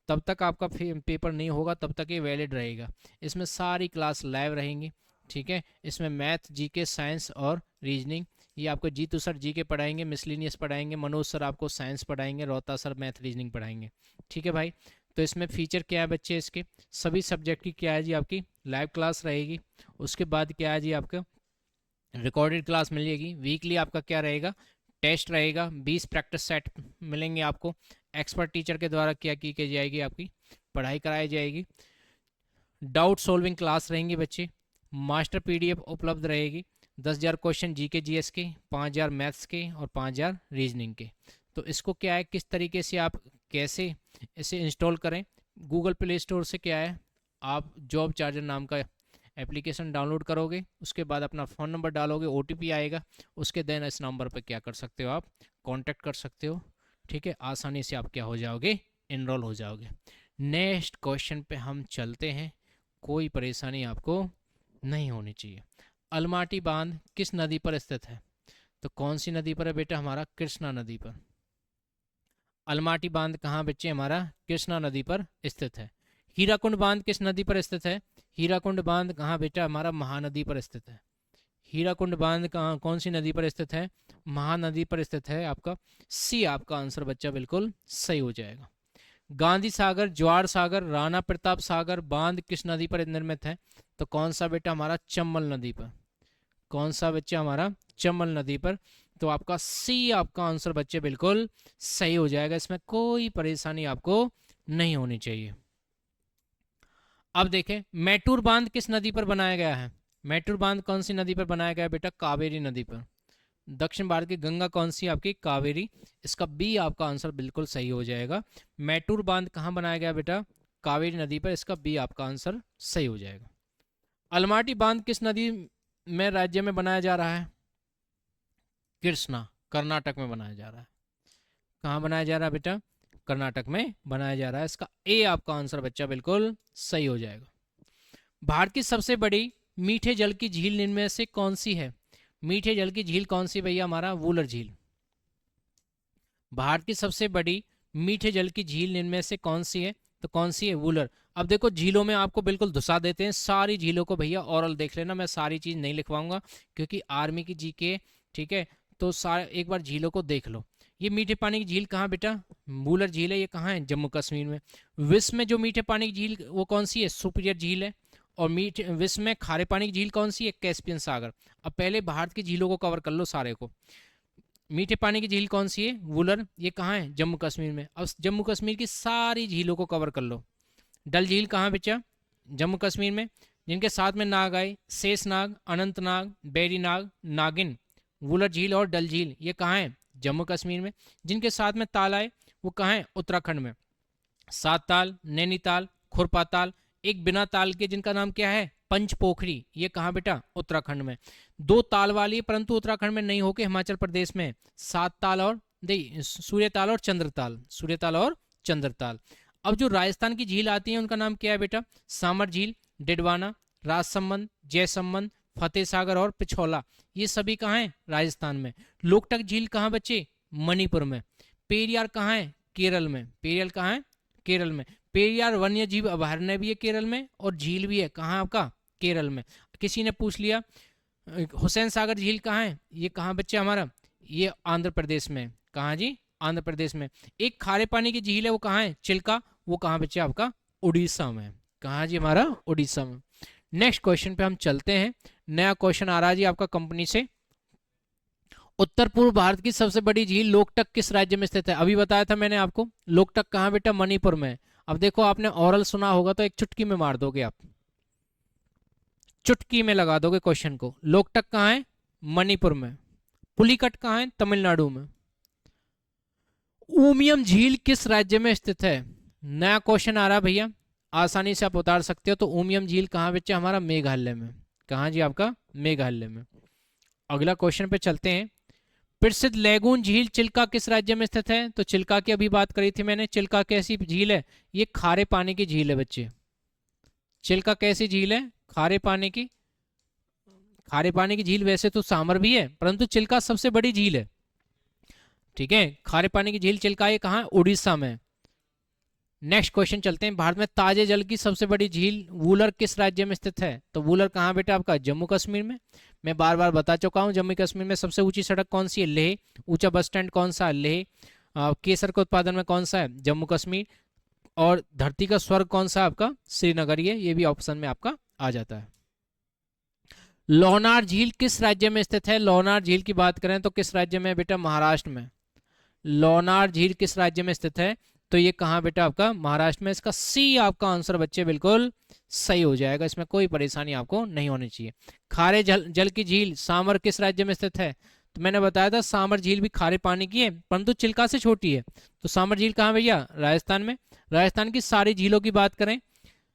तब तक आपका पेपर नहीं होगा, तब तक ये वैलिड रहेगा। इसमें सारी क्लास लाइव रहेंगी। ठीक है। इसमें मैथ, जीके, साइंस और रीजनिंग, ये आपको जीतू सर जीके पढ़ाएंगे, मिसलिनियस पढ़ाएंगे, मनोज सर आपको साइंस पढ़ाएंगे, रोहता सर मैथ रीजनिंग पढ़ाएंगे। ठीक है भाई। तो इसमें फीचर क्या है बच्चे, इसके सभी सब्जेक्ट की क्या है जी, आपकी लाइव क्लास रहेगी। उसके बाद क्या है जी, आपका रिकॉर्डेड क्लास मिलेगी। वीकली आपका क्या रहेगा, टेस्ट रहेगा। 20 प्रैक्टिस सेट मिलेंगे आपको। एक्सपर्ट टीचर के द्वारा क्या की जाएगी, आपकी पढ़ाई कराई जाएगी। डाउट सॉल्विंग क्लास रहेंगी बच्चे। मास्टर पीडीएफ उपलब्ध रहेगी। 10,000 क्वेश्चन जीके जीएस के, 5,000 मैथ्स के और 5,000 रीजनिंग के। तो इसको क्या है, किस तरीके से आप कैसे इसे इंस्टॉल करें, गूगल प्ले स्टोर से क्या है, आप जॉब चार्जर नाम का एप्लीकेशन डाउनलोड करोगे। उसके बाद अपना फ़ोन नंबर डालोगे, ओटीपी आएगा। उसके देन इस नंबर पर क्या कर सकते हो, आप कांटेक्ट कर सकते हो। ठीक है। आसानी से आप क्या हो जाओगे, इनरोल हो जाओगे। नेक्स्ट क्वेश्चन पे हम चलते हैं। कोई परेशानी आपको नहीं होनी चाहिए। अलमाटी बांध किस नदी पर स्थित है, तो कौन सी नदी पर है बेटा, हमारा कृष्णा नदी पर। अलमाटी बांध कहाँ बच्चे, हमारा कृष्णा नदी पर स्थित है। हीराकुंड बांध किस नदी पर स्थित है, हीराकुंड बांध कहाँ बेटा, हमारा महानदी पर स्थित है। हीराकुंड बांध कहाँ, कौन सी नदी पर स्थित है, महानदी पर स्थित है। आपका सी आपका आंसर बच्चा बिल्कुल सही हो जाएगा। गांधी सागर, ज्वार सागर, राणा प्रताप सागर बांध किस नदी पर निर्मित है, तो कौन सा बेटा, हमारा चंबल नदी पर। कौन सा बच्चा, हमारा चंबल नदी पर। तो आपका सी आपका आंसर बच्चे बिल्कुल सही हो जाएगा। इसमें कोई परेशानी आपको नहीं होनी चाहिए। अब देखें, मैटूर बांध किस नदी पर बनाया गया है, मैटूर बांध कौन सी नदी पर बनाया गया है बेटा, कावेरी नदी पर। दक्षिण भारत की गंगा कौन सी, आपकी कावेरी। इसका बी आपका आंसर बिल्कुल सही हो जाएगा। मैटूर बांध कहाँ बनाया गया बेटा, कावेरी नदी पर। इसका बी आपका आंसर सही हो जाएगा। अलमाटी बांध किस नदी में राज्य में बनाया जा रहा है, कृष्णा, कर्नाटक में बनाया जा रहा है। कहाँ बनाया जा रहा है बेटा, कर्नाटक में बनाया जा रहा है। इसका ए आपका आंसर बच्चा बिल्कुल सही हो जाएगा। भारत की सबसे बड़ी मीठे जल की झील इनमें से कौन सी है, मीठे जल की झील कौन सी भैया, हमारा वूलर झील। भारत की सबसे बड़ी मीठे जल की झील इनमें से कौन सी है, तो कौन सी है, वूलर। अब देखो झीलों में आपको बिल्कुल धुसा देते हैं, सारी झीलों को भैया ओरल देख लेना, मैं सारी चीज़ नहीं लिखवाऊंगा क्योंकि आर्मी की जीके। ठीक है। तो सारे एक बार झीलों को देख लो। ये मीठे पानी की झील कहाँ बेटा, वूलर झील है, ये कहाँ है, जम्मू कश्मीर में। विश्व में जो मीठे पानी की झील वो कौन सी है, सुपीरियर झील है। और मीठे विश्व में खारे पानी की झील कौन सी है, कैस्पियन सागर। अब पहले भारत की झीलों को कवर कर लो सारे को। मीठे पानी की झील कौन सी है, वूलर, ये कहाँ है, जम्मू कश्मीर में। अब जम्मू कश्मीर की सारी झीलों को कवर कर लो। डल झील कहाँ बचा, जम्मू कश्मीर में, जिनके साथ में नाग आए, शेषनाग, अनंतनाग, बैरी नाग, नागिन। वूलर झील और डल झील ये कहाँ है, जम्मू कश्मीर में। जिनके साथ में ताल आए वो कहाँ है, उत्तराखंड में। सात ताल, नैनीताल, खुरपा ताल। एक बिना ताल के जिनका नाम क्या है, पंचपोखरी, ये कहाँ बेटा, उत्तराखंड में। दो ताल वाली है परंतु उत्तराखंड में नहीं होके हिमाचल प्रदेश में। सात ताल और सूर्य ताल और चंद्रताल, सूर्य ताल और चंद्रताल। अब जो राजस्थान की झील आती है उनका नाम क्या है बेटा, सामर झील, डिडवाना, राजसमंद, जयसमंद, फतेह सागर और पिछौला। ये सभी कहाँ हैं, राजस्थान में। लोकटक झील कहाँ बच्चे, मणिपुर में। पेरियार कहाँ है, केरल में। पेरियार कहाँ है, केरल में। पेरियार वन्य जीव अभयारण्य भी है केरल में और झील भी है कहाँ आपका, केरल में। किसी ने पूछ लिया हुसैन सागर झील कहाँ है, ये कहाँ बच्चे हमारा, ये आंध्र प्रदेश में। कहाँ जी, आंध्र प्रदेश में। एक खारे पानी की झील है वो कहाँ है, चिल्का, वो कहाँ बच्चे आपका, उड़ीसा में। कहाँ जी हमारा, उड़ीसा में। नेक्स्ट क्वेश्चन पे हम चलते हैं। नया क्वेश्चन आ रहा है जी आपका कंपनी से। उत्तर पूर्व भारत की सबसे बड़ी झील लोकटक किस राज्य में स्थित है, अभी बताया था मैंने आपको। लोकटक कहाँ बेटा, मणिपुर में। अब देखो आपने ओरल सुना होगा तो एक चुटकी में मार दोगे आप, चुटकी में लगा दोगे क्वेश्चन को। लोकटक कहाँ है, मणिपुर में। पुलिकट कहाँ है, तमिलनाडु में। उमियम झील किस राज्य में स्थित है, नया क्वेश्चन आ रहा है भैया, आसानी से आप उतार सकते हो। तो उमियम झील कहाँ बच्चा हमारा, मेघालय में। कहाँ जी आपका, मेघालय में। अगला क्वेश्चन पे चलते हैं। प्रसिद्ध लैगून झील चिल्का किस राज्य में स्थित है, तो चिल्का की अभी बात करी थी मैंने। चिल्का कैसी झील है, ये खारे पानी की झील है बच्चे। चिल्का कैसी झील है, खारे पानी की। खारे पानी की झील वैसे तो सामर भी है परंतु चिल्का सबसे बड़ी झील है, ठीक है। खारे पानी की झील चिल्का ये कहाँ, उड़ीसा में। नेक्स्ट क्वेश्चन चलते हैं। भारत में ताजे जल की सबसे बड़ी झील वूलर किस राज्य में स्थित है, तो वूलर कहाँ बेटा आपका, जम्मू कश्मीर में। मैं बार बार बता चुका हूँ, जम्मू कश्मीर में सबसे ऊंची सड़क कौन सी है, लेह। ऊंचा बस स्टैंड कौन सा है, लेह। केसर का उत्पादन में कौन सा है, जम्मू कश्मीर। और धरती का स्वर्ग कौन सा आपका, श्रीनगर। ये भी ऑप्शन में आपका आ जाता है। लोनार झील किस राज्य में स्थित है, लोनार झील की बात करें तो किस राज्य में बेटा, महाराष्ट्र में। लोनार झील किस राज्य में स्थित है, तो ये कहाँ बेटा आपका, महाराष्ट्र में। इसका सी आपका आंसर बच्चे बिल्कुल सही हो जाएगा, इसमें कोई परेशानी आपको नहीं होनी चाहिए। खारे जल की झील सामर किस राज्य में स्थित है, तो मैंने बताया था सामर झील भी खारे पानी की है परंतु चिल्का से छोटी है। तो सामर झील कहाँ भैया, राजस्थान में। राजस्थान की सारी झीलों की बात करें,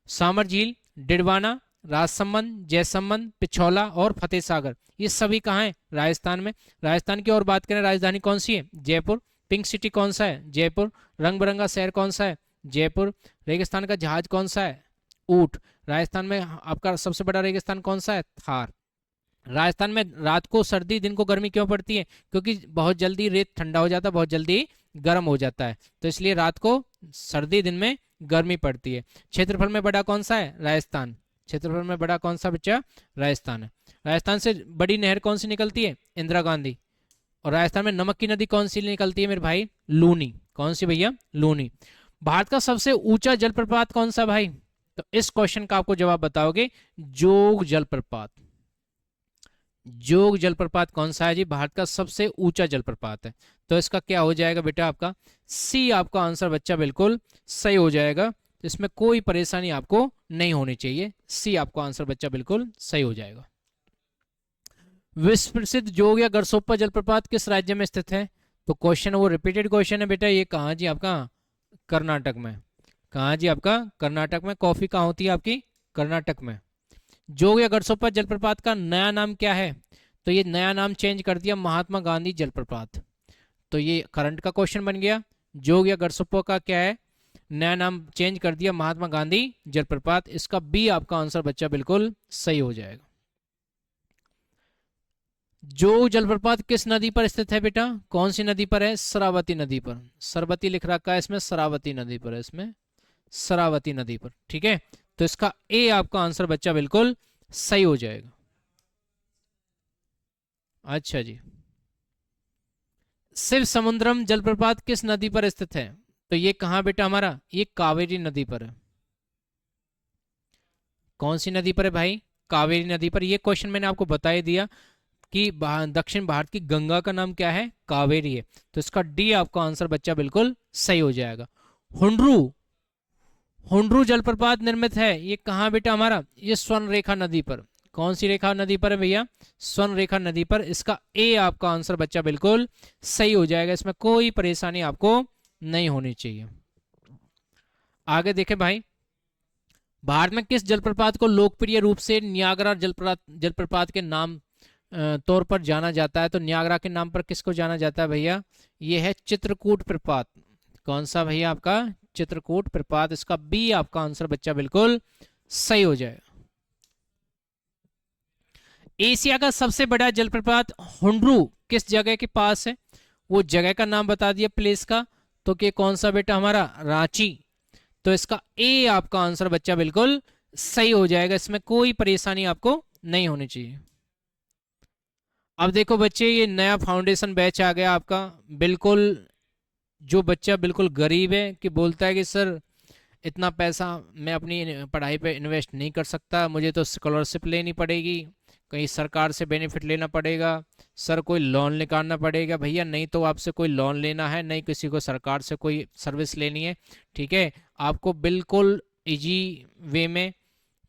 सामर झील, डिडवाना, राजसमंद, जयसमंद, पिछौला और फतेह सागर, ये सभी कहाँ हैं, राजस्थान में। राजस्थान की और बात करें, राजधानी कौन सी है, जयपुर। पिंक सिटी कौन सा है, जयपुर। रंग बिरंगा शहर कौन सा है, जयपुर। रेगिस्तान का जहाज कौन सा है, ऊंट। राजस्थान में आपका सबसे बड़ा रेगिस्तान कौन सा है, थार। राजस्थान में रात को सर्दी दिन को गर्मी क्यों पड़ती है, क्योंकि बहुत जल्दी रेत ठंडा हो जाता है, बहुत जल्दी गर्म हो जाता है, तो इसलिए रात को सर्दी दिन में गर्मी पड़ती है। क्षेत्रफल में बड़ा कौन सा है, राजस्थान। क्षेत्रफल में बड़ा कौन सा बच्चा, राजस्थान है। राजस्थान से बड़ी नहर कौन सी निकलती है, इंदिरा गांधी। और राजस्थान में नमक की नदी कौन सी निकलती है मेरे भाई, लूनी। कौन सी भैया, लूनी। भारत का सबसे ऊंचा जलप्रपात कौन सा भाई, तो इस क्वेश्चन का आपको जवाब बताओगे, जोग जलप्रपात। जोग जलप्रपात कौन सा है जी, भारत का सबसे ऊंचा जलप्रपात है। तो इसका क्या हो जाएगा बेटा आपका, सी आपका आंसर बच्चा बिल्कुल सही हो जाएगा। तो इसमें कोई परेशानी आपको नहीं होनी चाहिए, सी आपका आंसर बच्चा बिल्कुल सही हो जाएगा। विश्व प्रसिद्ध जोग या गरसोप्पा जलप्रपात किस राज्य में स्थित है, तो क्वेश्चन वो रिपीटेड क्वेश्चन है बेटा, ये कहाँ जी आपका, कर्नाटक में। कहाँ जी आपका, कर्नाटक में। कॉफी कहाँ होती है आपकी, कर्नाटक में। जोग या गरसोप्पा जलप्रपात का नया नाम क्या है, तो ये नया नाम चेंज कर दिया, महात्मा गांधी जलप्रपात। तो ये करंट का क्वेश्चन बन गया। जोग या गरसोप्पा का क्या है, नया नाम चेंज कर दिया, महात्मा गांधी जलप्रपात। इसका बी आपका आंसर बच्चा बिल्कुल सही हो जाएगा। जोग जलप्रपात किस नदी पर स्थित है बेटा, कौन सी नदी पर है, शरावती नदी पर। सरबती लिख रखा है इसमें, शरावती नदी पर है इसमें, शरावती नदी पर, ठीक है। तो इसका ए आपका आंसर बच्चा बिल्कुल सही हो जाएगा। अच्छा जी, शिव समुद्रम जलप्रपात किस नदी पर स्थित है? तो ये कहाँ बेटा हमारा, ये कावेरी नदी पर है। कौन सी नदी पर है भाई? कावेरी नदी पर। ये क्वेश्चन मैंने आपको बता ही दिया कि दक्षिण भारत की गंगा का नाम क्या है? कावेरी है। तो इसका डी आपका आंसर बच्चा बिल्कुल सही हो जाएगा। हुंड्रू, हुंड्रू जलप्रपात निर्मित है ये कहाँ बेटा हमारा? ये स्वर्ण रेखा नदी पर। कौन सी रेखा नदी पर है भैया? स्वर्ण रेखा नदी पर। इसका ए आपका आंसर बच्चा बिल्कुल सही हो जाएगा, इसमें कोई परेशानी आपको नहीं होनी चाहिए। आगे देखें भाई, भारत में किस जलप्रपात को लोकप्रिय रूप से नियाग्रा जलप्रपात के नाम तौर पर जाना जाता है? तो नियाग्रा के नाम पर किसको जाना जाता है भैया? ये है चित्रकूट प्रपात। कौन सा भैया आपका? चित्रकूट प्रपात। इसका बी आपका आंसर बच्चा बिल्कुल सही हो जाएगा। एशिया का सबसे बड़ा जलप्रपात हुंड्रू किस जगह के पास है? वो जगह का नाम बता दिया, प्लेस का। तो कि कौन सा बेटा हमारा? रांची। तो इसका ए आपका आंसर बच्चा बिल्कुल सही हो जाएगा, इसमें कोई परेशानी आपको नहीं होनी चाहिए। अब देखो बच्चे, ये नया फाउंडेशन बैच आ गया आपका। बिल्कुल जो बच्चा बिल्कुल गरीब है कि बोलता है कि सर इतना पैसा मैं अपनी पढ़ाई पे इन्वेस्ट नहीं कर सकता, मुझे तो स्कॉलरशिप लेनी पड़ेगी, कहीं सरकार से बेनिफिट लेना पड़ेगा, सर कोई लोन निकालना पड़ेगा। भैया नहीं तो आपसे कोई लोन लेना है, नहीं किसी को सरकार से कोई सर्विस लेनी है, ठीक है। आपको बिल्कुल इजी वे में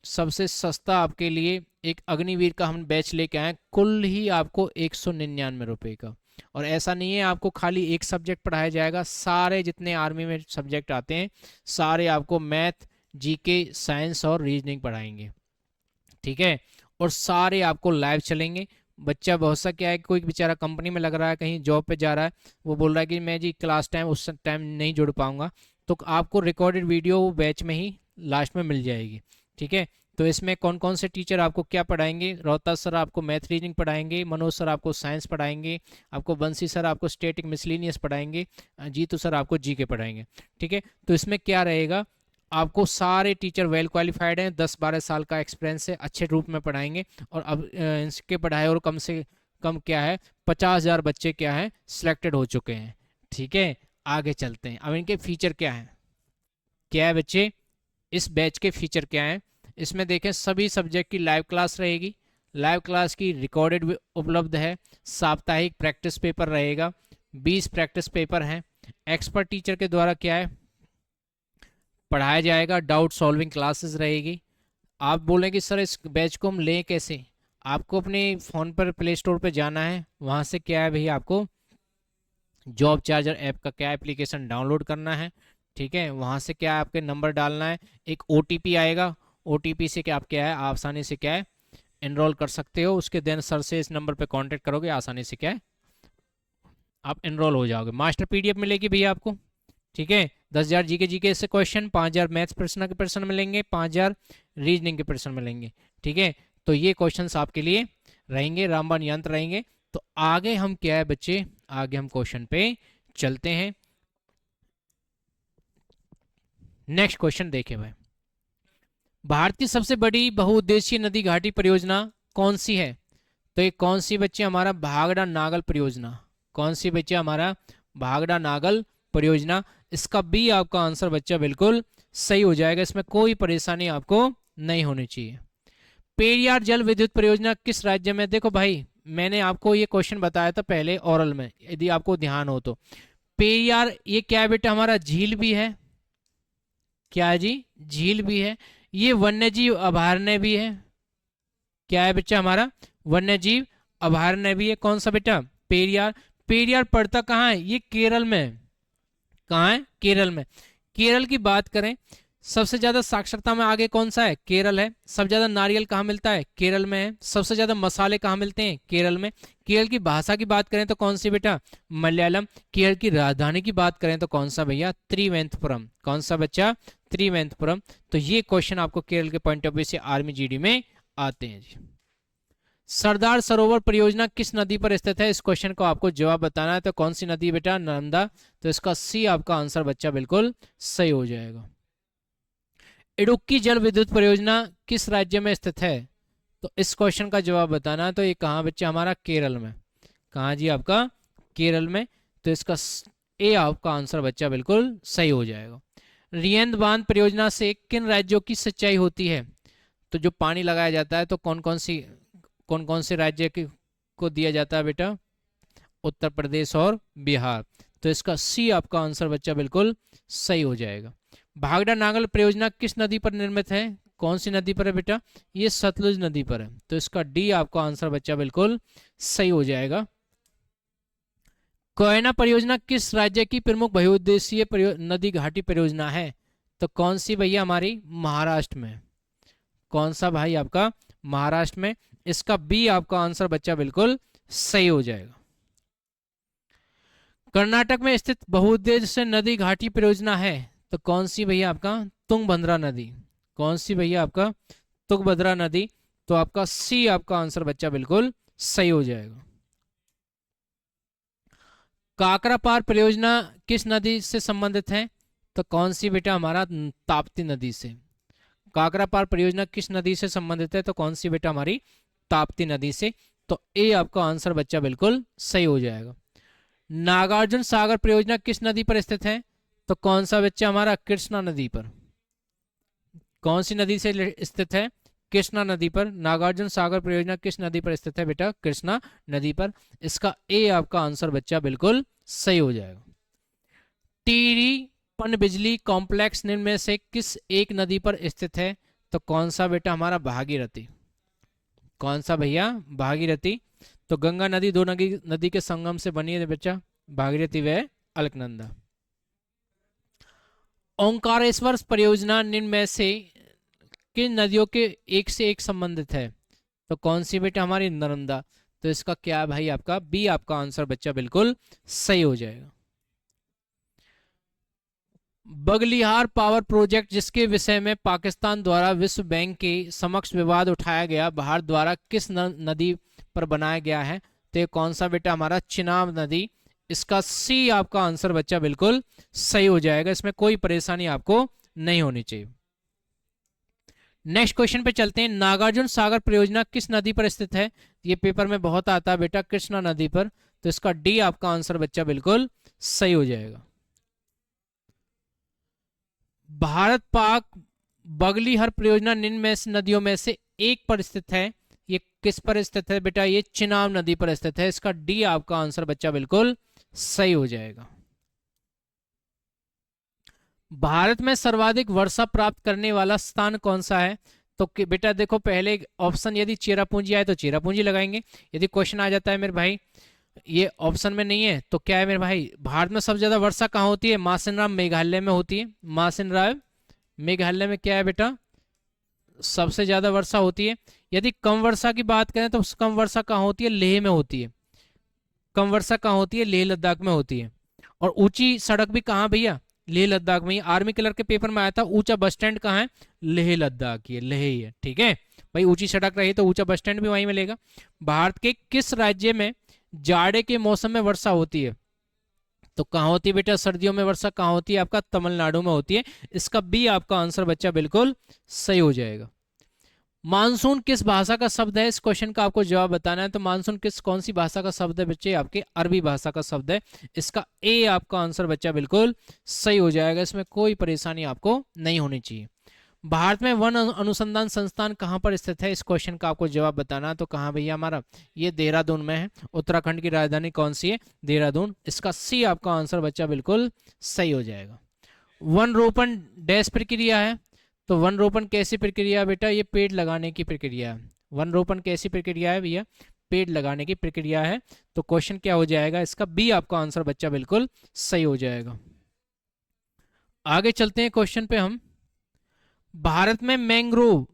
सबसे सस्ता आपके लिए एक अग्निवीर का हम बैच लेके आए, कुल ही आपको 199 रुपये का। और ऐसा नहीं है आपको खाली एक सब्जेक्ट पढ़ाया जाएगा, सारे जितने आर्मी में सब्जेक्ट आते हैं सारे आपको मैथ, जीके, साइंस और रीजनिंग पढ़ाएंगे, ठीक है। और सारे आपको लाइव चलेंगे। बच्चा बहुत सा क्या है, कोई बेचारा कंपनी में लग रहा है, कहीं जॉब पे जा रहा है, वो बोल रहा है कि मैं जी क्लास टाइम उस टाइम नहीं जुड़ पाऊंगा, तो आपको रिकॉर्डेड वीडियो बैच में ही लास्ट में मिल जाएगी, ठीक है। तो इसमें कौन कौन से टीचर आपको क्या पढ़ाएंगे? रोहतास सर आपको मैथ रीजनिंग पढ़ाएंगे, मनोज सर आपको साइंस पढ़ाएंगे, आपको बंसी सर आपको स्टैटिक मिसलिनियस पढ़ाएंगे, जीतू सर आपको जीके पढ़ाएंगे, ठीक है। तो इसमें क्या रहेगा, आपको सारे टीचर वेल क्वालिफाइड हैं, 10-12 साल का एक्सपीरियंस है, अच्छे रूप में पढ़ाएंगे। और अब इसके पढ़ाई और कम से कम क्या है 50,000 बच्चे क्या है सिलेक्टेड हो चुके हैं, ठीक है। आगे चलते हैं, अब इनके फीचर क्या है, क्या है बच्चे इस बैच के फीचर क्या है? इसमें देखें सभी सब्जेक्ट की लाइव क्लास रहेगी, लाइव क्लास की रिकॉर्डेड उपलब्ध है, साप्ताहिक प्रैक्टिस पेपर रहेगा, 20 प्रैक्टिस पेपर हैं, एक्सपर्ट टीचर के द्वारा क्या है पढ़ाया जाएगा, डाउट सॉल्विंग क्लासेस रहेगी। आप बोलेंगे सर इस बैच को हम लें कैसे? आपको अपने फ़ोन पर प्ले स्टोर पर जाना है, वहाँ से क्या है भैया आपको जॉब चार्जर ऐप का क्या एप्लीकेशन डाउनलोड करना है, ठीक है। वहाँ से क्या है आपके नंबर डालना है, एक OTP आएगा, OTP से क्या आप क्या है आसानी से क्या है एनरोल कर सकते हो। उसके देन सर से इस नंबर पे कांटेक्ट करोगे, आसानी से क्या है आप एनरोल हो जाओगे। मास्टर PDF मिलेगी भैया आपको, ठीक है। 10,000 जीके से क्वेश्चन, 5,000 मैथ्स प्रश्न के प्रश्न मिलेंगे, 5,000 रीजनिंग के प्रश्न मिलेंगे, ठीक है। तो ये क्वेश्चंस आपके लिए रहेंगे, रामबाण यंत्र रहेंगे। तो आगे हम क्या है बच्चे, आगे हम क्वेश्चन पे चलते हैं। नेक्स्ट क्वेश्चन देखें भाई, भारत की सबसे बड़ी बहुउद्देशीय नदी घाटी परियोजना कौन सी है? तो ये कौन सी बच्चे हमारा भागड़ा नागल परियोजना। कौन सी बच्चे हमारा भागड़ा नागल परियोजना। इसका बी आपका आंसर बच्चा बिल्कुल सही हो जाएगा, इसमें कोई परेशानी आपको नहीं होनी चाहिए। पेरियार जल विद्युत परियोजना किस राज्य में? देखो भाई मैंने आपको ये क्वेश्चन बताया था पहले ओरल में, यदि आपको ध्यान हो तो। पेरियार ये क्या है बेटा हमारा? झील भी है, क्या है जी? झील भी है। ये वन्यजीव अभयारण्य भी है, क्या है बच्चा हमारा? वन्यजीव अभयारण्य भी है। कौन सा बेटा? पेरियार। पेरियार पड़ता कहाँ है? ये केरल में। कहाँ है? केरल में। केरल की बात करें, सबसे ज्यादा साक्षरता में आगे कौन सा है? केरल है। सबसे ज्यादा नारियल कहाँ मिलता है? केरल में है। सबसे ज्यादा मसाले कहाँ मिलते हैं? केरल में। केरल की भाषा की बात करें तो कौन सी बेटा? मलयालम। केरल की राजधानी की बात करें तो कौन सा भैया? त्रिवेंद्रपुरम। कौन सा बच्चा? त्रिवेंद्रपुरम। तो ये क्वेश्चन आपको केरल के पॉइंट ऑफ व्यू से आर्मी GD में आते हैं जी। सरदार सरोवर परियोजना किस नदी पर स्थित है? इस क्वेश्चन को आपको जवाब बताना है, तो कौन सी नदी बेटा? नर्मदा। तो इसका सी आपका आंसर बच्चा बिल्कुल सही हो जाएगा। इडुक्की जल विद्युत परियोजना किस राज्य में स्थित है? तो इस क्वेश्चन का जवाब बताना है, तो ये कहाँ बच्चा हमारा? केरल में। कहाँ जी आपका? केरल में। तो इसका ए आपका आंसर बच्चा बिल्कुल सही हो जाएगा। रियंद बांध परियोजना से किन राज्यों की सिंचाई होती है? तो जो पानी लगाया जाता है तो कौन कौन से राज्य को दिया जाता है बेटा? उत्तर प्रदेश और बिहार। तो इसका सी आपका आंसर बच्चा बिल्कुल सही हो जाएगा। भागड़ा नांगल परियोजना किस नदी पर निर्मित है? कौन सी नदी पर है बेटा? ये सतलुज नदी पर है। तो इसका डी आपका आंसर बच्चा बिल्कुल सही हो जाएगा। कोयना परियोजना किस राज्य की प्रमुख बहुउद्देशीय नदी घाटी परियोजना है? तो कौन सी भैया? हमारी महाराष्ट्र में। कौन सा भाई? आपका महाराष्ट्र में। इसका बी आपका आंसर बच्चा बिल्कुल सही हो जाएगा। कर्नाटक में स्थित बहुउद्देश्य नदी घाटी परियोजना है तो कौन सी भैया? आपका तुंगभद्रा नदी। कौन सी भैया? आपका तुंगभद्रा नदी। तो आपका सी आपका आंसर बच्चा बिल्कुल सही हो जाएगा। काकरापार परियोजना किस नदी से संबंधित है? तो कौन सी बेटा? हमारा ताप्ती नदी से। काकरापार परियोजना किस नदी से संबंधित है? तो कौन सी बेटा? हमारी ताप्ती नदी से। तो ए आपका आंसर बच्चा बिल्कुल सही हो जाएगा। नागार्जुन सागर परियोजना किस नदी पर स्थित है? तो कौन सा बच्चा? हमारा कृष्णा नदी पर। कौन सी नदी से स्थित है? कृष्णा नदी पर। नागार्जुन सागर परियोजना किस नदी पर स्थित है बेटा? कृष्णा नदी पर। इसका ए आपका आंसर बच्चा बिल्कुल सही हो जाएगा। टिहरी पनबिजली कॉम्प्लेक्स निम्न में से किस एक नदी पर स्थित है? तो कौन सा बेटा? हमारा भागीरथी। कौन सा भैया? भागीरथी। तो गंगा नदी दो नदी के संगम से बनी है बच्चा, भागीरथी व अलकनंदा। ओंकारेश्वर परियोजना निम्न में से किन नदियों के एक से एक संबंधित है? तो कौन सी बेटा? हमारी नर्मदा। तो इसका क्या है भाई? आपका बी आपका आंसर बच्चा बिल्कुल सही हो जाएगा। बगलिहार पावर प्रोजेक्ट जिसके विषय में पाकिस्तान द्वारा विश्व बैंक के समक्ष विवाद उठाया गया, भारत द्वारा किस नदी पर बनाया गया है? तो कौन सा बेटा? हमारा चिनाब नदी। इसका सी आपका आंसर बच्चा बिल्कुल सही हो जाएगा। इसमें कोई परेशानी आपको नहीं होनी चाहिए। नेक्स्ट क्वेश्चन पे चलते हैं। नागार्जुन सागर परियोजना किस नदी पर स्थित है? ये पेपर में बहुत आता है बेटा, कृष्णा नदी पर। तो इसका डी आपका आंसर बच्चा बिल्कुल सही हो जाएगा। भारत पाक बगलिहर परियोजना निम्न में से नदियों में से एक पर स्थित है। ये किस पर स्थित है बेटा? ये चिनाब नदी पर स्थित है। इसका डी आपका आंसर बच्चा बिल्कुल सही हो जाएगा। भारत में सर्वाधिक वर्षा प्राप्त करने वाला स्थान कौन सा है? तो बेटा देखो, पहले ऑप्शन यदि चेरापूंजी आए तो चेरापूंजी लगाएंगे। यदि क्वेश्चन आ जाता है मेरे भाई ये ऑप्शन में नहीं है तो क्या है मेरे भाई? भारत में सबसे ज्यादा वर्षा कहाँ होती है? मासिनराम मेघालय में होती है। मासिनराम मेघालय में क्या है बेटा? सबसे ज्यादा वर्षा होती है। यदि कम वर्षा की बात करें तो कम वर्षा कहाँ होती है? लेह में होती है। कम वर्षा कहाँ होती है? लेह लद्दाख में होती है। और ऊंची सड़क भी कहाँ भैया? लेह लद्दाख में। आर्मी कलर के पेपर में आया था ऊंचा बस स्टैंड कहाँ है? लेह लद्दाख की है, लेह ही है। ठीक है भाई, ऊंची सड़क रही तो ऊंचा बस स्टैंड भी वहीं मिलेगा। भारत के किस राज्य में जाड़े के मौसम में वर्षा होती है? तो कहाँ होती है बेटा? सर्दियों में वर्षा कहाँ होती है? आपका तमिलनाडु में होती है। इसका बी आपका आंसर बच्चा बिल्कुल सही हो जाएगा। मानसून किस भाषा का शब्द है? इस क्वेश्चन का आपको जवाब बताना है। तो मानसून कौन सी भाषा का शब्द है बच्चे? आपके अरबी भाषा का शब्द है। इसका ए आपका आंसर बच्चा बिल्कुल सही हो जाएगा। इसमें कोई परेशानी आपको नहीं होनी चाहिए। भारत में वन अनुसंधान संस्थान कहाँ पर स्थित है? इस क्वेश्चन का आपको जवाब बताना है। तो कहाँ भैया? हमारा ये देहरादून में है। उत्तराखंड की राजधानी कौन सी है? देहरादून। इसका सी आपका आंसर बच्चा बिल्कुल सही हो जाएगा। वन रोपण डैश प्रक्रिया है। तो वन रोपण कैसी प्रक्रिया है बेटा? ये पेड़ लगाने की प्रक्रिया है। वन रोपण कैसी प्रक्रिया है भैया? पेड़ लगाने की प्रक्रिया है। तो क्वेश्चन क्या हो जाएगा? इसका बी आपका आंसर बच्चा बिल्कुल सही हो जाएगा। आगे चलते हैं क्वेश्चन पे हम। भारत में मैंग्रोव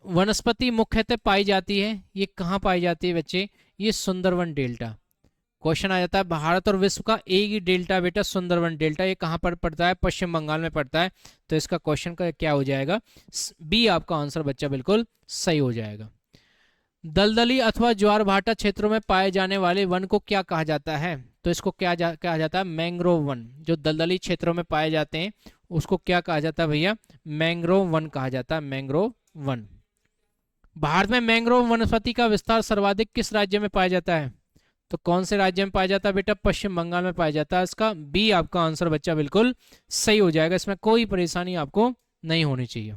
वनस्पति मुख्यतः पाई जाती है। ये कहाँ पाई जाती है बच्चे? ये सुंदरवन डेल्टा। क्वेश्चन आ जाता है भारत और विश्व का एक ही डेल्टा बेटा, सुंदरवन डेल्टा। ये कहाँ पर पड़ता है? पश्चिम बंगाल में पड़ता है। तो इसका क्वेश्चन का क्या हो जाएगा? बी आपका आंसर बच्चा बिल्कुल सही हो जाएगा। दलदली अथवा ज्वार भाटा क्षेत्रों में पाए जाने वाले वन को क्या कहा जाता है? तो इसको क्या कहा जाता है? Mangrove one. जो दलदली क्षेत्रों में पाए जाते हैं उसको क्या कहा जाता है भैया? मैंग्रोव वन कहा जाता है। Mangrove one. भारत में मैंग्रोव वनस्पति का विस्तार सर्वाधिक किस राज्य में पाया जाता है? तो कौन से राज्य में पाया जाता है बेटा? पश्चिम बंगाल में पाया जाता है। इसका बी आपका आंसर बच्चा बिल्कुल सही हो जाएगा, इसमें कोई परेशानी आपको नहीं होनी चाहिए।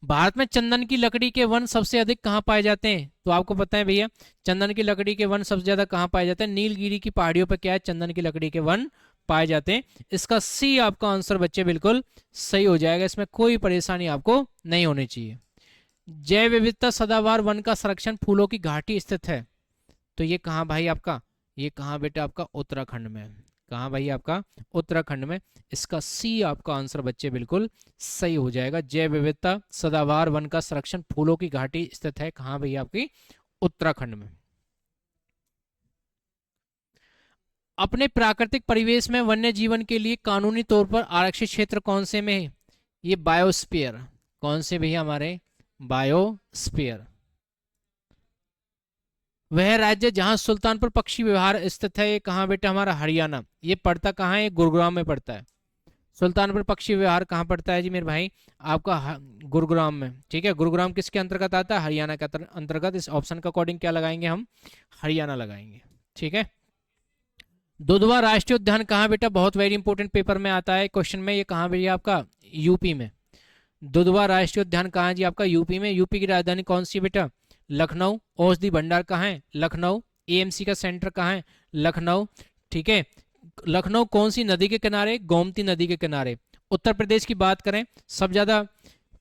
भारत में चंदन की लकड़ी के वन सबसे अधिक कहाँ पाए जाते हैं? तो आपको पता है भैया, चंदन की लकड़ी के वन सबसे ज्यादा कहाँ पाए जाते हैं? नीलगिरी की पहाड़ियों पर क्या है? चंदन की लकड़ी के वन पाए जाते हैं। इसका सी आपका आंसर बच्चे बिल्कुल सही हो जाएगा, इसमें कोई परेशानी आपको नहीं होनी चाहिए। जैव विविधता सदाबहार वन का संरक्षण फूलों की घाटी स्थित है, तो ये कहाँ भाई आपका? ये कहाँ बेटा आपका? उत्तराखंड में। कहाँ भाई आपका? उत्तराखंड में। इसका सी आपका आंसर बच्चे बिल्कुल सही हो जाएगा। जैव विविधता सदाबहार वन का संरक्षण फूलों की घाटी स्थित है कहाँ भैया? आपकी उत्तराखंड में। अपने प्राकृतिक परिवेश में वन्य जीवन के लिए कानूनी तौर पर आरक्षित क्षेत्र कौन से में है? ये बायोस्फीयर। कौन से भैया? हमारे बायोस्फीयर। वह राज्य जहां सुल्तानपुर पक्षी विहार स्थित है, ये कहाँ बेटा? हमारा हरियाणा। ये पड़ता कहाँ है? ये गुरुग्राम में पड़ता है। सुल्तानपुर पक्षी विहार कहाँ पड़ता है जी मेरे भाई? आपका गुरुग्राम में। ठीक है, गुरुग्राम किसके अंतर्गत आता है? हरियाणा के अंतर्गत। इस ऑप्शन का अकॉर्डिंग क्या लगाएंगे हम? हरियाणा लगाएंगे। ठीक है। दुधवा राष्ट्रीय उद्यान कहाँ बेटा? बहुत वेरी इंपॉर्टेंट, पेपर में आता है क्वेश्चन में। ये कहाँ भैया आपका? यूपी में। दुधवा राष्ट्रीय उद्यान कहाँ जी आपका? यूपी में। यूपी की राजधानी कौन सी बेटा? लखनऊ। औषधि भंडार कहाँ है? लखनऊ। एएमसी का सेंटर कहाँ है? लखनऊ। ठीक है। लखनऊ कौन सी नदी के किनारे? गोमती नदी के किनारे। उत्तर प्रदेश की बात करें, सब ज्यादा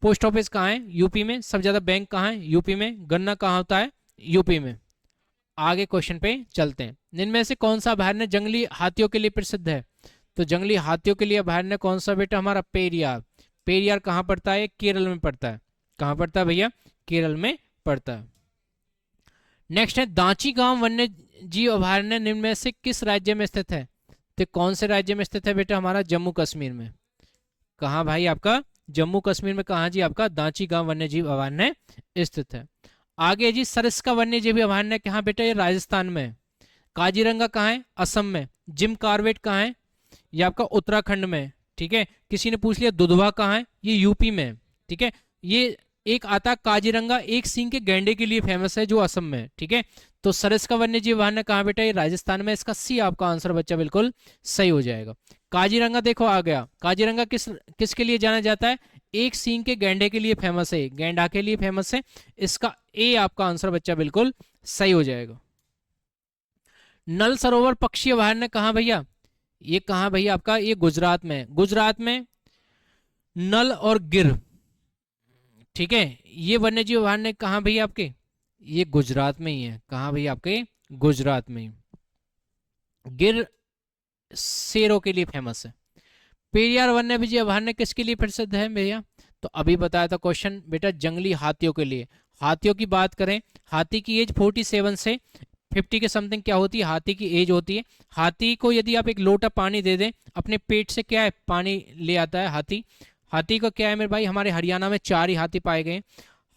पोस्ट ऑफिस कहाँ है? यूपी में। सब ज्यादा बैंक कहाँ है? यूपी में। गन्ना कहाँ होता है? यूपी में। आगे क्वेश्चन पे चलते हैं। इनमें से कौन सा अभयारण्य जंगली हाथियों के लिए प्रसिद्ध है? तो जंगली हाथियों के लिए अभयारण्य कौन सा बेटा? हमारा पेरियार। पेरियार कहाँ पड़ता है? केरल में पड़ता है। कहाँ पड़ता है भैया? केरल में पड़ता है। नेक्स्ट है दांची गांव वन्य जीव अभयारण्य निम्न में से किस राज्य में स्थित है? तो कौन से राज्य में स्थित है बेटा? हमारा जम्मू कश्मीर में। कहाँ भाई आपका? जम्मू कश्मीर में। कहाँ जी आपका? दांची गांव वन्य जीव अभयारण्य स्थित है। आगे जी सरिस्का वन्य जीव अभयारण्य कहाँ बेटा? ये राजस्थान में। काजीरंगा कहाँ है? असम में। जिम कार्बेट कहाँ है? ये आपका उत्तराखंड में। ठीक है। किसी ने पूछ लिया दुधवा कहाँ है? ये यूपी में। ठीक है। ये एक आता काजीरंगा एक सींग के गैंडे के लिए फेमस है, जो असम में है। ठीक है। तो सरिस्का वन्य जीव अभयारण्य कहाँ बेटा? ये राजस्थान में। इसका सी आपका आंसर बच्चा बिल्कुल सही हो जाएगा। काजीरंगा देखो आ गया। काजीरंगा किसके लिए जाना जाता है? एक सींग के गैंडे के लिए फेमस है, गैंडा के लिए फेमस है। इसका ए आपका आंसर बच्चा बिल्कुल सही हो जाएगा। नल सरोवर पक्षी अभयारण्य कहाँ भैया? ये कहाँ भैया आपका? ये गुजरात में। गुजरात में नल और गिर। ठीक है। ये वन्यजीव अभयारण्य कहाँ भैया आपके? ये गुजरात में ही है। कहाँ भैया आपके? गुजरात में। गिर शेरों के लिए फेमस है। पेरियार वन्यजीव अभयारण्य किसके लिए प्रसिद्ध है भैया? तो अभी बताया था क्वेश्चन बेटा, जंगली हाथियों के लिए। हाथियों की बात करें, हाथी की एज 47 से 50 के समथिंग क्या होती है? हाथी की एज होती है। हाथी को यदि आप एक लोटा पानी दे दें, अपने पेट से क्या है? पानी ले आता है हाथी। हाथी को क्या है मेरे भाई? हमारे हरियाणा में 4 ही हाथी पाए गए।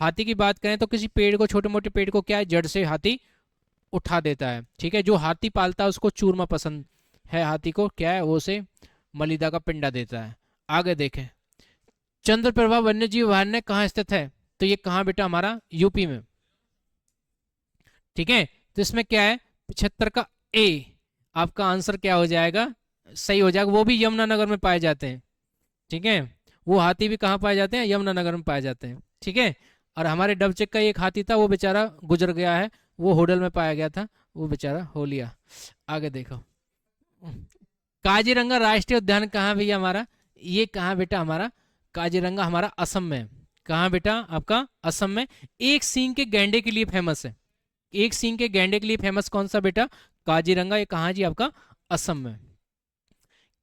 हाथी की बात करें तो किसी पेड़ को, छोटे मोटे पेड़ को क्या है? जड़ से हाथी उठा देता है। ठीक है। जो हाथी पालता है उसको चूरमा पसंद है, हाथी को क्या है? वो उसे मलिदा का पिंडा देता है। आगे देखें, चंद्रप्रभा वन्यजीव अभयारण्य कहाँ स्थित है? तो ये कहाँ बेटा? हमारा यूपी में। ठीक है। तो इसमें क्या है? 75 का ए आपका आंसर क्या हो जाएगा? सही हो जाएगा। वो भी यमुनानगर में पाए जाते हैं। ठीक है। वो हाथी भी कहाँ पाए जाते हैं? यमुनानगर में पाए जाते हैं। ठीक है। और हमारे डबचक का एक हाथी था, वो बेचारा गुजर गया है, वो होडल में पाया गया था, वो बेचारा हो लिया। आगे देखो, काजीरंगा राष्ट्रीय उद्यान कहाँ भैया हमारा? ये कहाँ बेटा? हमारा काजीरंगा हमारा असम में। कहाँ बेटा? आपका असम में। एक सींग के गैंडे के लिए फेमस है। एक सींग के गैंडे के लिए फेमस कौन सा बेटा? काजीरंगा। ये कहाँ जी आपका? असम में।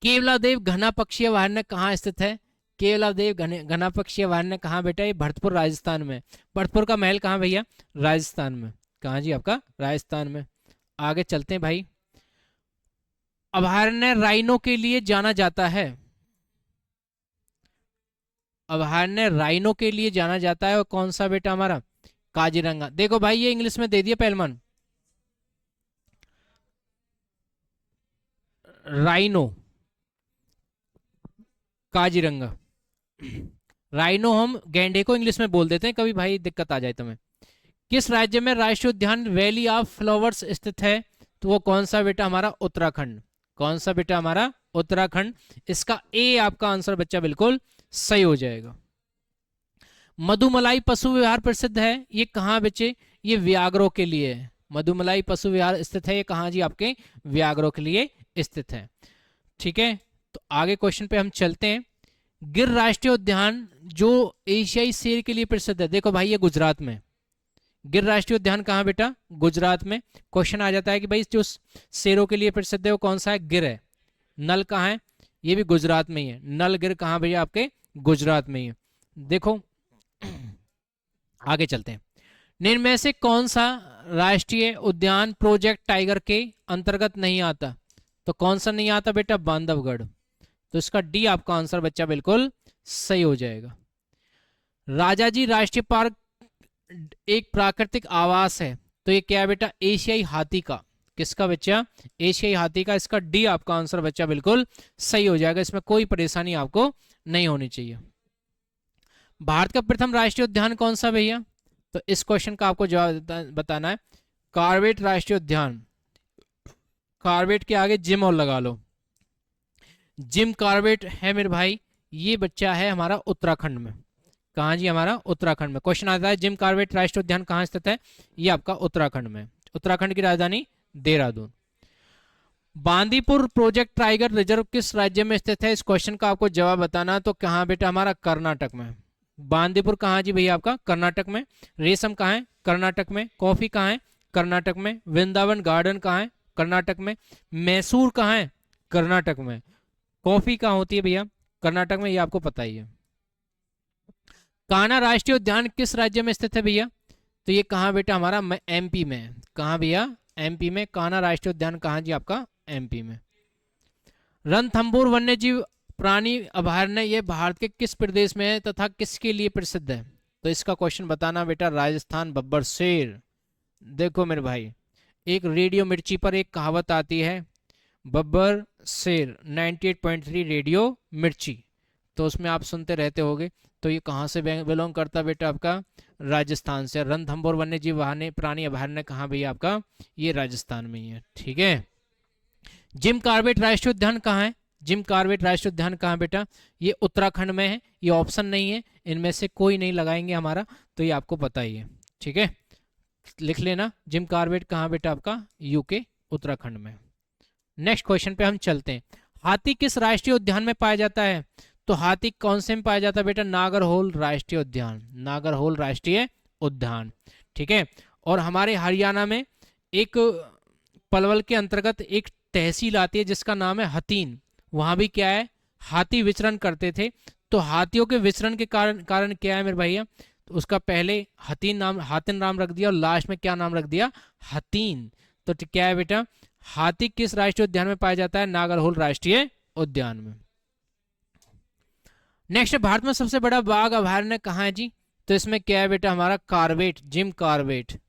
केवलादेव घना पक्षी अभयारण्य कहाँ स्थित है? केवलादेव घना पक्षी अभयारण्य कहाँ बेटा? ये भरतपुर राजस्थान में। भरतपुर का महल कहाँ भैया? राजस्थान में। कहाँ जी आपका? राजस्थान में। आगे चलते हैं भाई। अभयारण्य राइनो के लिए जाना जाता है। अभयारण्य राइनो के लिए जाना जाता है, और कौन सा बेटा? हमारा काजीरंगा। देखो भाई, ये इंग्लिश में दे दिया पहलवान, राइनो, काजीरंगा। राइनो हम गैंडे को इंग्लिश में बोल देते हैं, कभी भाई दिक्कत आ जाए तुम्हें। किस राज्य में राष्ट्रीय उद्यान वैली ऑफ फ्लावर्स स्थित है? तो वो कौन सा बेटा हमारा उत्तराखंड, कौन सा बेटा हमारा उत्तराखंड। इसका ए आपका आंसर बच्चा बिल्कुल सही हो जाएगा। मधुमलाई पशु विहार प्रसिद्ध है, ये कहाँ बच्चे, ये व्याघ्रों के लिए है। मधुमलाई पशु विहार स्थित है, ये कहाँ जी, आपके व्याघ्रों के लिए स्थित है। ठीक है, तो आगे क्वेश्चन पे हम चलते हैं। गिर राष्ट्रीय उद्यान जो एशियाई शेर के लिए प्रसिद्ध है, देखो भाई ये गुजरात में। गिर राष्ट्रीय उद्यान कहाँ बेटा, गुजरात में। क्वेश्चन आ जाता है कि भाई जो शेरों के लिए प्रसिद्ध है वो कौन सा है, गिर है। नल कहाँ है, ये भी गुजरात में ही है। नल गिर कहाँ भैया, आपके गुजरात में ही है। देखो आगे चलते हैं। निम्न में से कौन सा राष्ट्रीय उद्यान प्रोजेक्ट टाइगर के अंतर्गत नहीं आता, तो कौन सा नहीं आता बेटा, बांधवगढ़। तो इसका डी आपका आंसर बच्चा बिल्कुल सही हो जाएगा। राजाजी राष्ट्रीय पार्क एक प्राकृतिक आवास है, तो ये क्या है बेटा, एशियाई हाथी का। किसका बच्चा, एशियाई हाथी का। इसका डी आपका आंसर बच्चा बिल्कुल सही हो जाएगा, इसमें कोई परेशानी आपको नहीं होनी चाहिए। भारत का प्रथम राष्ट्रीय उद्यान कौन सा भैया, तो इस क्वेश्चन का आपको जवाब बताना है। कॉर्बेट राष्ट्रीय उद्यान, कॉर्बेट के आगे जिम और लगा लो, जिम कॉर्बेट है मेरे भाई। ये बच्चा है हमारा उत्तराखंड में। कहाँ जी, हमारा उत्तराखंड में। क्वेश्चन आता है जिम कॉर्बेट राष्ट्रीय उद्यान कहाँ स्थित है, ये आपका उत्तराखंड में। उत्तराखंड की राजधानी Dehradun. Bandipur project tiger reserve किस राज्य में स्थित है, इस क्वेश्चन का आपको जवाब बताना। तो कहाँ बेटा, हमारा कर्नाटक में। बांदीपुर कहाँ जी भैया, आपका कर्नाटक में। रेशम कहाँ है, कर्नाटक में। कॉफी कहाँ है, कर्नाटक में। वृंदावन गार्डन कहाँ है, कर्नाटक में। मैसूर कहाँ है, कर्नाटक में। कॉफी कहाँ होती है भैया, कर्नाटक में, ये आपको पता ही है। कान्हा राष्ट्रीय उद्यान किस राज्य में स्थित है भैया, तो ये कहाँ बेटा, हमारा एमपी में। कहाँ भैया, एमपी में। कान्हा राष्ट्रीय उद्यान कहाँ जी, आपका एमपी में। रणथंभौर वन्यजीव प्राणी अभयारण्य ये भारत के किस प्रदेश में है तथा किसके लिए प्रसिद्ध है, तो इसका क्वेश्चन बताना बेटा। राजस्थान, बब्बर शेर। देखो मेरे भाई, एक रेडियो मिर्ची पर एक कहावत आती है, बब्बर शेर 98.3 रेडियो मिर्ची, तो उसमें आप सुनते रहते होगे। तो ये कहाँ से बिलोंग करता है बेटा, आपका राजस्थान से। रणथंभौर वन्यजीव प्राणी अभयारण्य कहाँ भैया, आपका ये राजस्थान में ही है। ठीक है, जिम कॉर्बेट राष्ट्रीय उद्यान कहाँ है, जिम कॉर्बेट राष्ट्रीय उद्यान कहाँ बेटा, ये उत्तराखंड में है। ये ऑप्शन नहीं है, इनमें से कोई नहीं लगाएंगे हमारा, तो ये आपको पता ही है। ठीक है, लिख लेना, जिम कॉर्बेट कहाँ बेटा, आपका यूके, उत्तराखंड में। नेक्स्ट क्वेश्चन पे हम चलते हैं। हाथी किस राष्ट्रीय उद्यान में पाया जाता है, तो हाथी कौन से में पाया जाता है बेटा, नागरहोल राष्ट्रीय उद्यान। नागरहोल राष्ट्रीय उद्यान। ठीक है, और हमारे हरियाणा में एक पलवल के अंतर्गत एक तहसील आती है जिसका नाम है हथीन। वहां भी क्या है, हाथी विचरण करते थे। तो हाथियों के विचरण के कारण क्या है मेरे भैया, तो उसका पहले हातिन नाम रख दिया और लास्ट में क्या नाम रख दिया, हथीन। तो क्या है बेटा, हाथी किस राष्ट्रीय उद्यान में पाया जाता है, नागरहोल राष्ट्रीय उद्यान में। नेक्स्ट, भारत में सबसे बड़ा बाघ अभयारण्य कहाँ है जी, तो इसमें क्या है बेटा, हमारा Corbett, Jim Corbett.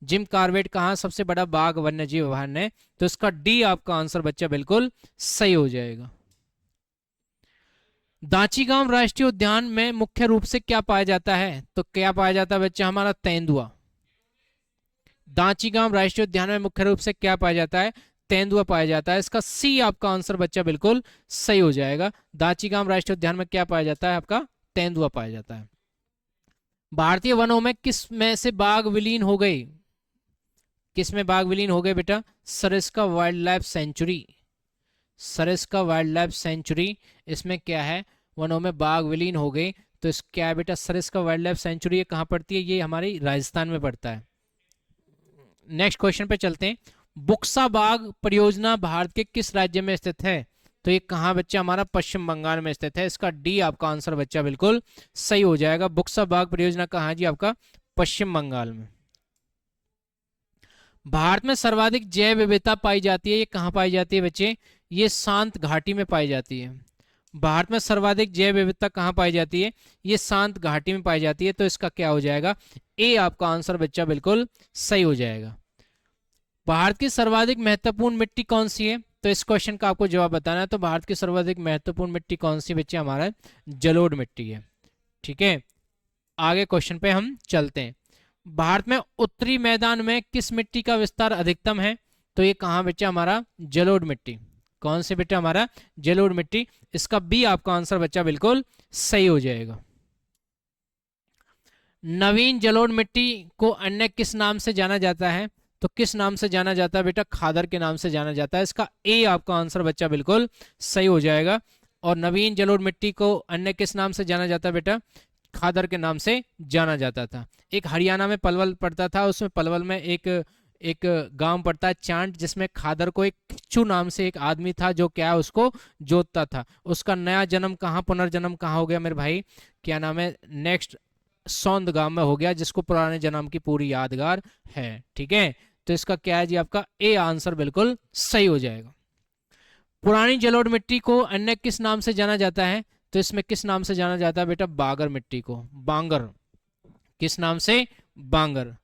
Jim Corbett कहाँ सबसे बड़ा बाघ वन्यजीव अभयारण्य है, तो इसका डी आपका आंसर बच्चा बिल्कुल सही हो जाएगा। दांचीगांव राष्ट्रीय उद्यान में मुख्य रूप से क्या पाया जाता है, तो क्या पाया जाता है बच्चा, हमारा तेंदुआ। दांचीगांव राष्ट्रीय उद्यान में मुख्य रूप से क्या पाया जाता है, तेंदुआ पाया जाता है। इसका सी आपका आंसर बच्चा बिल्कुल सही हो जाएगा। दांचीगांव राष्ट्रीय उद्यान में क्या पाया जाता है, आपका तेंदुआ पाया जाता है। भारतीय वनों में किस में से बाघ विलीन हो गई, किस में बाघ विलीन हो गए बेटा, Sariska wild life sanctuary. Sariska wild life sanctuary, इसमें क्या है, वनों में बाघ विलीन हो गए। तो इस क्या है बेटा, सरिस्का वाइल्ड लाइफ सेंचुरी, ये कहाँ पड़ती है, ये हमारी राजस्थान में पड़ता है। नेक्स्ट क्वेश्चन पे चलते हैं। बुक्सा बाघ परियोजना भारत के किस राज्य में स्थित है, तो ये कहाँ बच्चा, हमारा पश्चिम बंगाल में स्थित है। इसका डी आपका आंसर बच्चा बिल्कुल सही हो जाएगा। बुक्सा बाघ परियोजना कहाँ जी, आपका पश्चिम बंगाल में। भारत में सर्वाधिक जैव विविधता पाई जाती है, ये कहाँ पाई जाती है बच्चे, ये शांत घाटी में पाई जाती है। भारत में सर्वाधिक जैव विविधता कहाँ पाई जाती है, ये शांत घाटी में पाई जाती है। तो इसका क्या हो जाएगा, ए आपका आंसर बच्चा बिल्कुल सही हो जाएगा। भारत की सर्वाधिक महत्वपूर्ण मिट्टी कौन सी है, तो इस क्वेश्चन का आपको जवाब बताना है। तो भारत की सर्वाधिक महत्वपूर्ण मिट्टी कौन सी बच्चे, हमारा जलोढ़ मिट्टी है। ठीक है, आगे क्वेश्चन पे हम चलते हैं। भारत में उत्तरी मैदान में किस मिट्टी का विस्तार अधिकतम है, तो ये कहाँ बच्चा हमारा जलोढ़ मिट्टी। कौन से बेटा हमारा जलोढ़ मिट्टी। इसका बी आपका आंसर बच्चा बिल्कुल सही हो जाएगा। नवीन जलोढ़ मिट्टी को अन्य किस नाम से जाना जाता है। तो किस नाम से जाना जाता है बेटा, खादर के नाम से जाना जाता है। इसका ए आपका आंसर बच्चा बिल्कुल सही हो जाएगा। और नवीन जलोढ़ मिट्टी को अन्य किस नाम से जाना जाता है बेटा, खादर के नाम से जाना जाता था। एक हरियाणा में पलवल पड़ता था, उसमें पलवल में एक गांव पड़ता है चांट, जिसमें खादर को एक किच्चू नाम से एक आदमी था जो क्या उसको जोतता था। उसका नया जन्म कहाँ, पुनर्जन्म कहाँ हो गया मेरे भाई, क्या नाम है, नेक्स्ट सौंद गांव में हो गया, जिसको पुराने जन्म की पूरी यादगार है। ठीक है, तो इसका क्या है जी, आपका ए आंसर बिल्कुल सही हो जाएगा। पुरानी जलोढ़ मिट्टी को अन्य किस नाम से जाना जाता है। तो इसमें किस नाम से जाना जाता है बेटा, बांगर मिट्टी को, बांगर, किस नाम से, बांगर।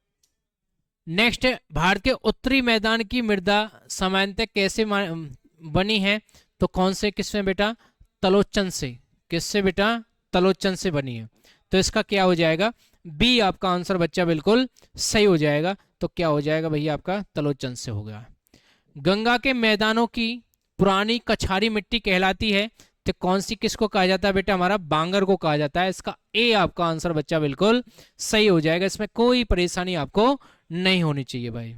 नेक्स्ट है, भारत के उत्तरी मैदान की मृदा सामान्यतः कैसे बनी है। तो कौन से, किसमें बेटा, तलोचन से। किससे बेटा, तलोचन से बनी है। तो इसका क्या हो जाएगा, बी आपका आंसर बच्चा बिल्कुल सही हो जाएगा। तो क्या हो जाएगा भैया, आपका तलोचन से हो गया। गंगा के मैदानों की पुरानी कछारी मिट्टी कहलाती है। तो कौन सी, किसको कहा जाता है बेटा, हमारा बांगर को कहा जाता है। इसका ए आपका आंसर बच्चा बिल्कुल सही हो जाएगा। इसमें कोई परेशानी आपको नहीं होनी चाहिए भाई।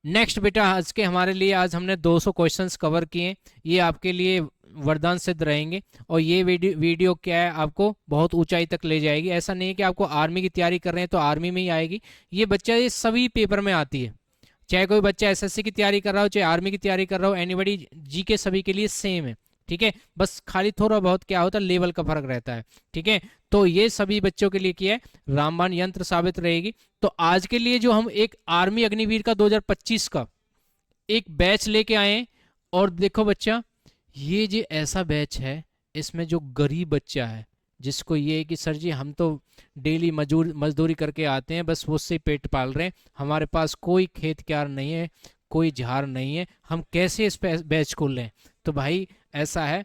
नेक्स्ट बेटा, आज के हमारे लिए, आज हमने 200 क्वेश्चंस कवर किए। ये आपके लिए वरदान सिद्ध रहेंगे। और ये वीडियो क्या है, आपको बहुत ऊंचाई तक ले जाएगी। ऐसा नहीं है कि आपको आर्मी की तैयारी कर रहे हैं तो आर्मी में ही आएगी। ये बच्चा, ये सभी पेपर में आती है। चाहे कोई बच्चा एसएससी की तैयारी कर रहा हो, चाहे आर्मी की तैयारी कर रहा हो, एनीबॉडी, जीके सभी के लिए सेम है। ठीक है, बस खाली थोड़ा बहुत क्या होता है, लेवल का फर्क रहता है। ठीक है, तो ये सभी बच्चों के लिए क्या है, रामबाण यंत्र साबित रहेगी। तो आज के लिए जो हम एक आर्मी अग्निवीर का 2025 का एक बैच लेके आए हैं। और देखो बच्चा, ये जो ऐसा बैच है, इसमें जो गरीब बच्चा है, जिसको ये है कि सर जी हम तो डेली मजदूरी करके आते हैं, बस उससे पेट पाल रहे हैं, हमारे पास कोई खेत क्यार नहीं है, कोई झाड़ नहीं है, हम कैसे इस बैच को लें। तो भाई ऐसा है,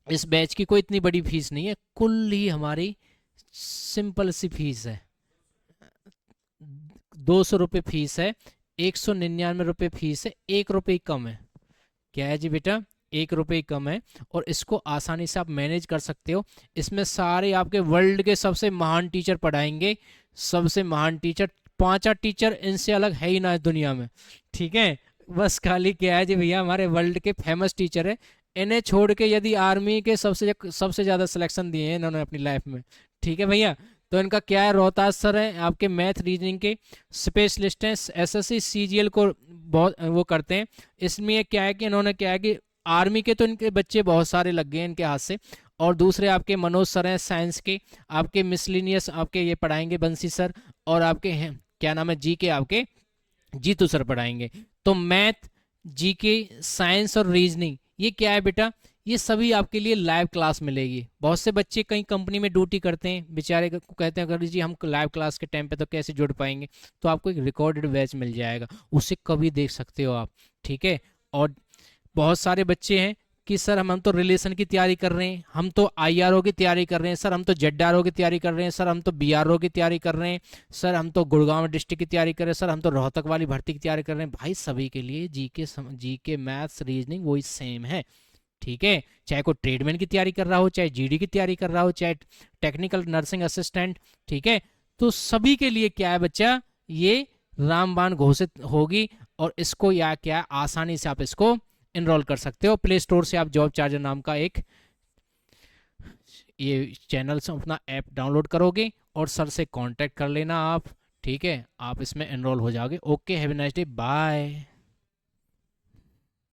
इस बैच की कोई इतनी बड़ी फीस नहीं है, कुल ही हमारी सिंपल सी फीस है, 200 रुपये फीस है, 199 रुपये फीस है, 1 रुपये कम है। क्या है जी बेटा, 1 रुपये कम है। और इसको आसानी से आप मैनेज कर सकते हो। इसमें सारे आपके वर्ल्ड के सबसे महान टीचर पढ़ाएंगे, सबसे महान टीचर, 5 टीचर इनसे अलग है ही ना इस दुनिया में। ठीक है, बस खाली क्या है जी भैया, हमारे वर्ल्ड के फेमस टीचर है। इन्हें छोड़ के यदि आर्मी के सबसे ज़्यादा सिलेक्शन दिए हैं इन्होंने अपनी लाइफ में। ठीक है भैया, तो इनका क्या है, रोहतास सर है, आपके मैथ रीजनिंग के स्पेशलिस्ट हैं, एसएससी सीजीएल को बहुत वो करते हैं। इसमें क्या है कि इन्होंने क्या है कि आर्मी के तो इनके बच्चे बहुत सारे लग गए इनके हाथ से। और दूसरे आपके मनोज सर हैं साइंस के, आपके मिसलिनियस आपके ये पढ़ाएंगे बंसी सर। और आपके हैं क्या नाम है, जी के आपके जीतू सर पढ़ाएंगे। तो मैथ, जीके, साइंस और रीजनिंग, ये क्या है बेटा, ये सभी आपके लिए लाइव क्लास मिलेगी। बहुत से बच्चे कहीं कंपनी में ड्यूटी करते हैं, बेचारे को कहते हैं अगर जी हम लाइव क्लास के टाइम पे तो कैसे जुड़ पाएंगे। तो आपको एक रिकॉर्डेड बैच मिल जाएगा, उसे कभी देख सकते हो आप। ठीक है, और बहुत सारे बच्चे हैं कि सर हम तो रिलेशन की तैयारी कर रहे हैं, हम तो आईआरओ की तैयारी कर रहे हैं, सर हम तो जेडआरओ की तैयारी कर रहे हैं, सर हम तो बीआरओ की तैयारी कर रहे हैं, सर हम तो गुड़गांव डिस्ट्रिक्ट की तैयारी कर रहे हैं, सर हम तो रोहतक वाली भर्ती की तैयारी कर रहे हैं। भाई सभी के लिए जीके मैथ्स रीजनिंग वही सेम है। ठीक है, चाहे कोई ट्रेडमैन की तैयारी कर रहा हो, चाहे जीडी की तैयारी कर रहा हो, चाहे टेक्निकल नर्सिंग असिस्टेंट। ठीक है, तो सभी के लिए क्या है बच्चा, ये रामबाण घोषित होगी। और इसको या क्या आसानी से आप इसको इनरोल कर सकते हो। प्ले स्टोर से आप जॉब चार्जर नाम का एक ये चैनल से अपना ऐप डाउनलोड करोगे और सर से कांटेक्ट कर लेना आप। ठीक है, आप इसमें एनरोल हो जाओगे। Okay, have a nice day, bye.